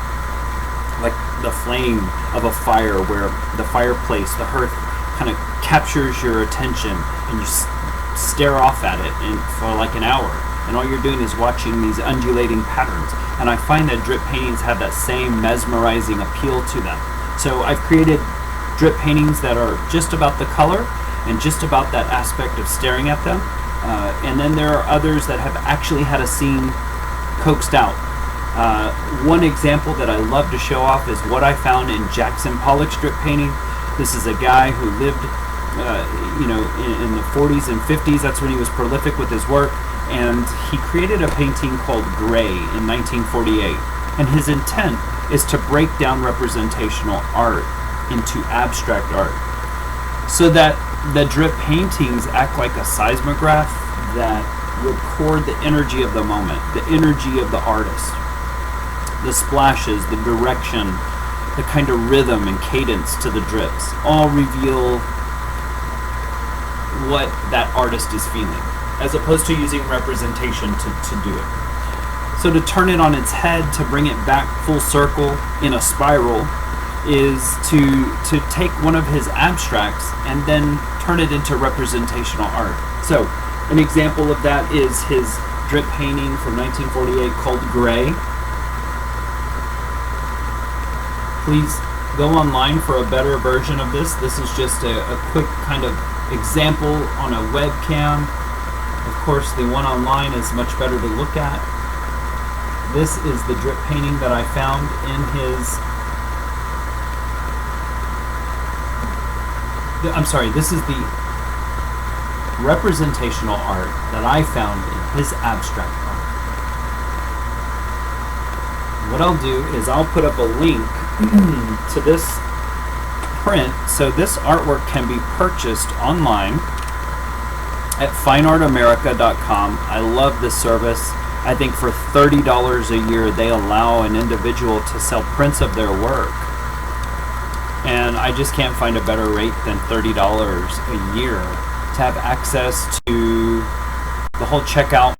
the flame of a fire, where the fireplace, the hearth, kind of captures your attention, and you stare off at it for like an hour. And all you're doing is watching these undulating patterns. And I find that drip paintings have that same mesmerizing appeal to them. So I've created drip paintings that are just about the color and just about that aspect of staring at them. And then there are others that have actually had a scene coaxed out. One example that I love to show off is what I found in Jackson Pollock's drip painting. This is a guy who lived in the 40s and 50s. That's when he was prolific with his work. And he created a painting called Gray in 1948. And his intent is to break down representational art into abstract art, so that the drip paintings act like a seismograph that record the energy of the moment, the energy of the artist, the splashes, the direction, the kind of rhythm and cadence to the drips, all reveal what that artist is feeling, as opposed to using representation to do it. So to turn it on its head, to bring it back full circle in a spiral, is to take one of his abstracts and then turn it into representational art. So an example of that is his drip painting from 1948 called Gray. Please go online for a better version of this. This is just a quick kind of example on a webcam. Of course, the one online is much better to look at. This is the drip painting that I found in his... this is the representational art that I found in his abstract art. What I'll do is I'll put up a link to this print, so this artwork can be purchased online at fineartamerica.com. I love this service. I think for $30 a year they allow an individual to sell prints of their work. And I just can't find a better rate than $30 a year to have access to the whole checkout,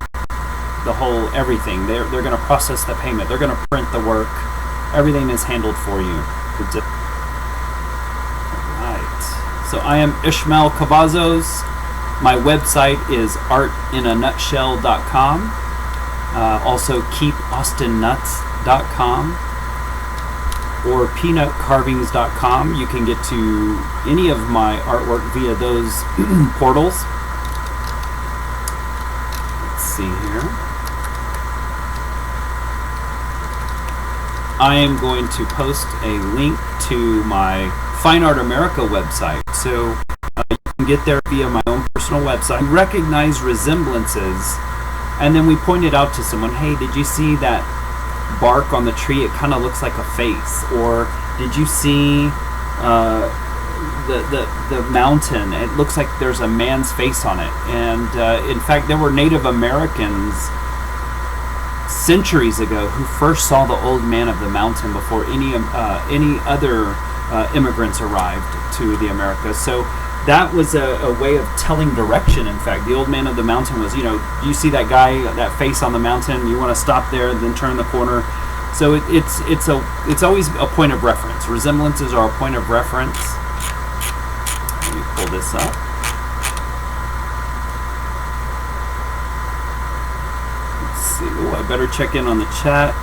the whole everything. They're going to process the payment. They're going to print the work. Everything is handled for you. Alright. So I am Ismael Cavazos. My website is artinanutshell.com. Also keepaustinnuts.com. or peanutcarvings.com. You can get to any of my artwork via those portals. Let's see here. I am going to post a link to my Fine Art America website, so you can get there via my own personal website. We recognize resemblances, and then we pointed out to someone, hey, did you see that bark on the tree? It kind of looks like a face. Or did you see the mountain? It looks like there's a man's face on it. And in fact, there were Native Americans centuries ago who first saw the Old Man of the Mountain before any other immigrants arrived to the Americas. So that was a way of telling direction. In fact, the Old Man of the Mountain was, you see that guy, that face on the mountain, you want to stop there, then turn the corner. So it's always a point of reference. Resemblances are a point of reference. Let me pull this up. Let's see. Oh, I better check in on the chat.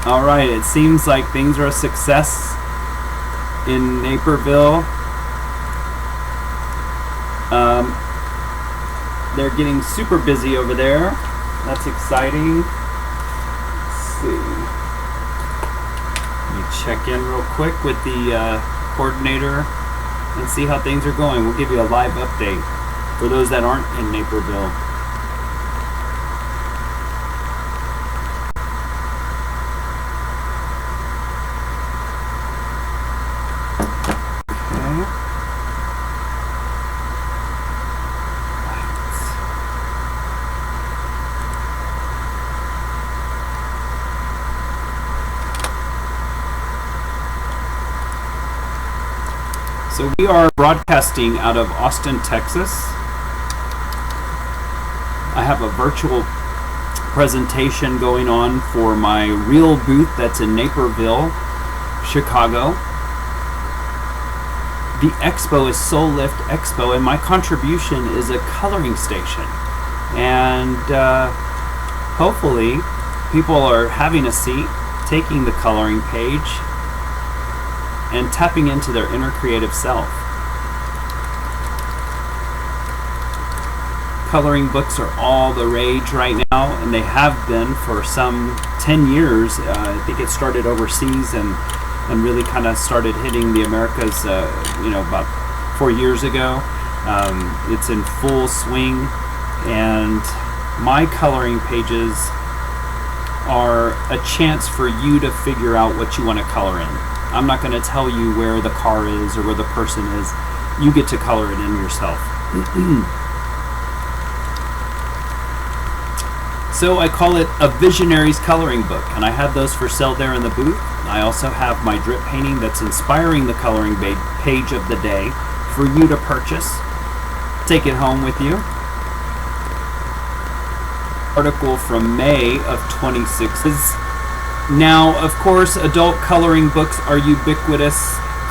All right, it seems like things are a success in Naperville. They're getting super busy over there. That's exciting. Let's see. Let me check in real quick with the coordinator and see how things are going. We'll give you a live update for those that aren't in Naperville. So we are broadcasting out of Austin, Texas. I have a virtual presentation going on for my real booth that's in Naperville, Chicago. The expo is Soul Lift Expo, and my contribution is a coloring station. And hopefully people are having a seat, taking the coloring page, and tapping into their inner creative self. Coloring books are all the rage right now, and they have been for some 10 years. I think it started overseas and really kind of started hitting the Americas, about 4 years ago. It's in full swing, and my coloring pages are a chance for you to figure out what you want to color in. I'm not going to tell you where the car is or where the person is. You get to color it in yourself. So I call it a visionary's coloring book, and I have those for sale there in the booth. I also have my drip painting that's inspiring the coloring page of the day for you to purchase. Take it home with you. Article from May of 26 is now, of course, adult coloring books are ubiquitous,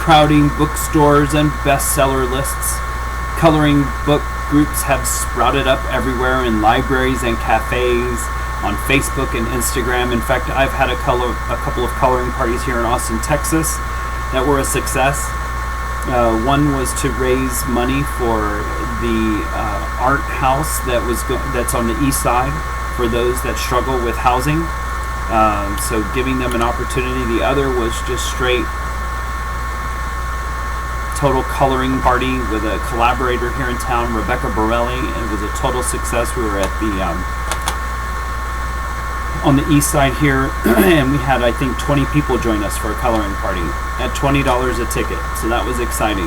crowding bookstores and bestseller lists. Coloring book groups have sprouted up everywhere in libraries and cafes, on Facebook and Instagram. In fact, I've had a couple of coloring parties here in Austin, Texas that were a success. One was to raise money for the art house that's on the east side for those that struggle with housing. So giving them an opportunity. The other was just straight total coloring party with a collaborator here in town, Rebecca Borelli, and it was a total success. We were at the on the east side here, and we had, I think, 20 people join us for a coloring party at $20 a ticket. So that was exciting.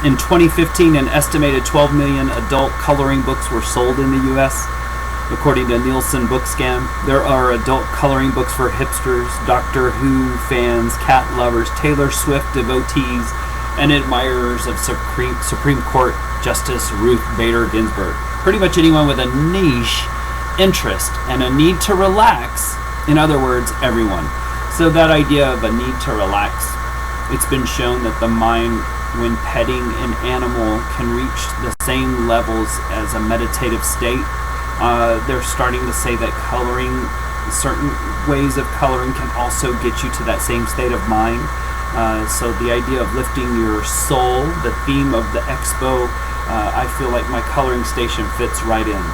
In 2015, an estimated 12 million adult coloring books were sold in the U.S. According to Nielsen Bookscan, there are adult coloring books for hipsters, Doctor Who fans, cat lovers, Taylor Swift devotees, and admirers of Supreme Court Justice Ruth Bader Ginsburg. Pretty much anyone with a niche interest and a need to relax. In other words, everyone. So that idea of a need to relax, it's been shown that the mind, when petting an animal, can reach the same levels as a meditative state. They're starting to say that coloring, certain ways of coloring can also get you to that same state of mind. So the idea of lifting your soul, the theme of the expo, I feel like my coloring station fits right in.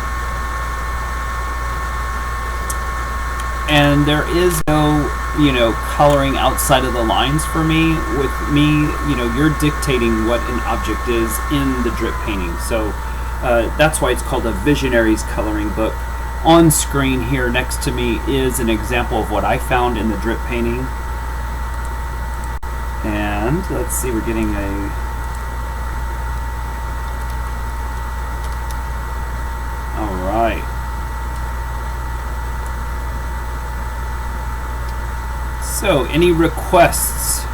And there is no, coloring outside of the lines for me. With me, you're dictating what an object is in the drip painting. So that's why it's called a visionary's coloring book. On screen here next to me is an example of what I found in the drip painting. And let's see, we're getting a So, any requests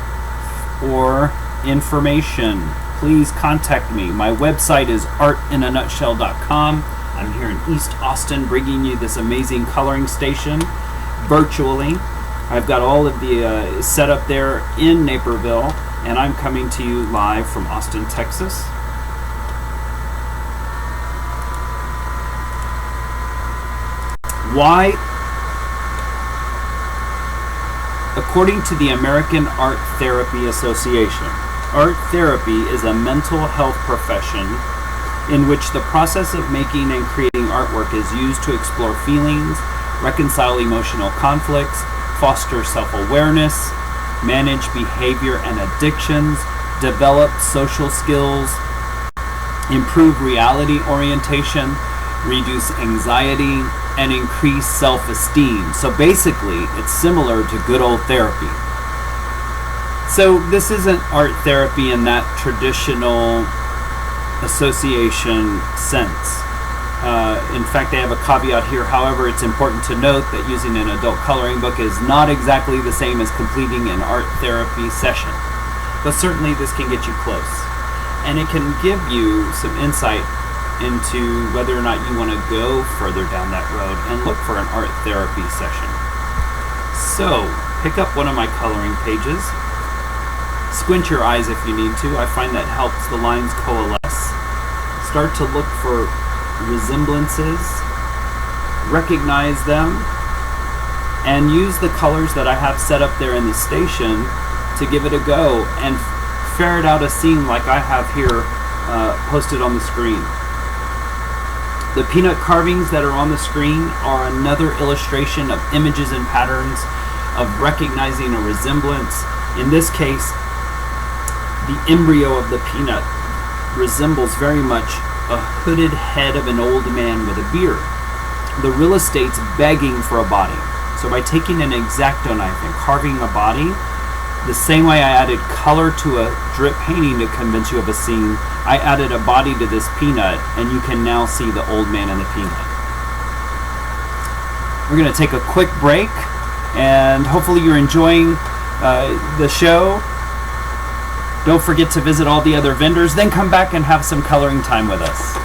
or information, please contact me. My website is artinanutshell.com. I'm here in East Austin bringing you this amazing coloring station virtually. I've got all of the setup there in Naperville, and I'm coming to you live from Austin, Texas. Why? According to the American Art Therapy Association, art therapy is a mental health profession in which the process of making and creating artwork is used to explore feelings, reconcile emotional conflicts, foster self-awareness, manage behavior and addictions, develop social skills, improve reality orientation, reduce anxiety, and increase self-esteem. So basically, it's similar to good old therapy. So this isn't art therapy in that traditional association sense. In fact, they have a caveat here. However, it's important to note that using an adult coloring book is not exactly the same as completing an art therapy session. But certainly this can get you close. And it can give you some insight into whether or not you want to go further down that road and look for an art therapy session. So, pick up one of my coloring pages. Squint your eyes if you need to. I find that helps the lines coalesce. Start to look for resemblances, recognize them, and use the colors that I have set up there in the station to give it a go and ferret out a scene like I have here posted on the screen. The peanut carvings that are on the screen are another illustration of images and patterns of recognizing a resemblance. In this case, the embryo of the peanut resembles very much a hooded head of an old man with a beard. The real estate's begging for a body. So by taking an X-Acto knife and carving a body, the same way I added color to a drip painting to convince you of a scene, I added a body to this peanut, and you can now see the old man and the peanut. We're going to take a quick break, and hopefully you're enjoying the show. Don't forget to visit all the other vendors, then come back and have some coloring time with us.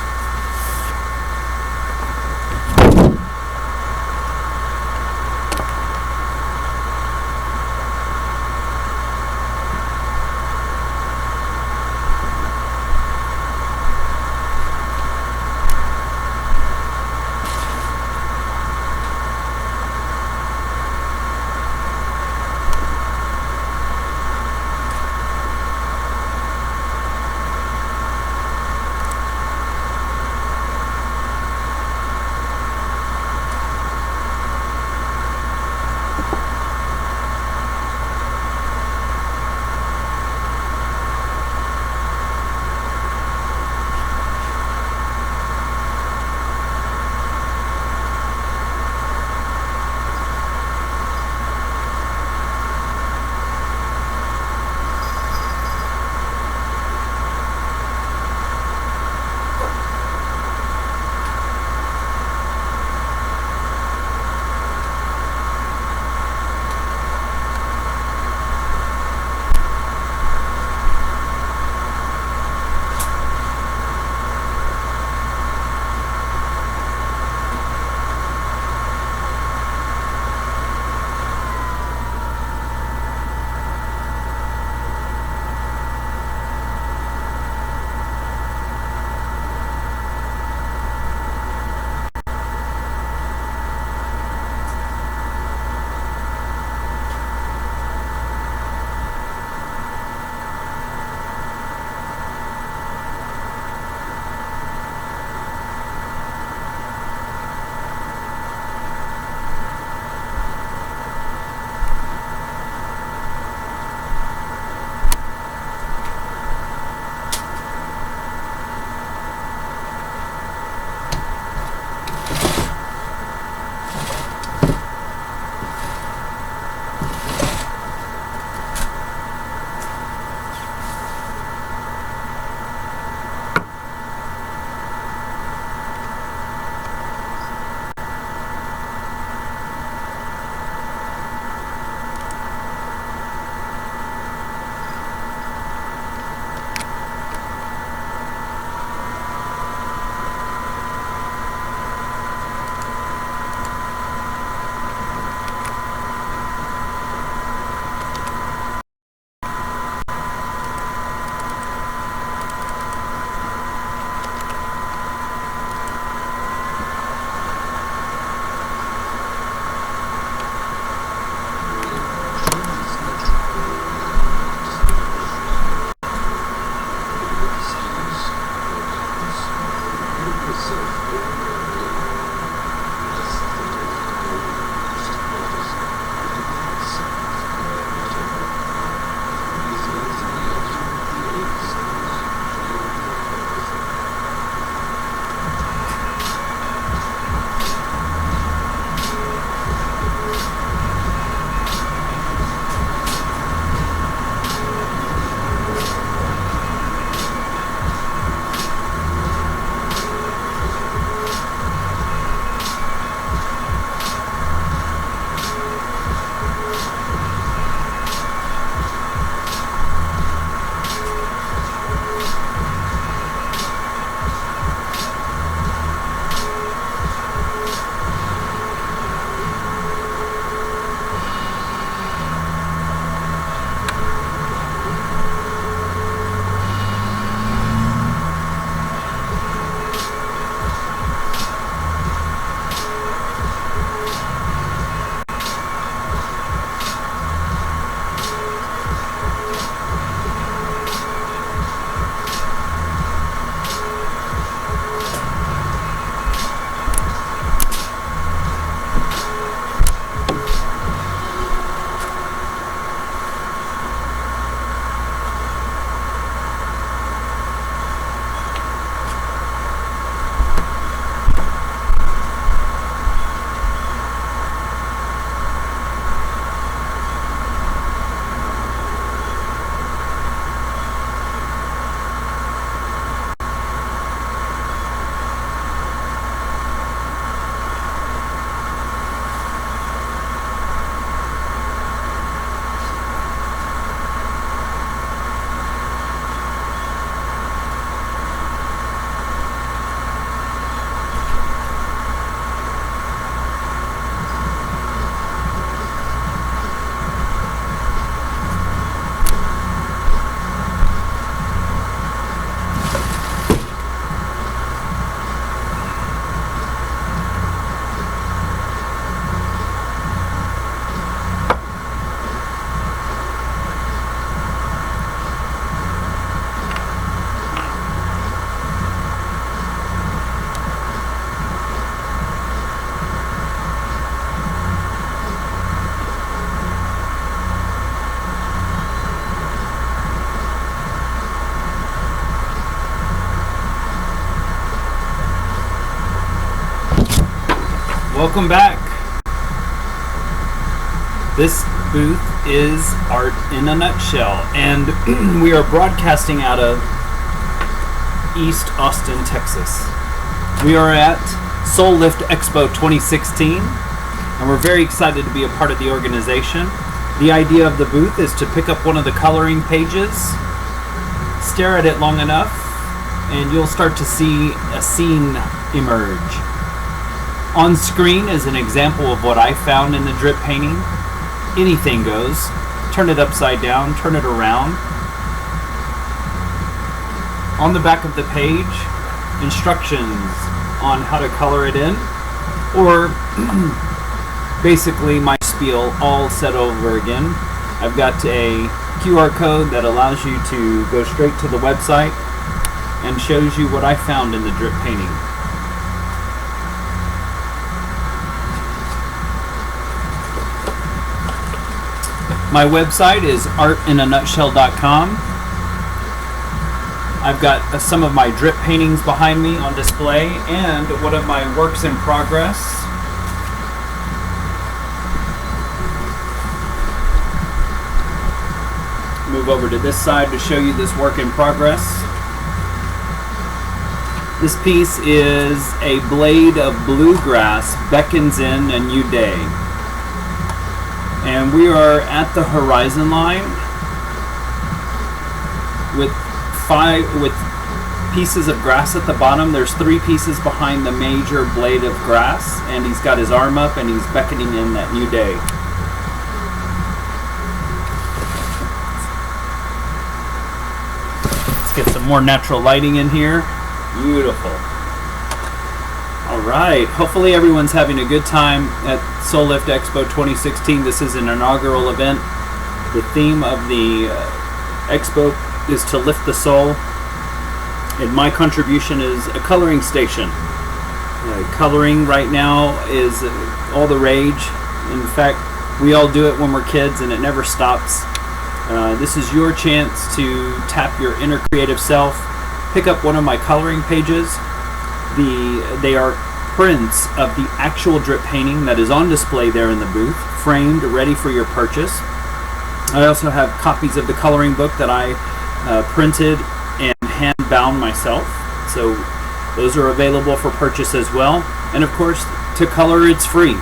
Welcome back. This booth is Art in a Nutshell, and we are broadcasting out of East Austin, Texas. We are at Soul Lift Expo 2016, and we're very excited to be a part of the organization. The idea of the booth is to pick up one of the coloring pages, stare at it long enough, and you'll start to see a scene emerge. On screen is an example of what I found in the drip painting. Anything goes. Turn it upside down, turn it around. On the back of the page, instructions on how to color it in, or basically my spiel all said over again. I've got a QR code that allows you to go straight to the website and shows you what I found in the drip painting. My website is artinanutshell.com. I've got some of my drip paintings behind me on display and one of my works in progress. Move over to this side to show you this work in progress. This piece is a blade of bluegrass beckons in a new day. And we are at the horizon line with pieces of grass at the bottom. There's 3 pieces behind the major blade of grass, and he's got his arm up and he's beckoning in that new day. Let's get some more natural lighting in here. Beautiful. Alright, hopefully everyone's having a good time at Soul Lift Expo 2016. This is an inaugural event. The theme of the expo is to lift the soul, and my contribution is a coloring station. Coloring right now is all the rage. In fact, we all do it when we're kids and it never stops. This is your chance to tap your inner creative self. Pick up one of my coloring pages. They are prints of the actual drip painting that is on display there in the booth, framed, ready for your purchase. I also have copies of the coloring book that I printed and hand bound myself, so those are available for purchase as well. And of course, to color, it's free.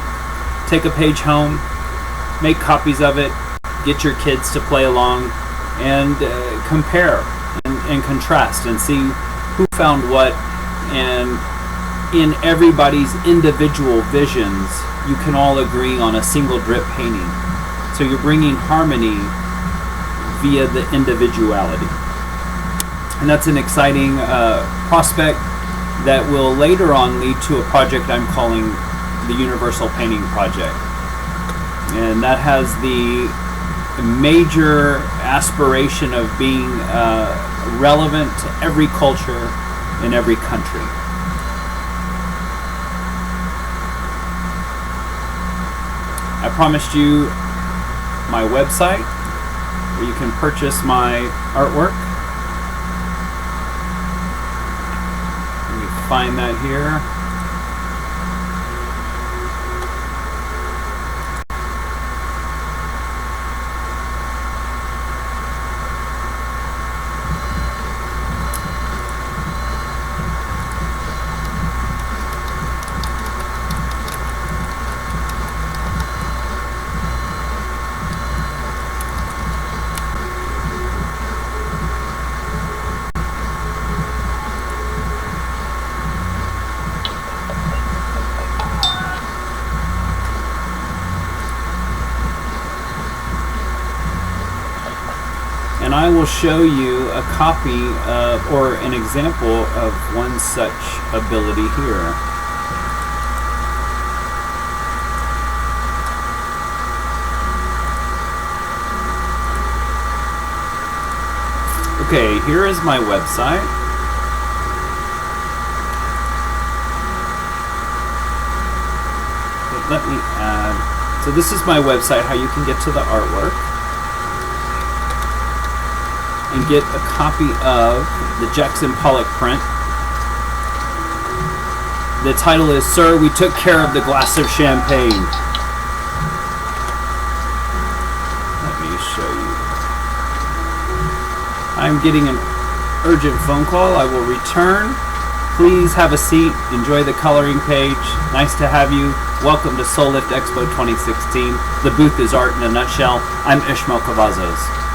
Take a page home, make copies of it, get your kids to play along, and compare and contrast and see who found what. And in everybody's individual visions, you can all agree on a single drip painting. So you're bringing harmony via the individuality. And that's an exciting prospect that will later on lead to a project I'm calling the Universal Painting Project. And that has the major aspiration of being relevant to every culture in every country. I promised you my website where you can purchase my artwork. Let me find that here. And I will show you a copy of, or an example of one such ability here. Okay, here is my website. But let me add, so this is my website, how you can get to the artwork and get a copy of the Jackson Pollock print. The title is Sir, We Took Care of the Glass of Champagne. Let me show you. I'm getting an urgent phone call. I will return. Please have a seat. Enjoy the coloring page. Nice to have you. Welcome to Soul Lift Expo 2016. The booth is art in a nutshell. I'm Ismael Cavazos.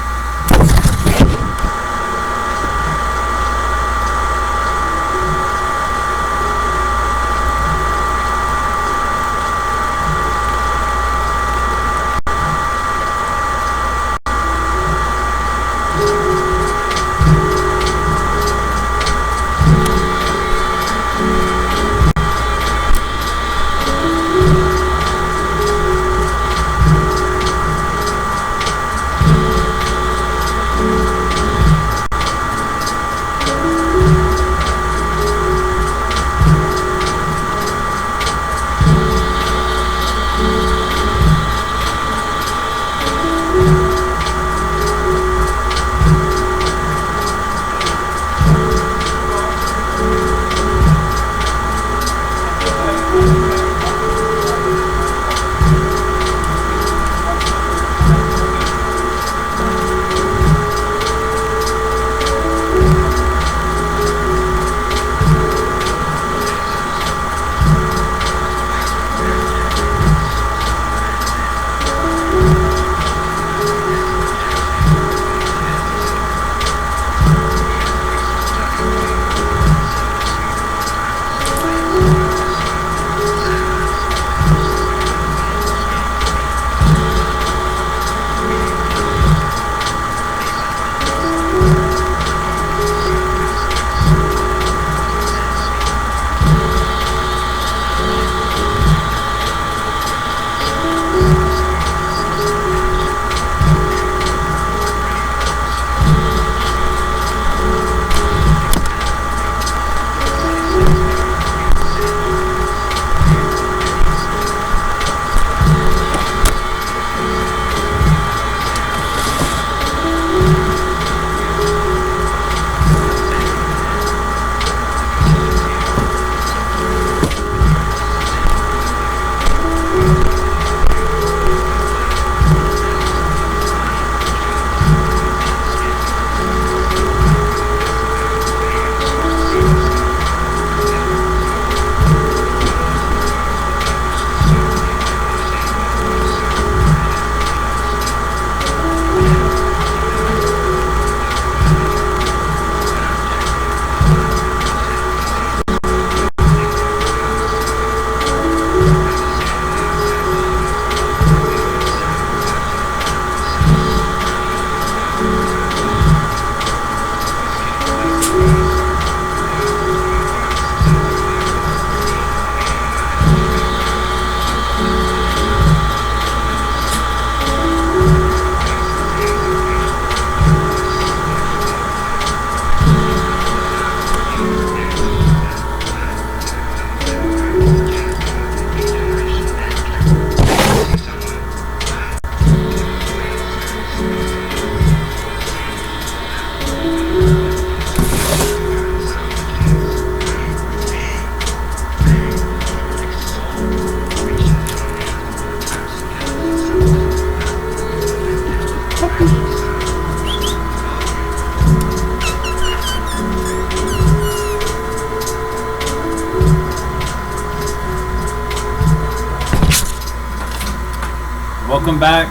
Welcome back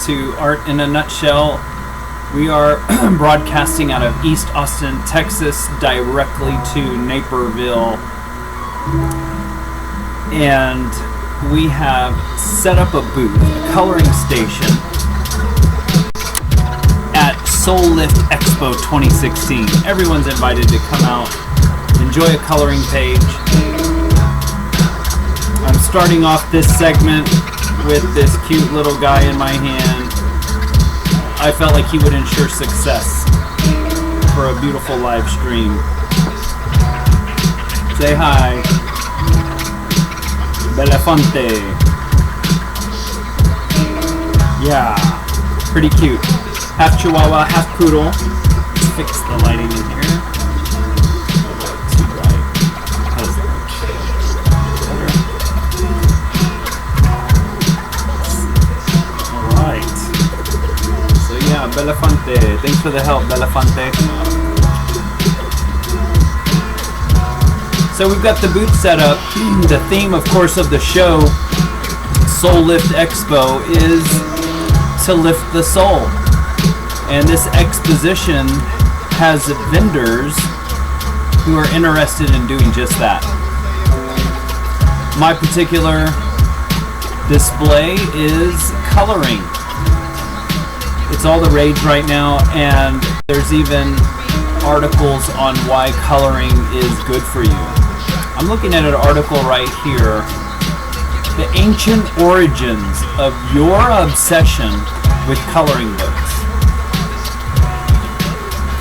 to Art in a Nutshell. We are broadcasting out of East Austin, Texas, directly to Naperville. And we have set up a booth, a coloring station, at Soul Lift Expo 2016. Everyone's invited to come out, enjoy a coloring page. I'm starting off this segment with this cute little guy in my hand. I felt like he would ensure success for a beautiful live stream. Say hi. Belafonte. Yeah, pretty cute. Half Chihuahua, half Poodle. Let's fix the lighting in here. Too bright. How's that? Belafonte. Thanks for the help, Belafonte. So we've got the booth set up. The theme, of course, of the show, Soul Lift Expo, is to lift the soul. And this exposition has vendors who are interested in doing just that. My particular display is coloring. It's all the rage right now, and there's even articles on why coloring is good for you. I'm looking at an article right here. The ancient origins of your obsession with coloring books.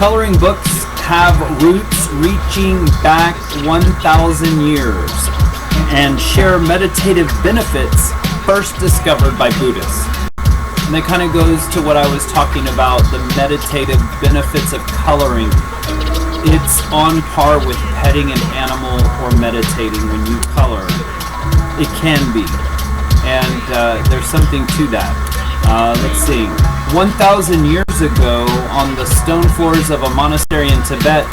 Coloring books have roots reaching back 1,000 years and share meditative benefits first discovered by Buddhists. And that kind of goes to what I was talking about, the meditative benefits of coloring. It's on par with petting an animal or meditating when you color. It can be. And there's something to that. Let's see. 1,000 years ago, on the stone floors of a monastery in Tibet,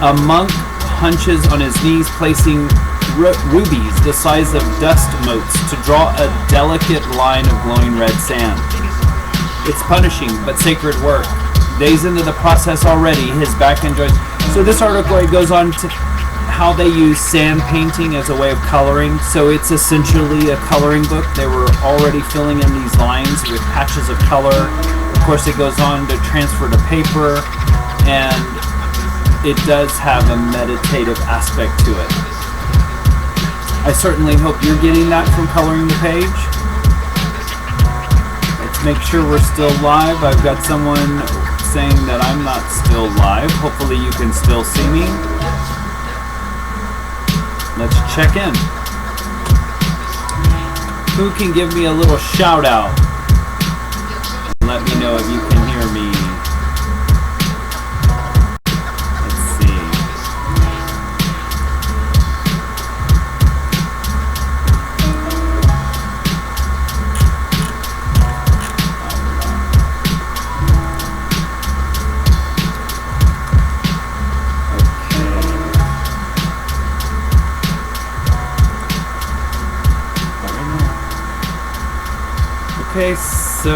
a monk hunches on his knees, placing rubies the size of dust motes to draw a delicate line of glowing red sand. It's punishing, but sacred work. Days into the process already, his back enjoys. So this article, it goes on to how they use sand painting as a way of coloring. So it's essentially a coloring book. They were already filling in these lines with patches of color. Of course, it goes on to transfer to paper, and it does have a meditative aspect to it. I certainly hope you're getting that from coloring the page. Let's make sure we're still live. I've got someone saying that I'm not still live. Hopefully you can still see me. Let's check in. Who can give me a little shout out? Let me know if you can hear me. Let's see. Okay, so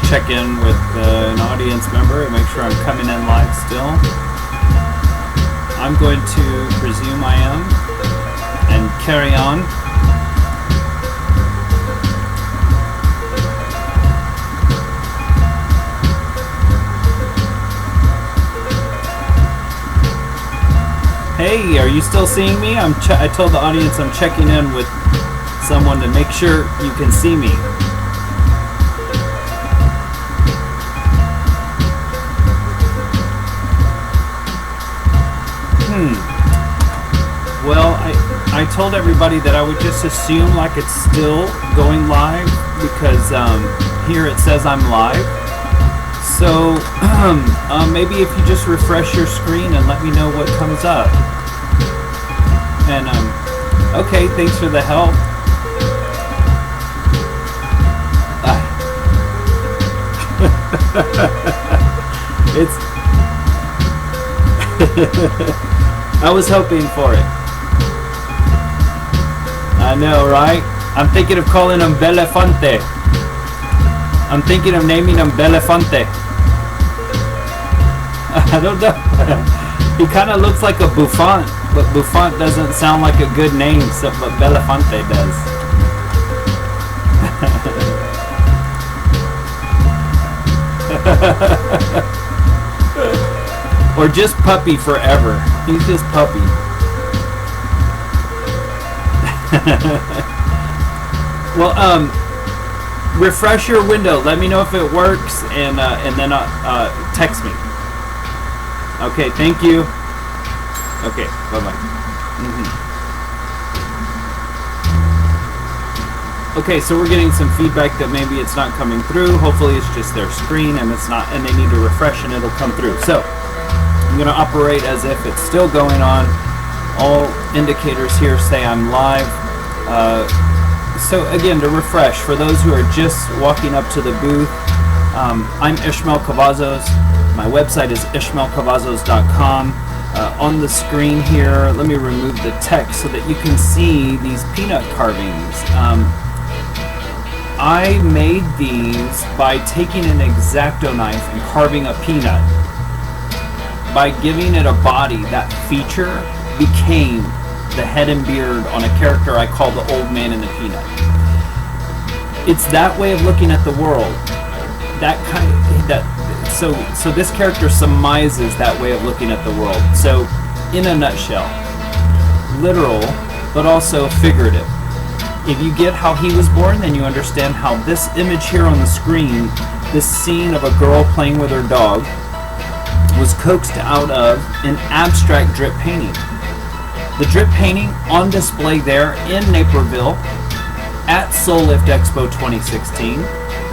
check in with an audience member and make sure I'm coming in live still. I'm going to presume I am and carry on. Hey, are you still seeing me? I told the audience I'm checking in with someone to make sure you can see me. Well, I told everybody that I would just assume like it's still going live because here it says I'm live. So maybe if you just refresh your screen and let me know what comes up. And okay, thanks for the help. I was hoping for it. I know, right? I'm thinking of calling him Belafonte. I'm thinking of naming him Belafonte. I don't know. He kind of looks like a Buffon, but Buffon doesn't sound like a good name, so, but Belafonte does. Or just Puppy forever. He's just Puppy. Well, refresh your window. Let me know if it works, and then text me. Okay, thank you. Okay, bye-bye. Okay, so we're getting some feedback that maybe it's not coming through. Hopefully it's just their screen and it's not, and they need to refresh and it'll come through. So I'm gonna operate as if it's still going on. All indicators here say I'm live. So again, to refresh, for those who are just walking up to the booth, I'm Ismael Cavazos. My website is ismaelcavazos.com. On the screen here, let me remove the text so that you can see these peanut carvings. I made these by taking an X-Acto knife and carving a peanut. By giving it a body, that feature became the head and beard on a character I call the Old Man in the Peanut. It's that way of looking at the world. So this character surmises that way of looking at the world. So, in a nutshell, literal, but also figurative. If you get how he was born, then you understand how this image here on the screen, this scene of a girl playing with her dog, was coaxed out of an abstract drip painting. The drip painting on display there in Naperville at Soul Lift Expo 2016,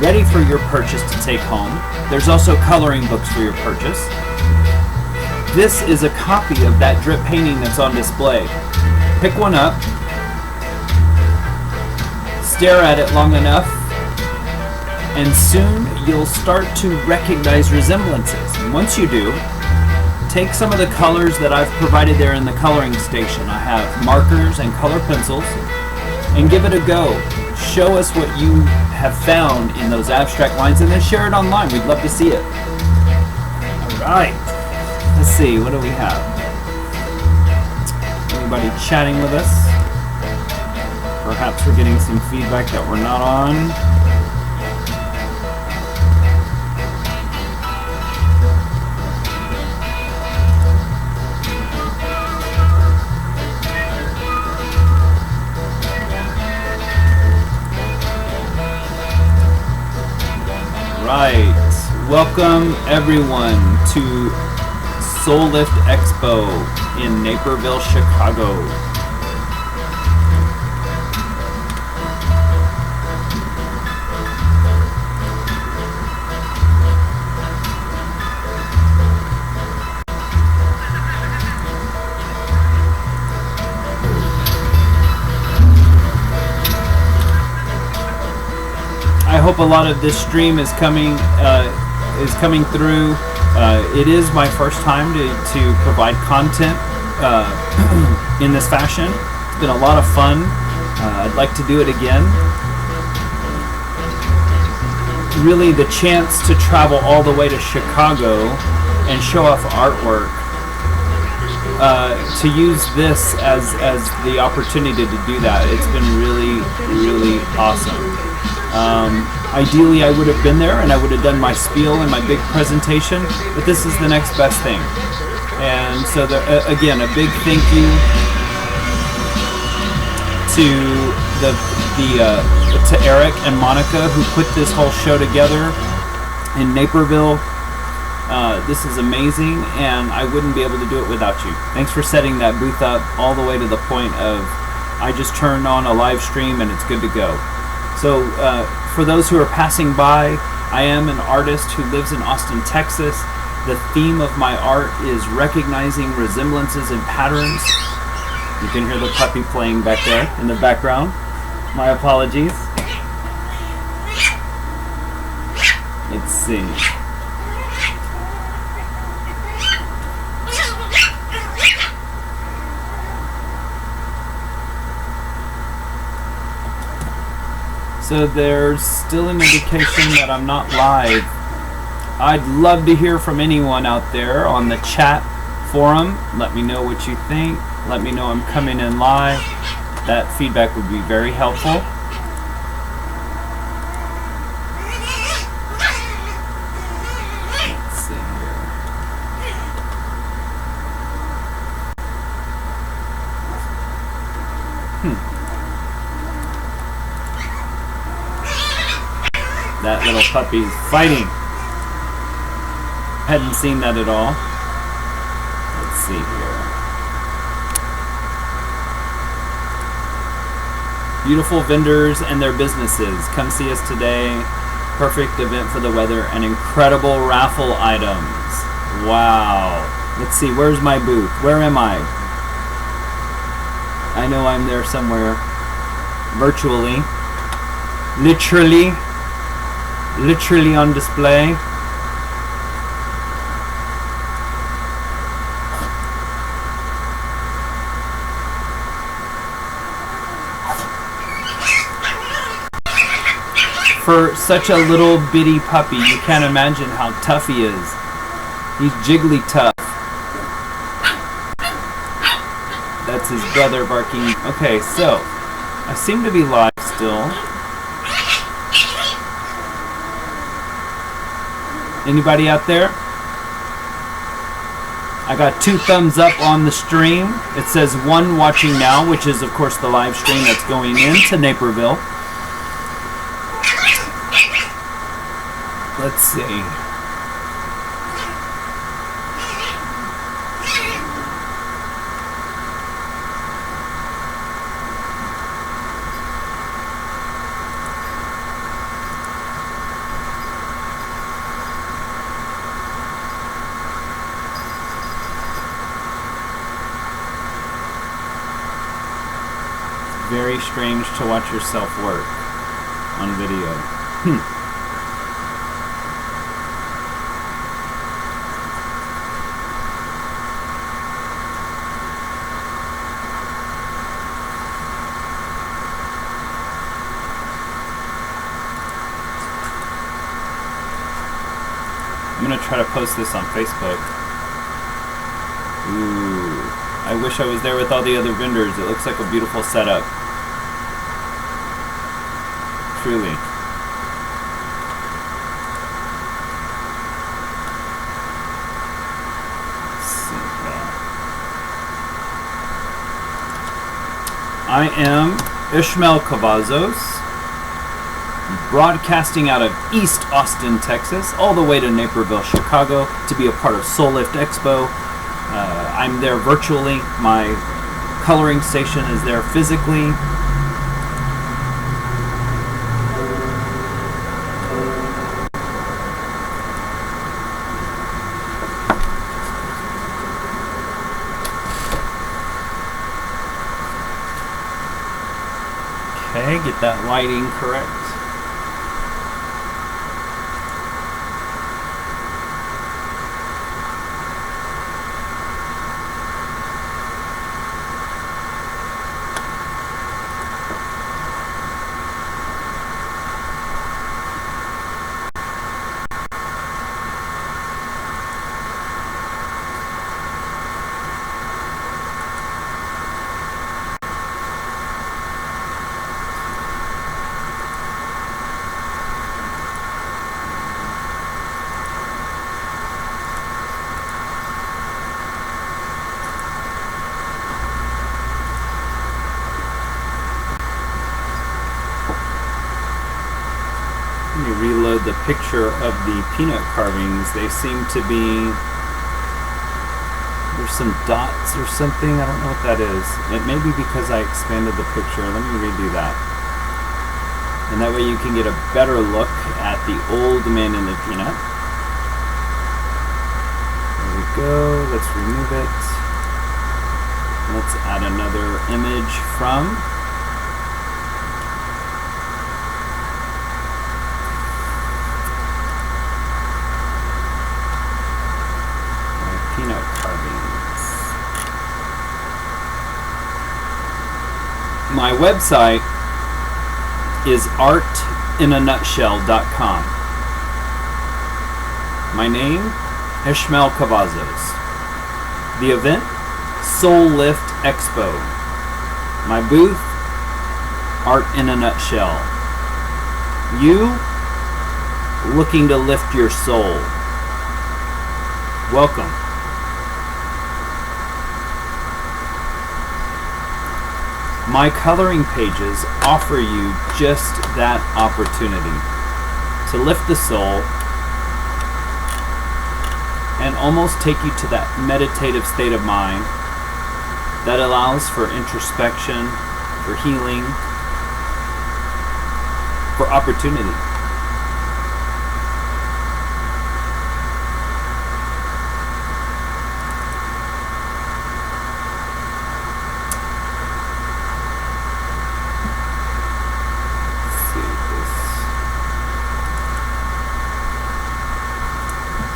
ready for your purchase to take home. There's also coloring books for your purchase. This is a copy of that drip painting that's on display. Pick one up, stare at it long enough, and soon you'll start to recognize resemblances. And once you do, take some of the colors that I've provided there in the coloring station. I have markers and color pencils, and give it a go. Show us what you have found in those abstract lines, and then share it online. We'd love to see it. All right. Let's see, what do we have? Anybody chatting with us? Perhaps we're getting some feedback that we're not on. Right. Welcome everyone to Soul Lift Expo in Naperville, Chicago. I hope a lot of this stream is coming through. It is my first time to provide content in this fashion. It's been a lot of fun. I'd like to do it again. Really, the chance to travel all the way to Chicago and show off artwork, to use this as the opportunity to do that, it's been really, really awesome. Ideally, I would have been there and I would have done my spiel and my big presentation, but this is the next best thing. And so, again, a big thank you to Eric and Monica who put this whole show together in Naperville. This is amazing, and I wouldn't be able to do it without you. Thanks for setting that booth up all the way to the point of I just turned on a live stream and it's good to go. So for those who are passing by, I am an artist who lives in Austin, Texas. The theme of my art is recognizing resemblances and patterns. You can hear the puppy playing back there in the background. My apologies. Let's see. So there's still an indication that I'm not live. I'd love to hear from anyone out there on the chat forum. Let me know what you think. Let me know I'm coming in live. That feedback would be very helpful. Let's see here. That little puppy's fighting. Hadn't seen that at all. Let's see here. Beautiful vendors and their businesses. Come see us today. Perfect event for the weather and incredible raffle items. Wow. Let's see, where's my booth? Where am I? I know I'm there somewhere. Virtually. Literally on display. For such a little bitty puppy, you can't imagine how tough he is. He's jiggly tough. That's his brother barking. Okay, so I seem to be live still. Anybody out there? I got 2 thumbs up on the stream. It says 1 watching now, which is of course the live stream that's going into Naperville. Let's see. Very strange to watch yourself work on video. I'm gonna try to post this on Facebook. Ooh, I wish I was there with all the other vendors. It looks like a beautiful setup. Truly. Let's see here. I am Ismael Cavazos, broadcasting out of East Austin, Texas, all the way to Naperville, Chicago, to be a part of Soul Lift Expo. I'm there virtually. My coloring station is there physically. Okay, get that lighting correct. Let me reload the picture of the peanut carvings. They seem to be... There's some dots or something. I don't know what that is. It may be because I expanded the picture. Let me redo that. And that way you can get a better look at the old man in the peanut. There we go. Let's remove it. Let's add another image from... peanut carvings. My website is artinanutshell.com. My name, Ismael Cavazos. The event, Soul Lift Expo. My booth, Art in a Nutshell. You, looking to lift your soul. Welcome. My coloring pages offer you just that opportunity to lift the soul and almost take you to that meditative state of mind that allows for introspection, for healing, for opportunity.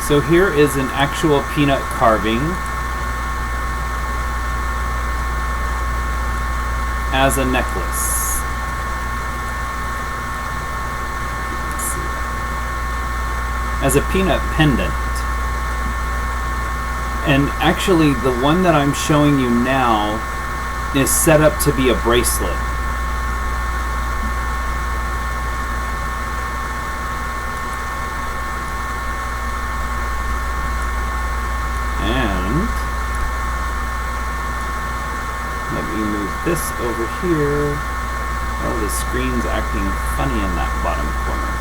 So here is an actual peanut carving as a necklace. As a peanut pendant. And actually the one that I'm showing you now is set up to be a bracelet. This over here. Oh, the screen's acting funny in that bottom corner.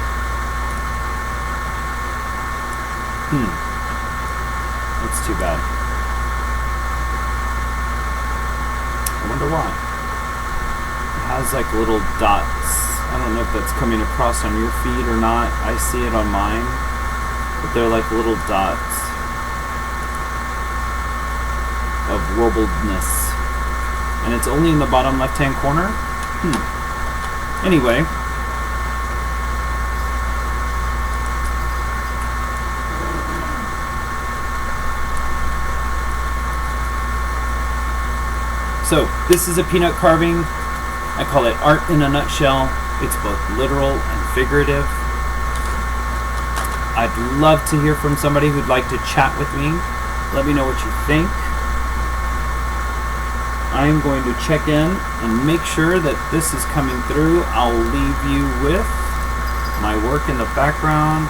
That's too bad. I wonder why. It has like little dots. I don't know if that's coming across on your feed or not. I see it on mine. But they're like little dots of warbledness. And it's only in the bottom left-hand corner? Anyway. So, this is a peanut carving. I call it art in a nutshell. It's both literal and figurative. I'd love to hear from somebody who'd like to chat with me. Let me know what you think. I'm going to check in and make sure that this is coming through. I'll leave you with my work in the background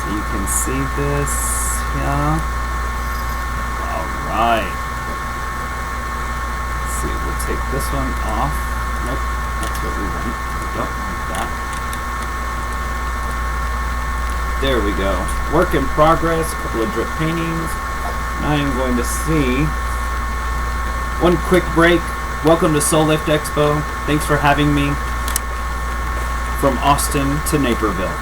so you can see this. Yeah. Alright. Let's see, we'll take this one off. Nope, that's what we want. We don't want that. There we go. Work in progress, a couple of drip paintings. I am going to see. One quick break. Welcome to Soul Lift Expo. Thanks for having me from Austin to Naperville.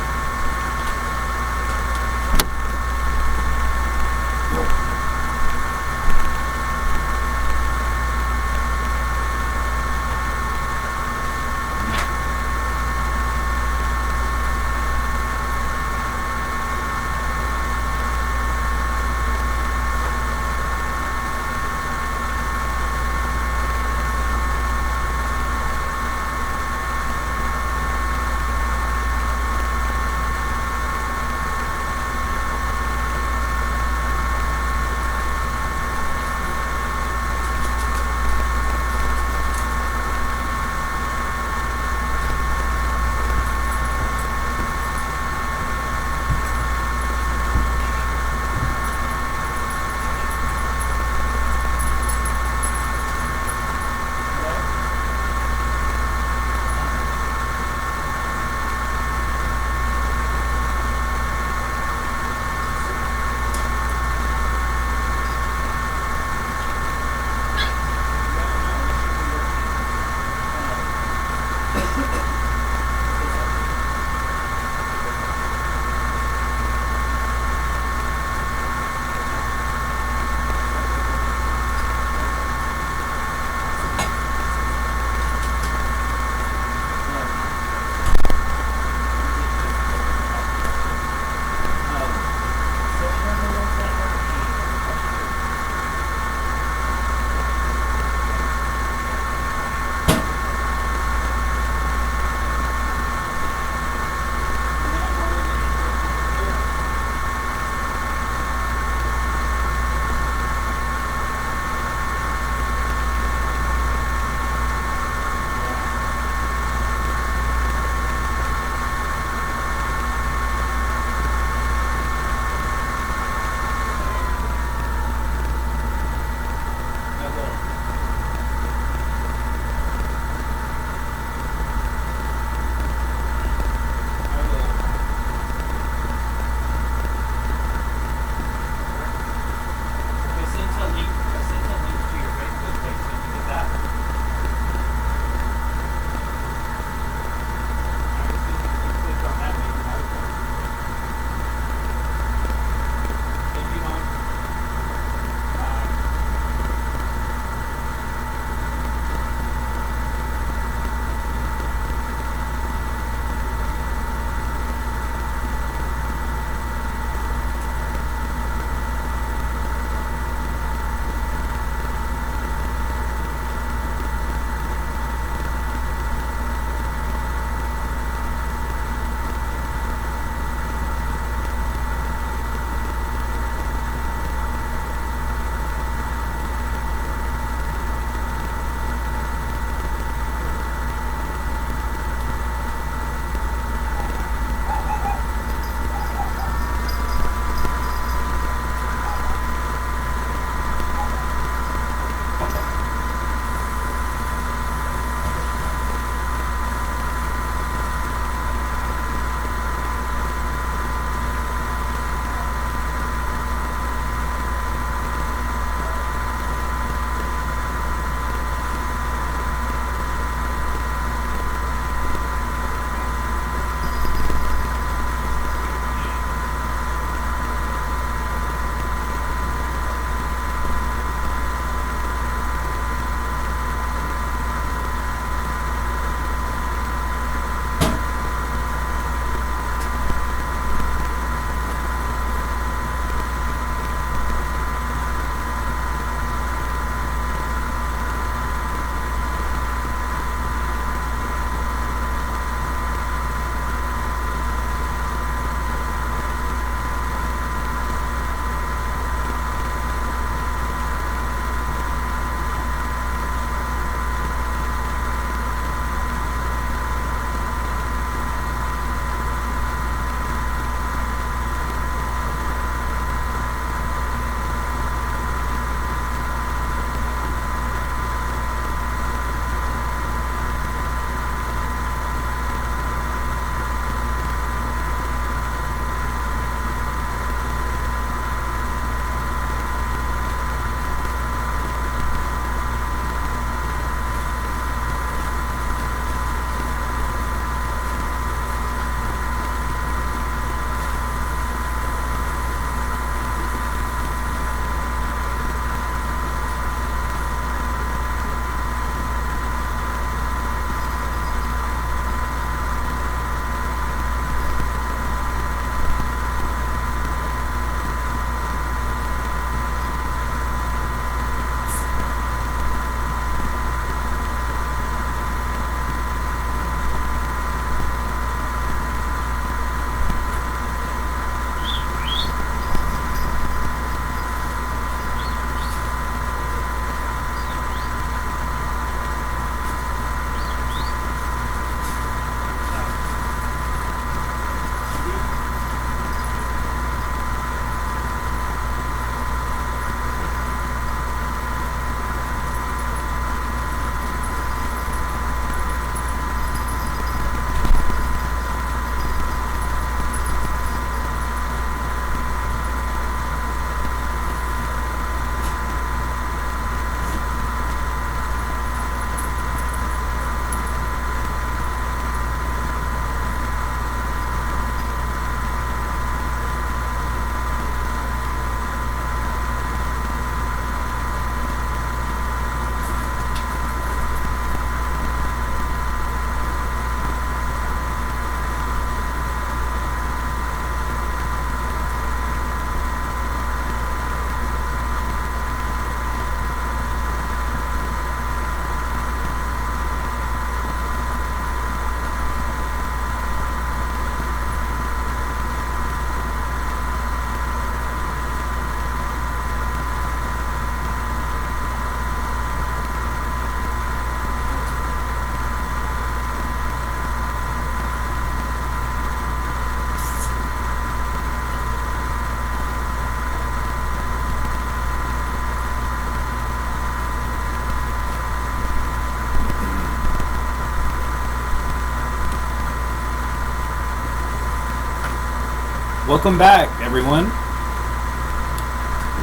Welcome back, everyone.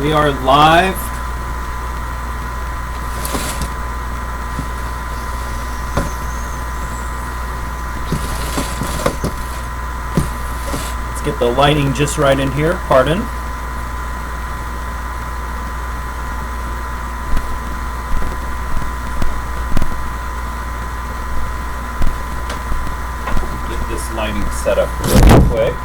We are live. Let's get the lighting just right in here. Pardon. Get this lighting set up real quick.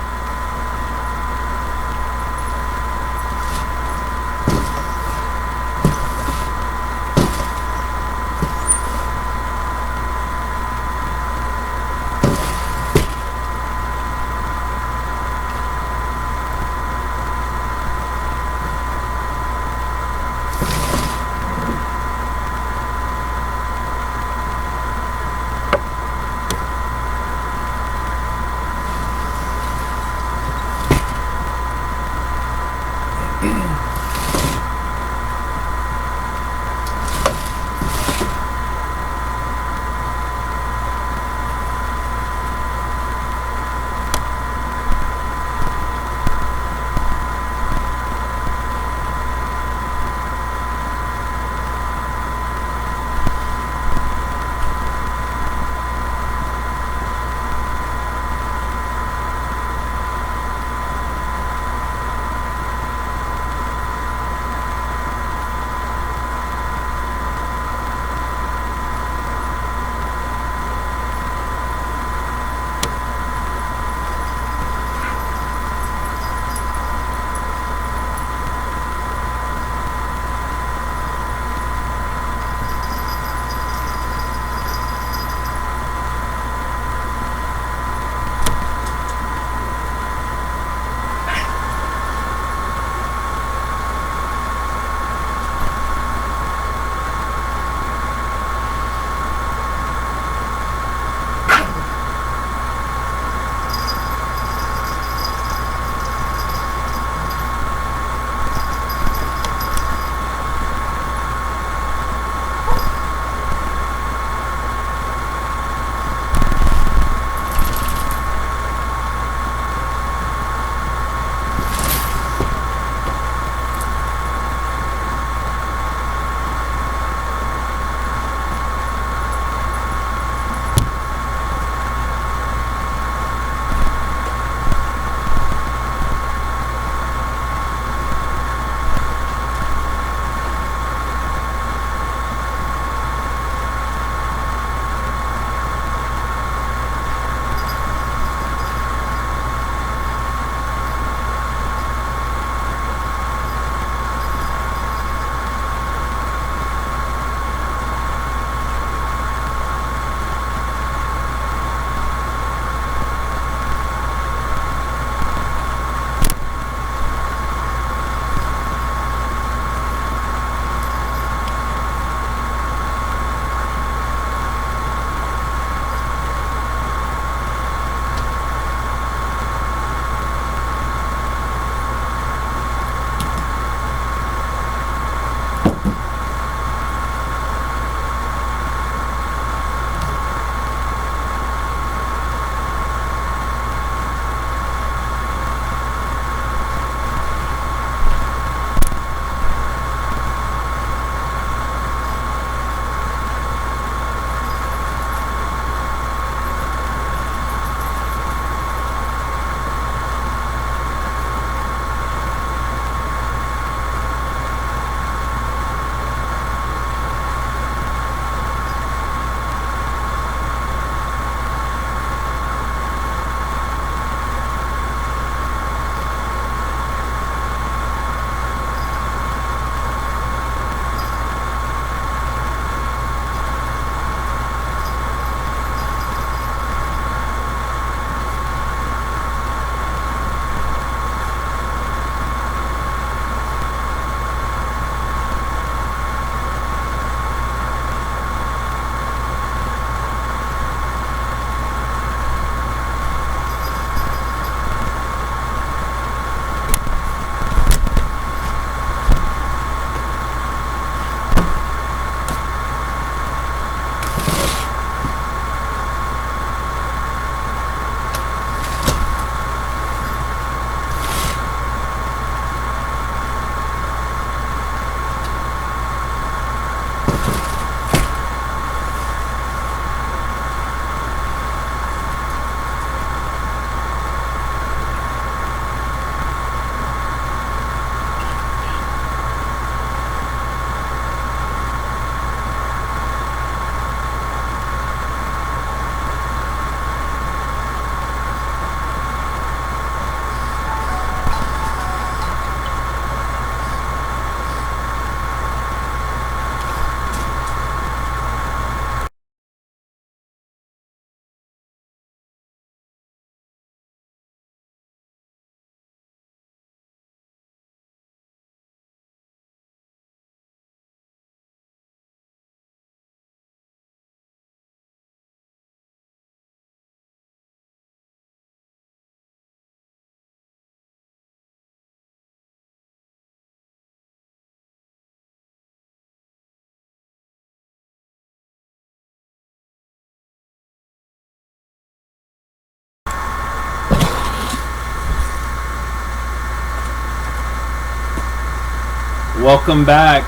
Welcome back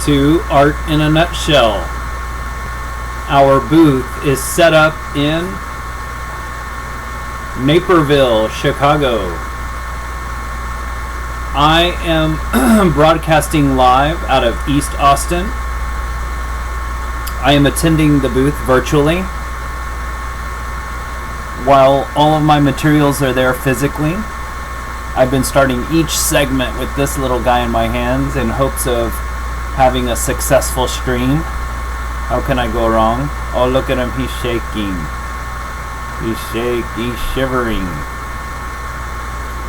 to Art in a Nutshell. Our booth is set up in Naperville, Chicago. I am broadcasting live out of East Austin. I am attending the booth virtually, while all of my materials are there physically. I've been starting each segment with this little guy in my hands in hopes of having a successful stream. How can I go wrong? Oh, look at him, he's shaking. He's shivering.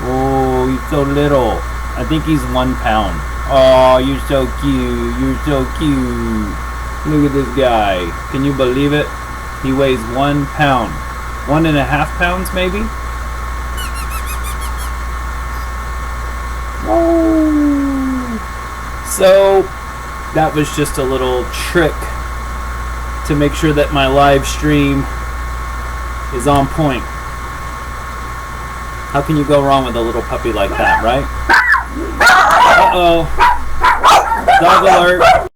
Oh, he's so little. I think he's 1 pound. Oh, you're so cute. You're so cute. Look at this guy. Can you believe it? He weighs 1 pound. 1.5 pounds, maybe? Oh. So, that was just a little trick to make sure that my live stream is on point. How can you go wrong with a little puppy like that, right? Uh-oh. Dog alert.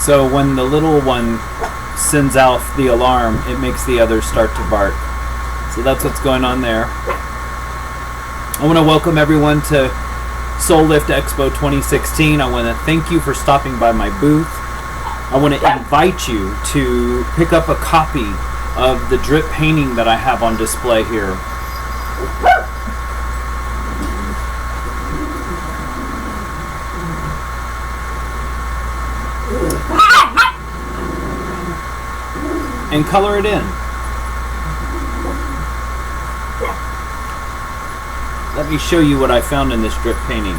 So when the little one sends out the alarm, it makes the others start to bark. So that's what's going on there. I want to welcome everyone to Soul Lift Expo 2016. I want to thank you for stopping by my booth. I want to invite you to pick up a copy of the drip painting that I have on display here. And color it in. Let me show you what I found in this drip painting.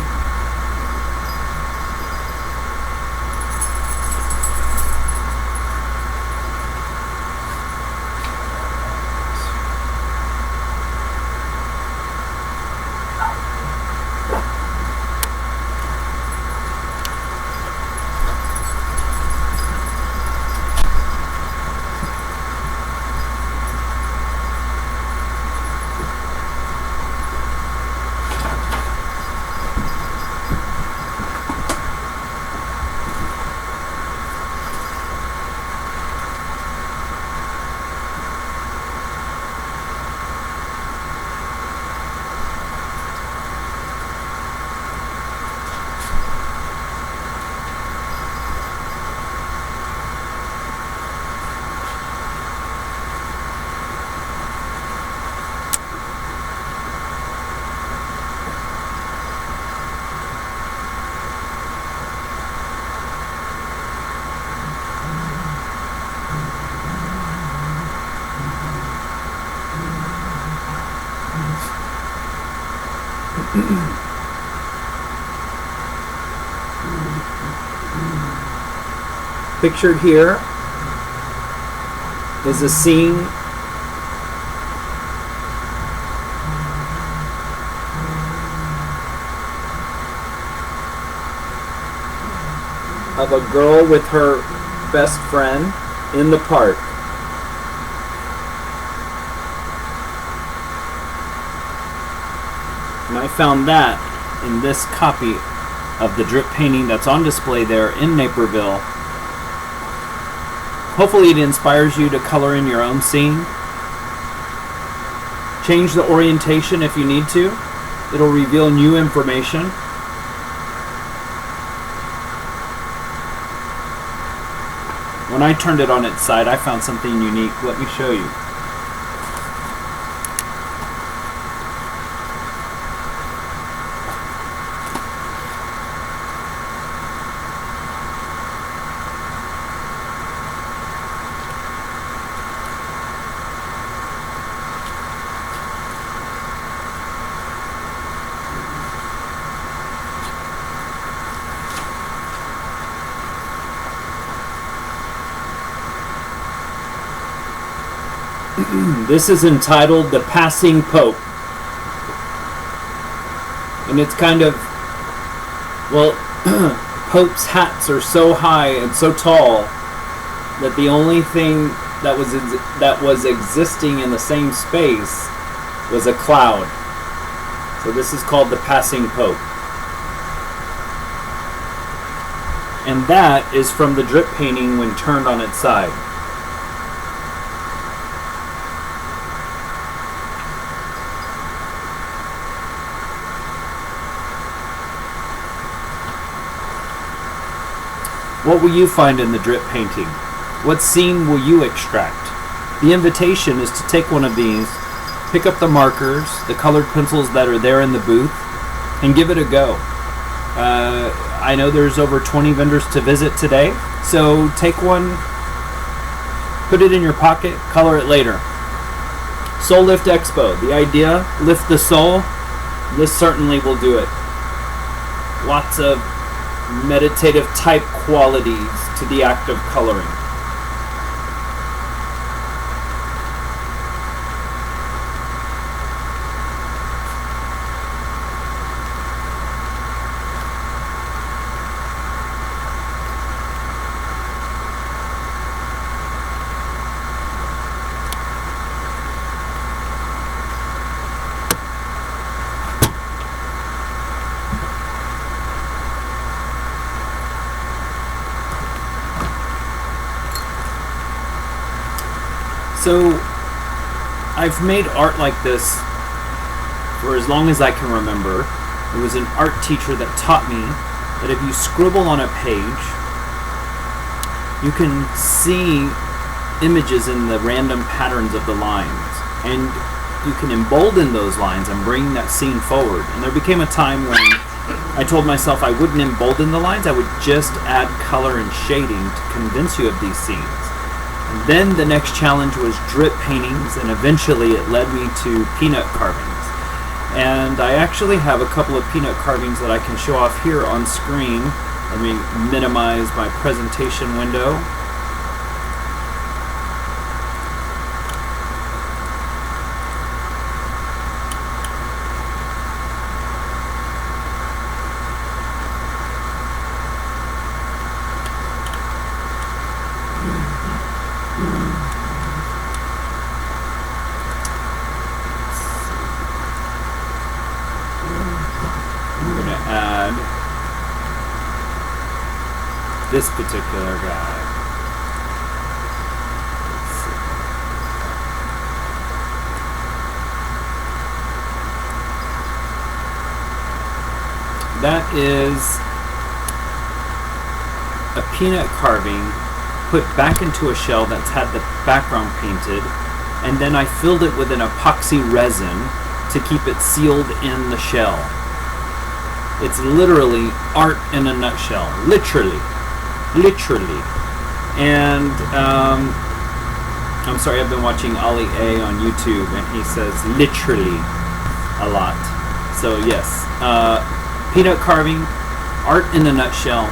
Pictured here is a scene of a girl with her best friend in the park. And I found that in this copy of the drip painting that's on display there in Naperville. Hopefully it inspires you to color in your own scene. Change the orientation if you need to. It'll reveal new information. When I turned it on its side, I found something unique. Let me show you. This is entitled The Passing Pope. And it's kind of, well, Popes' hats are so high and so tall that the only thing that was existing in the same space was a cloud. So this is called the passing Pope. And that is from the drip painting when turned on its side. What will you find in the drip painting? What scene will you extract? The invitation is to take one of these, pick up the markers, the colored pencils that are there in the booth, and give it a go. I know there's over 20 vendors to visit today, so take one, put it in your pocket, color it later. Soul Lift Expo. The idea, lift the soul. This certainly will do it. Lots of meditative type qualities to the act of coloring. So, I've made art like this for as long as I can remember. It was an art teacher that taught me that if you scribble on a page, you can see images in the random patterns of the lines. And you can embolden those lines and bring that scene forward. And there became a time when I told myself I wouldn't embolden the lines, I would just add color and shading to convince you of these scenes. And then the next challenge was drip paintings, and eventually it led me to peanut carvings. And I actually have a couple of peanut carvings that I can show off here on screen. Let me minimize my presentation window. This particular guy. That is a peanut carving put back into a shell that's had the background painted, and then I filled it with an epoxy resin to keep it sealed in the shell. It's literally art in a nutshell. Literally. And I'm sorry, I've been watching Ollie A on YouTube, and he says literally a lot. So yes, peanut carving, art in a nutshell,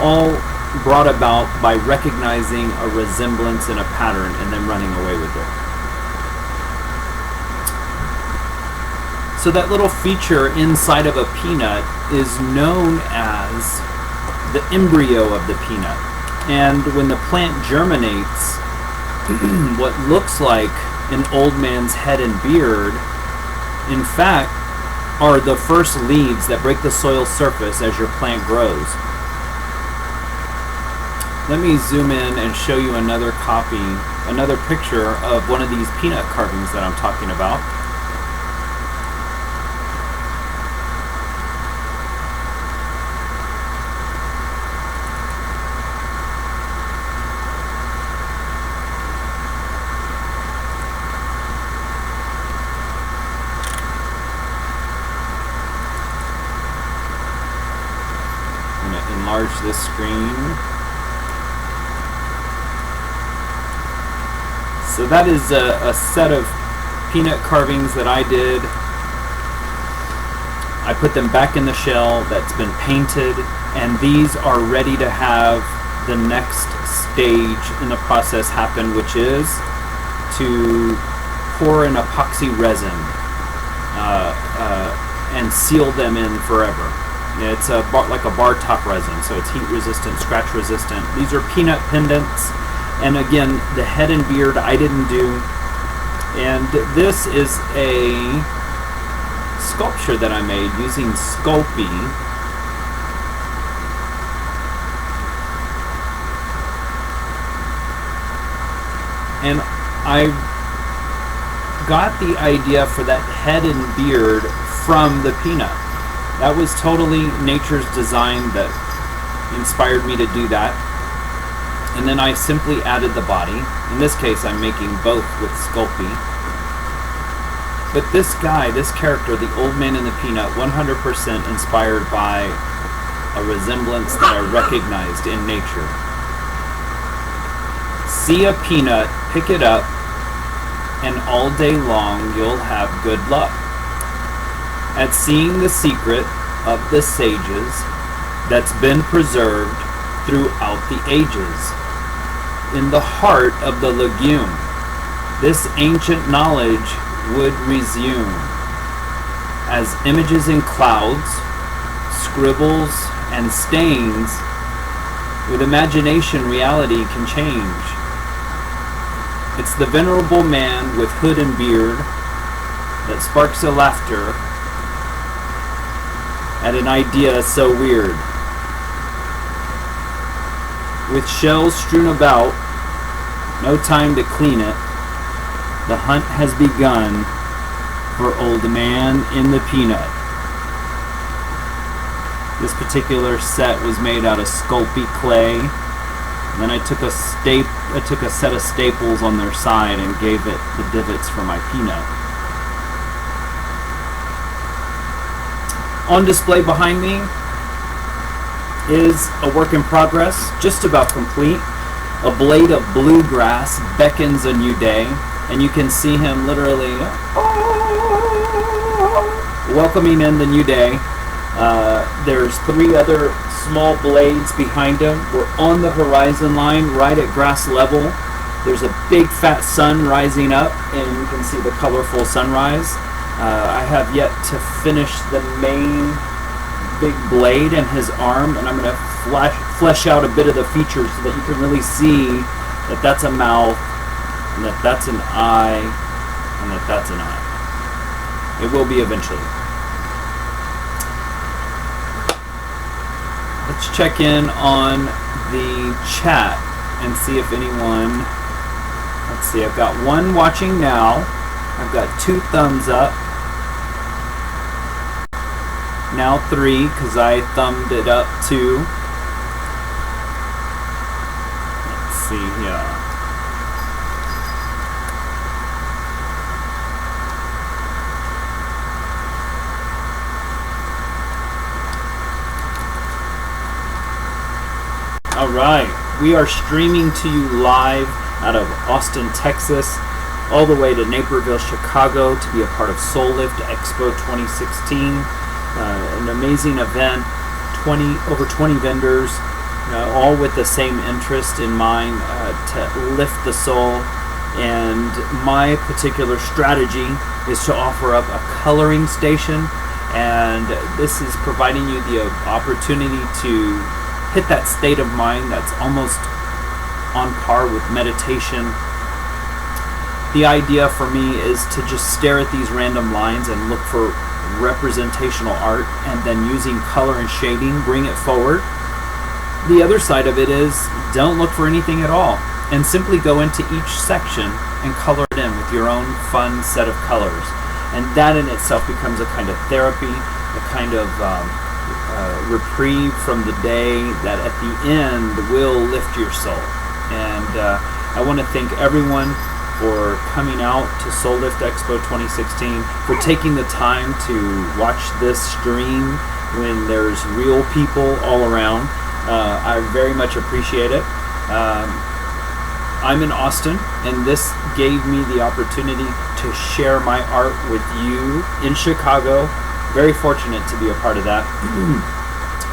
all brought about by recognizing a resemblance in a pattern and then running away with it. So that little feature inside of a peanut is known as the embryo of the peanut. And when the plant germinates, what looks like an old man's head and beard, in fact, are the first leaves that break the soil surface as your plant grows. Let me zoom in and show you another picture of one of these peanut carvings that I'm talking about. Enlarge this screen. So that is a set of peanut carvings that I did. I put them back in the shell that's been painted, and these are ready to have the next stage in the process happen, which is to pour an epoxy resin and seal them in forever. It's a bar, like a bar top resin, so it's heat resistant, scratch resistant. These are peanut pendants, and again, the head and beard I didn't do. And this is a sculpture that I made using Sculpey. And I got the idea for that head and beard from the peanut. That was totally nature's design that inspired me to do that. And then I simply added the body. In this case, I'm making both with Sculpey. But this guy, this character, the old man in the peanut, 100% inspired by a resemblance that I recognized in nature. See a peanut, pick it up, and all day long you'll have good luck. At seeing the secret of the sages that's been preserved throughout the ages. In the heart of the legume, this ancient knowledge would resume. As images in clouds, scribbles, and stains, with imagination reality can change. It's the venerable man with hood and beard that sparks a laughter at an idea so weird. With shells strewn about, no time to clean it, the hunt has begun for Old Man in the Peanut. This particular set was made out of Sculpey clay. And then I took a set of staples on their side and gave it the divots for my peanut. On display behind me is a work in progress, just about complete. A blade of bluegrass beckons a new day, and you can see him literally welcoming in the new day. There's 3 other small blades behind him. We're on the horizon line, right at grass level. There's a big fat sun rising up, and you can see the colorful sunrise. I have yet to finish the main big blade and his arm, and I'm going to flesh out a bit of the features so that you can really see that that's a mouth, and that that's an eye, and that that's an eye. It will be eventually. Let's check in on the chat and see if anyone, let's see, I've got 1 watching now. I've got 2 thumbs up. Now 3, because I thumbed it up too. Let's see here. Alright, we are streaming to you live out of Austin, Texas, all the way to Naperville, Chicago to be a part of Soul Lift Expo 2016. An amazing event, over 20 vendors, all with the same interest in mind, to lift the soul. And my particular strategy is to offer up a coloring station, and this is providing you the opportunity to hit that state of mind that's almost on par with meditation. The idea for me is to just stare at these random lines and look for representational art, and then using color and shading, bring it forward. The other side of it is don't look for anything at all, and simply go into each section and color it in with your own fun set of colors. And that in itself becomes a kind of therapy, a kind of reprieve from the day that at the end will lift your soul. And I want to thank everyone for coming out to Soul Lift Expo 2016, for taking the time to watch this stream when there's real people all around. I very much appreciate it. I'm in Austin, and this gave me the opportunity to share my art with you in Chicago. Very fortunate to be a part of that.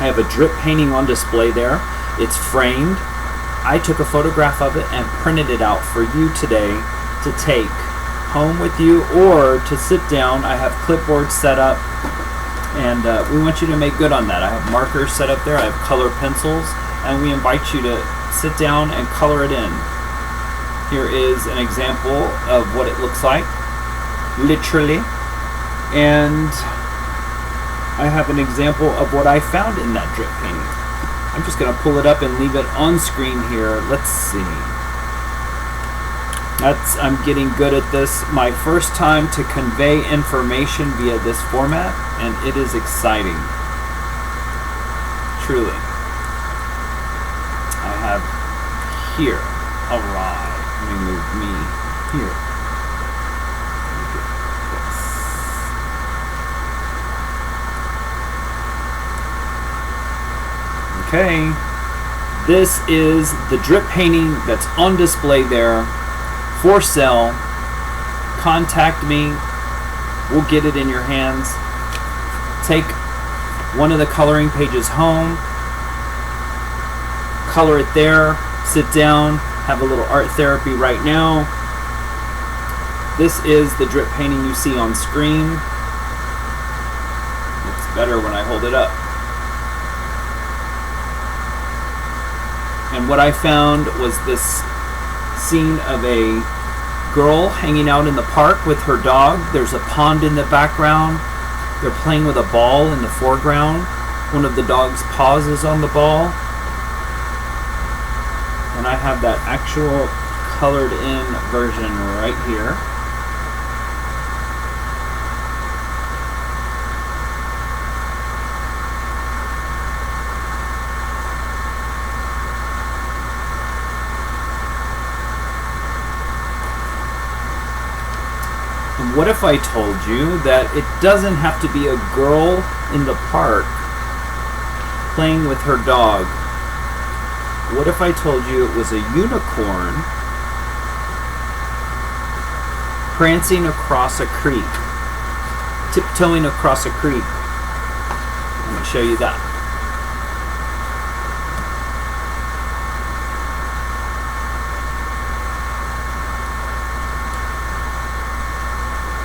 I have a drip painting on display there. It's framed. I took a photograph of it and printed it out for you today to take home with you or to sit down. I have clipboards set up And we want you to make good on that. I have markers set up there. I have color pencils, and we invite you to sit down and color it in. Here is an example of what it looks like, literally. And I have an example of what I found in that drip painting. I'm just going to pull it up and leave it on screen here. Let's see. I'm getting good at this. My first time to convey information via this format, and it is exciting. Truly. I have here. Alright. Let me move me here. Okay. This is the drip painting that's on display there. For sale. Contact me. We'll get it in your hands. Take one of the coloring pages home. Color it there. Sit down. Have a little art therapy right now. This is the drip painting you see on screen. It's better when I hold it up. And what I found was this scene of a girl hanging out in the park with her dog. There's a pond in the background. They're playing with a ball in the foreground. One of the dog's paws is on the ball. And I have that actual colored in version right here. What if I told you that it doesn't have to be a girl in the park playing with her dog? What if I told you it was a unicorn prancing across a creek, tiptoeing across a creek? Let me show you that.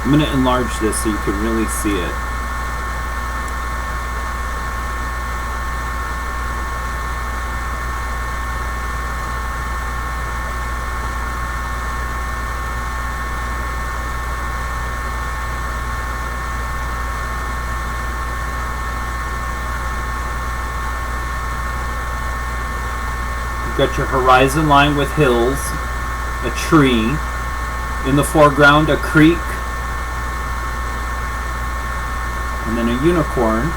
I'm going to enlarge this so you can really see it. You've got your horizon line with hills, a tree, in the foreground a creek, and then a unicorn,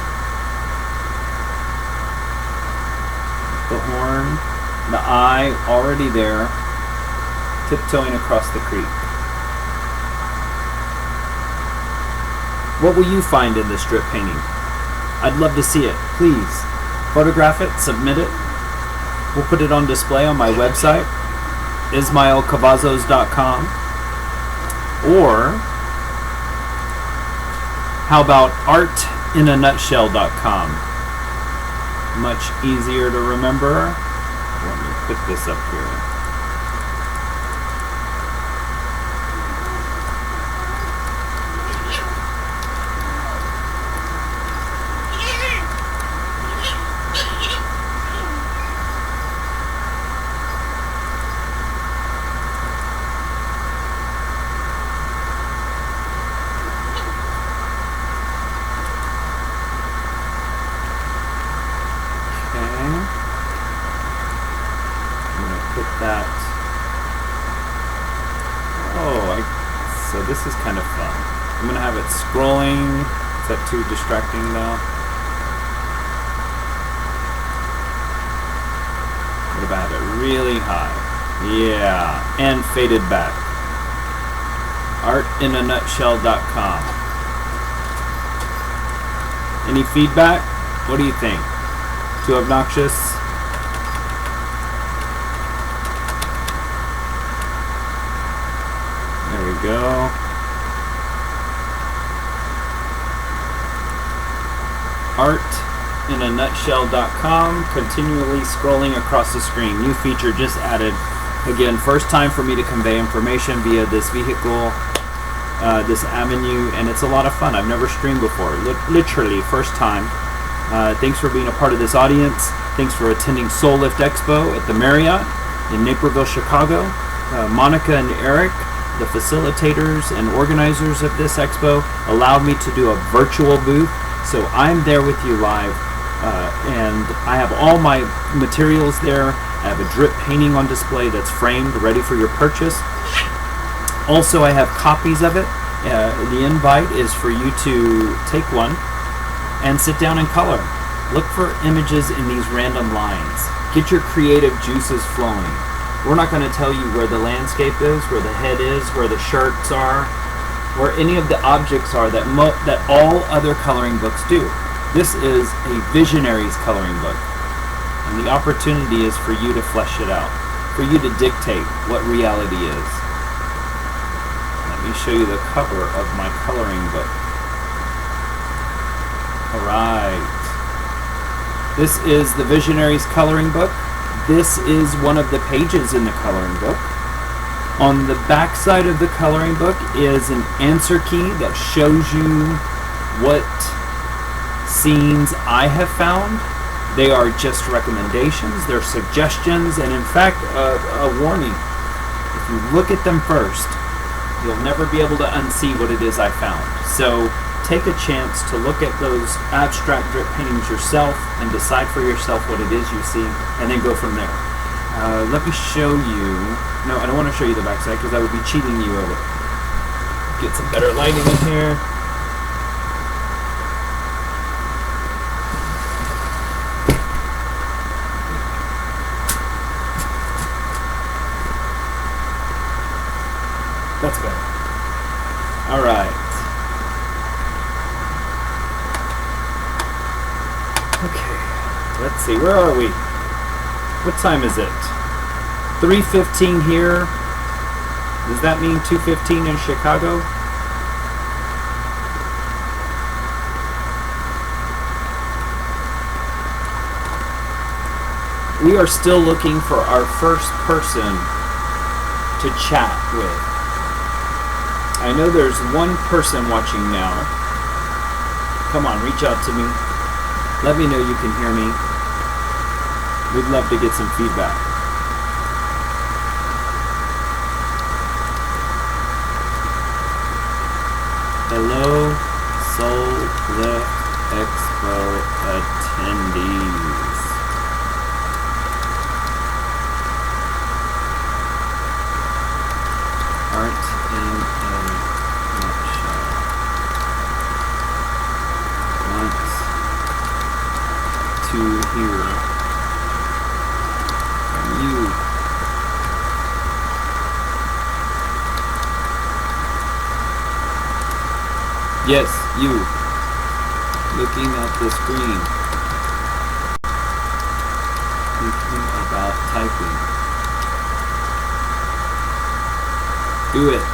the horn, the eye already there, tiptoeing across the creek. What will you find in this strip painting? I'd love to see it. Please photograph it, submit it. We'll put it on display on my website, ismaelcavazos.com. Or how about artinanutshell.com? Much easier to remember. Let me put this up here. So this is kind of fun. I'm going to have it scrolling. Is that too distracting though? What if I have it really high? Yeah, and faded back. artinanutshell.com. Any feedback? What do you think? Too obnoxious? There we go. artinanutshell.com. Continually scrolling across the screen. New feature just added. Again, first time for me to convey information via this vehicle. this avenue, and it's a lot of fun. I've never streamed before, literally first time. Thanks for being a part of this audience. Thanks for attending Soul Lift Expo at the Marriott in Naperville, Chicago. Monica and Eric, the facilitators and organizers of this expo, allowed me to do a virtual booth, so I'm there with you live, and I have all my materials there. I have a drip painting on display that's framed, ready for your purchase. Also, I have copies of it. The invite is for you to take one and sit down and color. Look for images in these random lines. Get your creative juices flowing. We're not going to tell you where the landscape is, where the head is, where the shirts are, where any of the objects are that all other coloring books do. This is a visionary's coloring book, and the opportunity is for you to flesh it out, for you to dictate what reality is. Let me show you the cover of my coloring book. Alright. This is the Visionary's coloring book. This is one of the pages in the coloring book. On the back side of the coloring book is an answer key that shows you what scenes I have found. They are just recommendations, they're suggestions, and in fact, a warning. If you look at them first, you'll never be able to unsee what it is I found. So take a chance to look at those abstract drip paintings yourself and decide for yourself what it is you see, and then go from there. Let me show you. No, I don't want to show you the backside because I would be cheating you of it. Get some better lighting in here. That's better. All right. Okay. Let's see. Where are we? What time is it? 3:15 here. Does that mean 2:15 in Chicago? We are still looking for our first person to chat with. I know there's one person watching now. Come on, reach out to me. Let me know you can hear me. We'd love to get some feedback. Hello, Soul Lift Expo attendees. Art in a nutshell. Want to hear from you. Yes, you. Looking at the screen. Thinking about typing. Do it.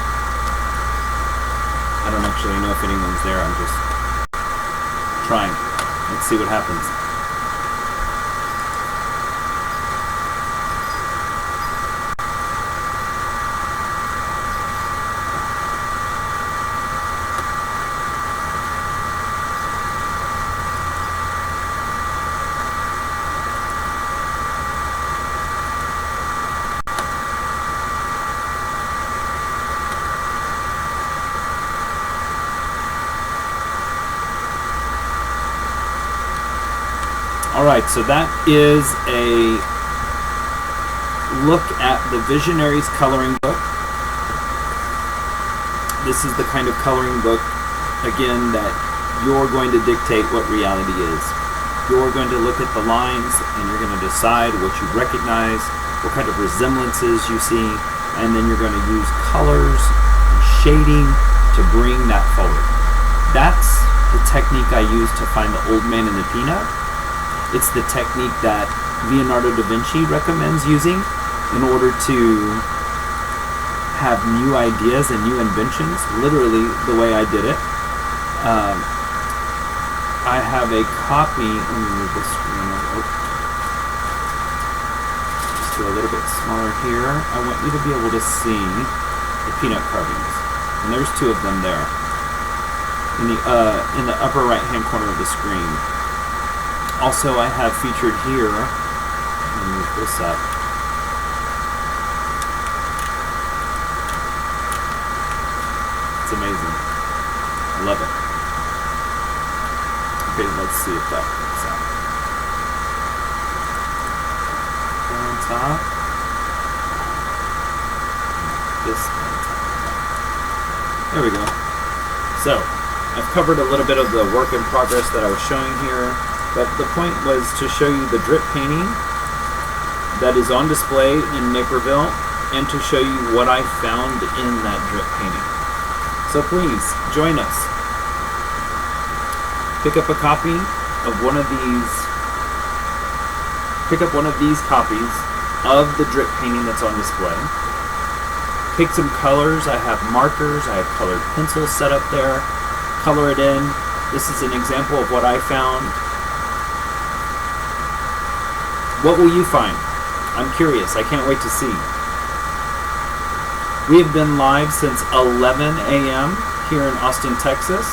I don't actually know if anyone's there. I'm just trying. Let's see what happens. Alright, so that is a look at the Visionary's coloring book. This is the kind of coloring book, again, that you're going to dictate what reality is. You're going to look at the lines and you're going to decide what you recognize, what kind of resemblances you see, and then you're going to use colors and shading to bring that forward. That's the technique I use to find the old man in the peanut. It's the technique that Leonardo da Vinci recommends using in order to have new ideas and new inventions, literally the way I did it. I have a copy. Let me move the screen over. Just do a little bit smaller here. I want you to be able to see the peanut carvings. And there's 2 of them there in the upper right hand corner of the screen. Also, I have featured here, let me move this up. It's amazing. I love it. Okay, let's see if that works out. On top. This on top. There we go. So, I've covered a little bit of the work in progress that I was showing here, but the point was to show you the drip painting that is on display in Naperville and to show you what I found in that drip painting. So please, join us. Pick up a copy of one of these. Pick up one of these copies of the drip painting that's on display. Pick some colors. I have markers. I have colored pencils set up there. Color it in. This is an example of what I found. What will you find? I'm curious. I can't wait to see. We have been live since 11 a.m. here in Austin, Texas.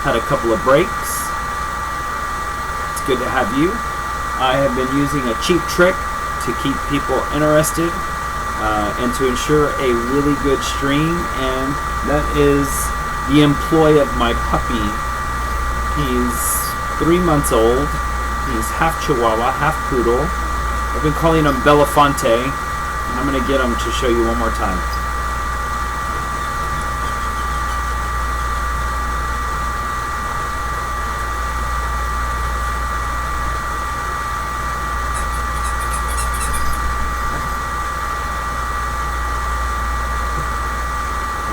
Had a couple of breaks. It's good to have you. I have been using a cheap trick to keep people interested and to ensure a really good stream, and that is the employ of my puppy. He's 3 months old. He's half Chihuahua, half Poodle. I've been calling him Belafonte, and I'm going to get him to show you one more time.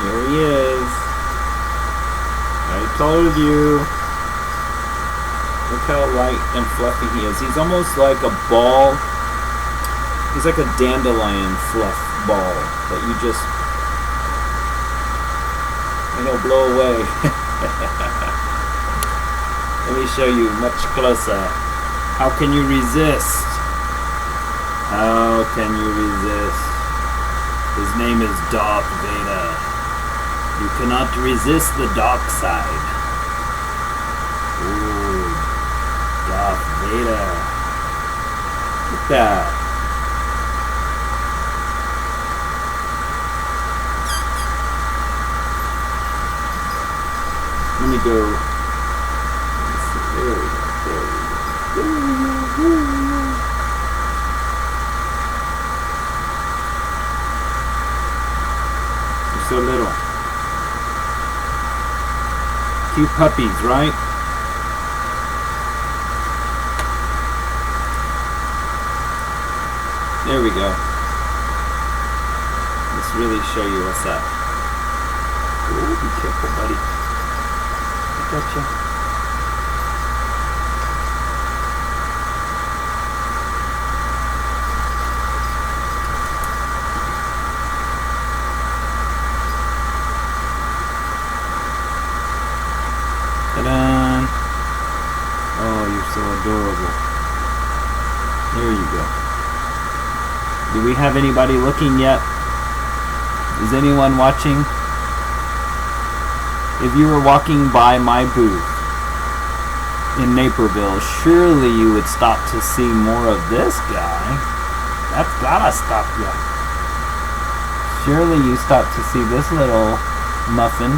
Here he is. I told you. Look how light and fluffy he is. He's almost like a ball. He's like a dandelion fluff ball that you just, he'll blow away. Let me show you much closer. How can you resist? How can you resist? His name is Darth Vader. You cannot resist the dark side. Ooh, Darth Vader. Look at that. Let me go. There we go. You're so little. Cute puppies, right? There we go. Let's really show you what's up. Oh, be careful, buddy. Gotcha. Ta-da! Oh, you're so adorable. There you go. Do we have anybody looking yet? Is anyone watching? If you were walking by my booth in Naperville, surely you would stop to see more of this guy. That's gotta stop you. Surely you stop to see this little muffin,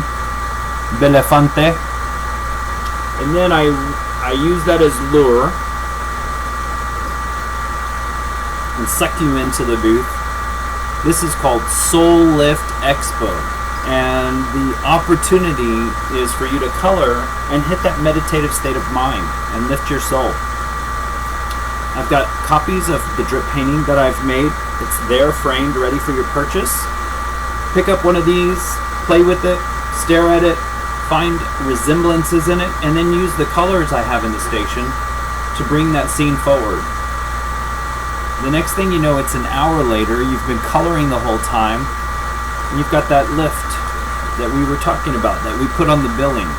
Belafonte. And then I use that as lure and suck you into the booth. This is called Soul Lift Expo. And the opportunity is for you to color and hit that meditative state of mind and lift your soul. I've got copies of the drip painting that I've made. It's there framed, ready for your purchase. Pick up one of these, play with it, stare at it, find resemblances in it, and then use the colors I have in the station to bring that scene forward. The next thing you know, it's an hour later, you've been coloring the whole time, and you've got that lift that we were talking about, that we put on the billing.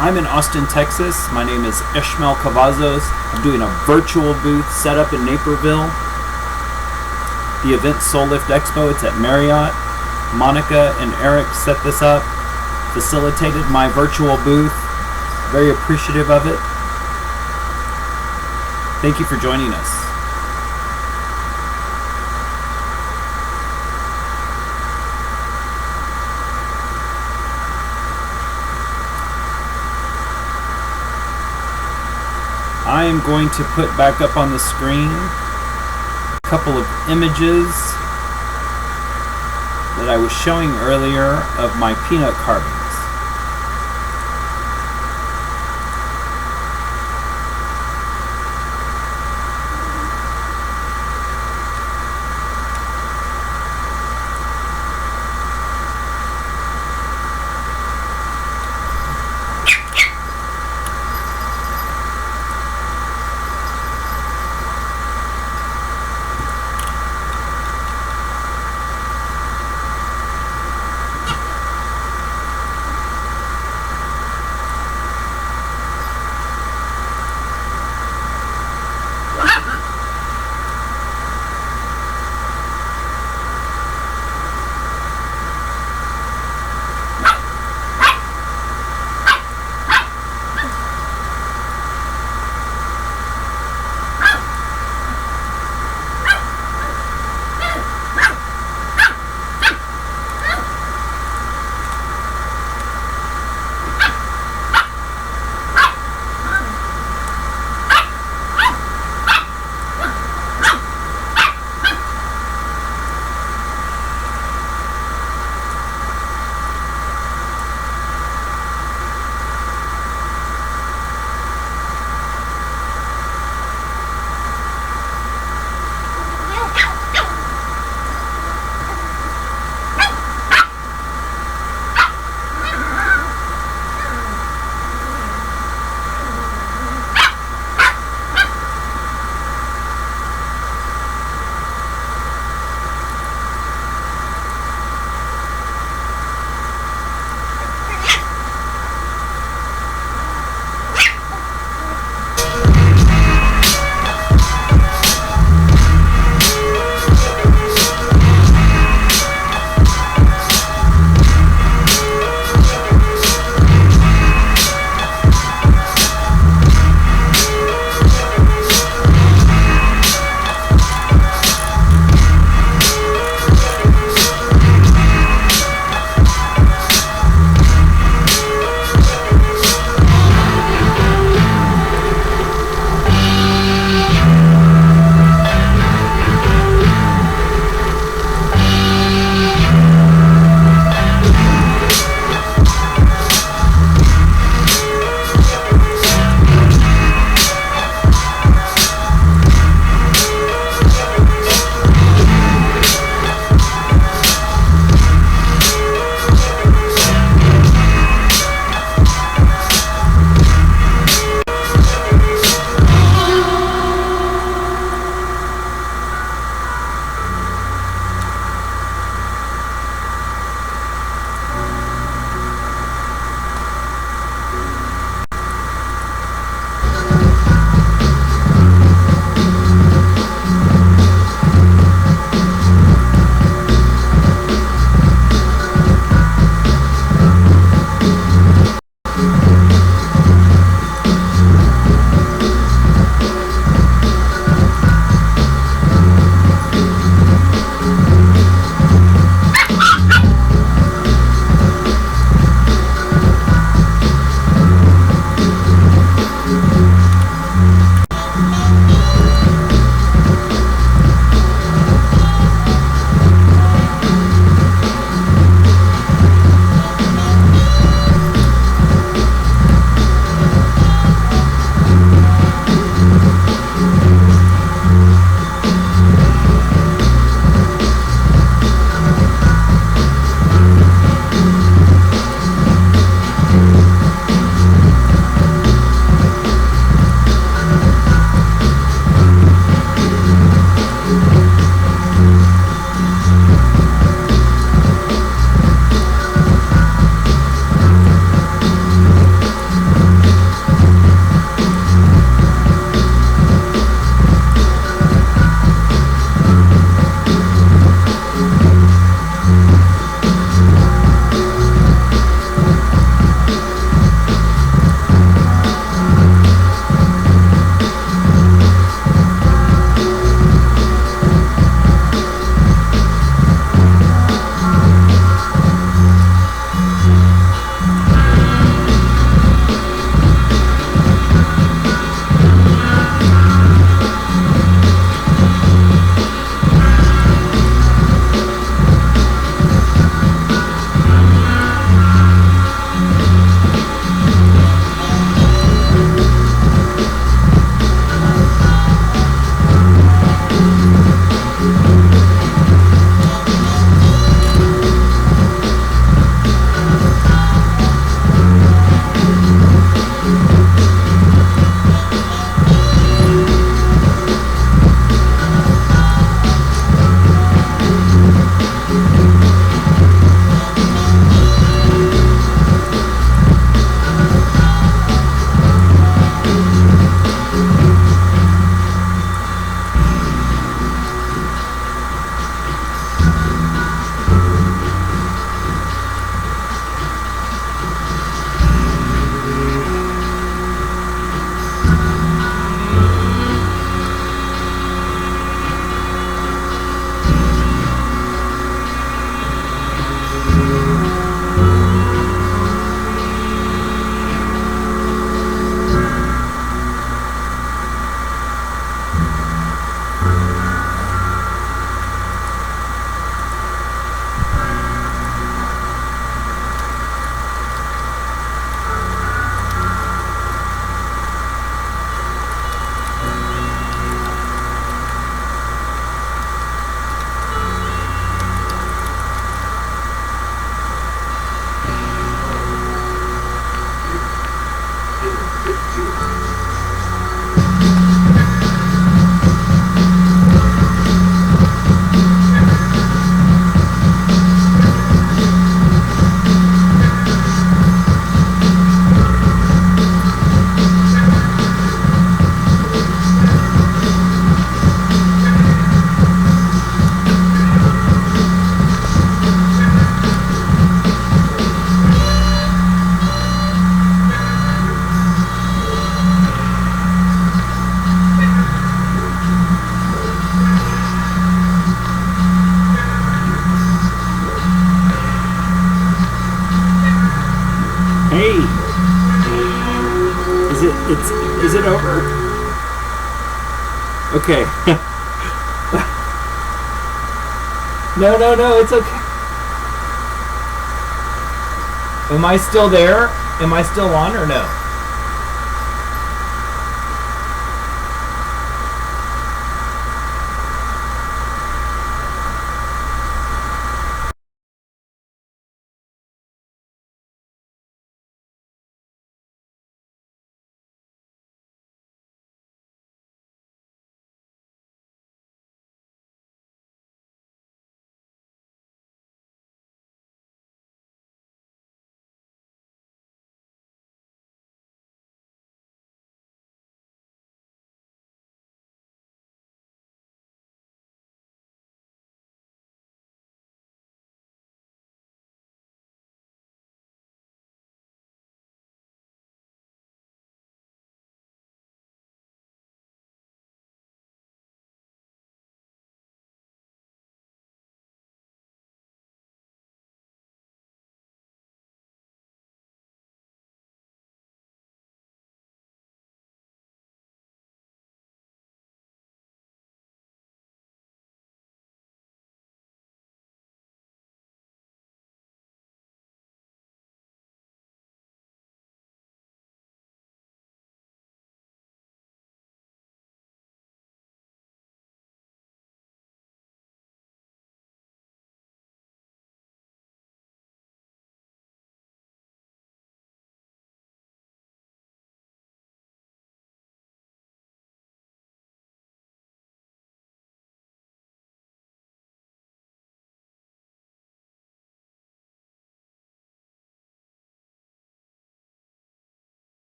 I'm in Austin, Texas. My name is Ismael Cavazos. I'm doing a virtual booth set up in Naperville. The event Soul Lift Expo, it's at Marriott. Monica and Eric set this up, facilitated my virtual booth. Very appreciative of it. Thank you for joining us. I am going to put back up on the screen a couple of images that I was showing earlier of my peanut carvings. Okay. No, it's okay. Am I still there? Am I still on or no?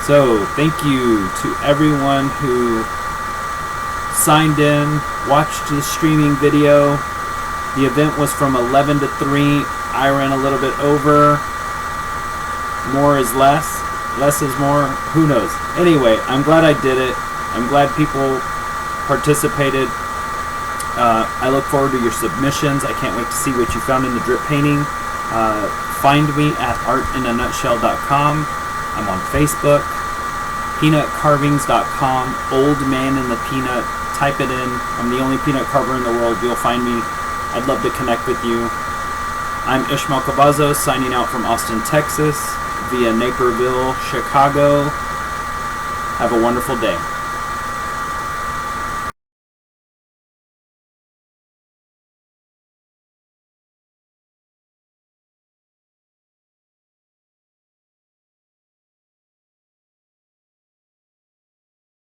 So, thank you to everyone who signed in, watched the streaming video. The event was from 11 to 3 I ran a little bit over. More is less. Less is more. Who knows? Anyway, I'm glad I did it. I'm glad people participated. I look forward to your submissions. I can't wait to see what you found in the drip painting. Find me at artinanutshell.com. I'm on Facebook. Peanutcarvings.com. Old Man in the Peanut. Type it in. I'm the only peanut carver in the world. You'll find me. I'd love to connect with you. I'm Ismael Cavazos, signing out from Austin, Texas, via Naperville, Chicago. Have a wonderful day.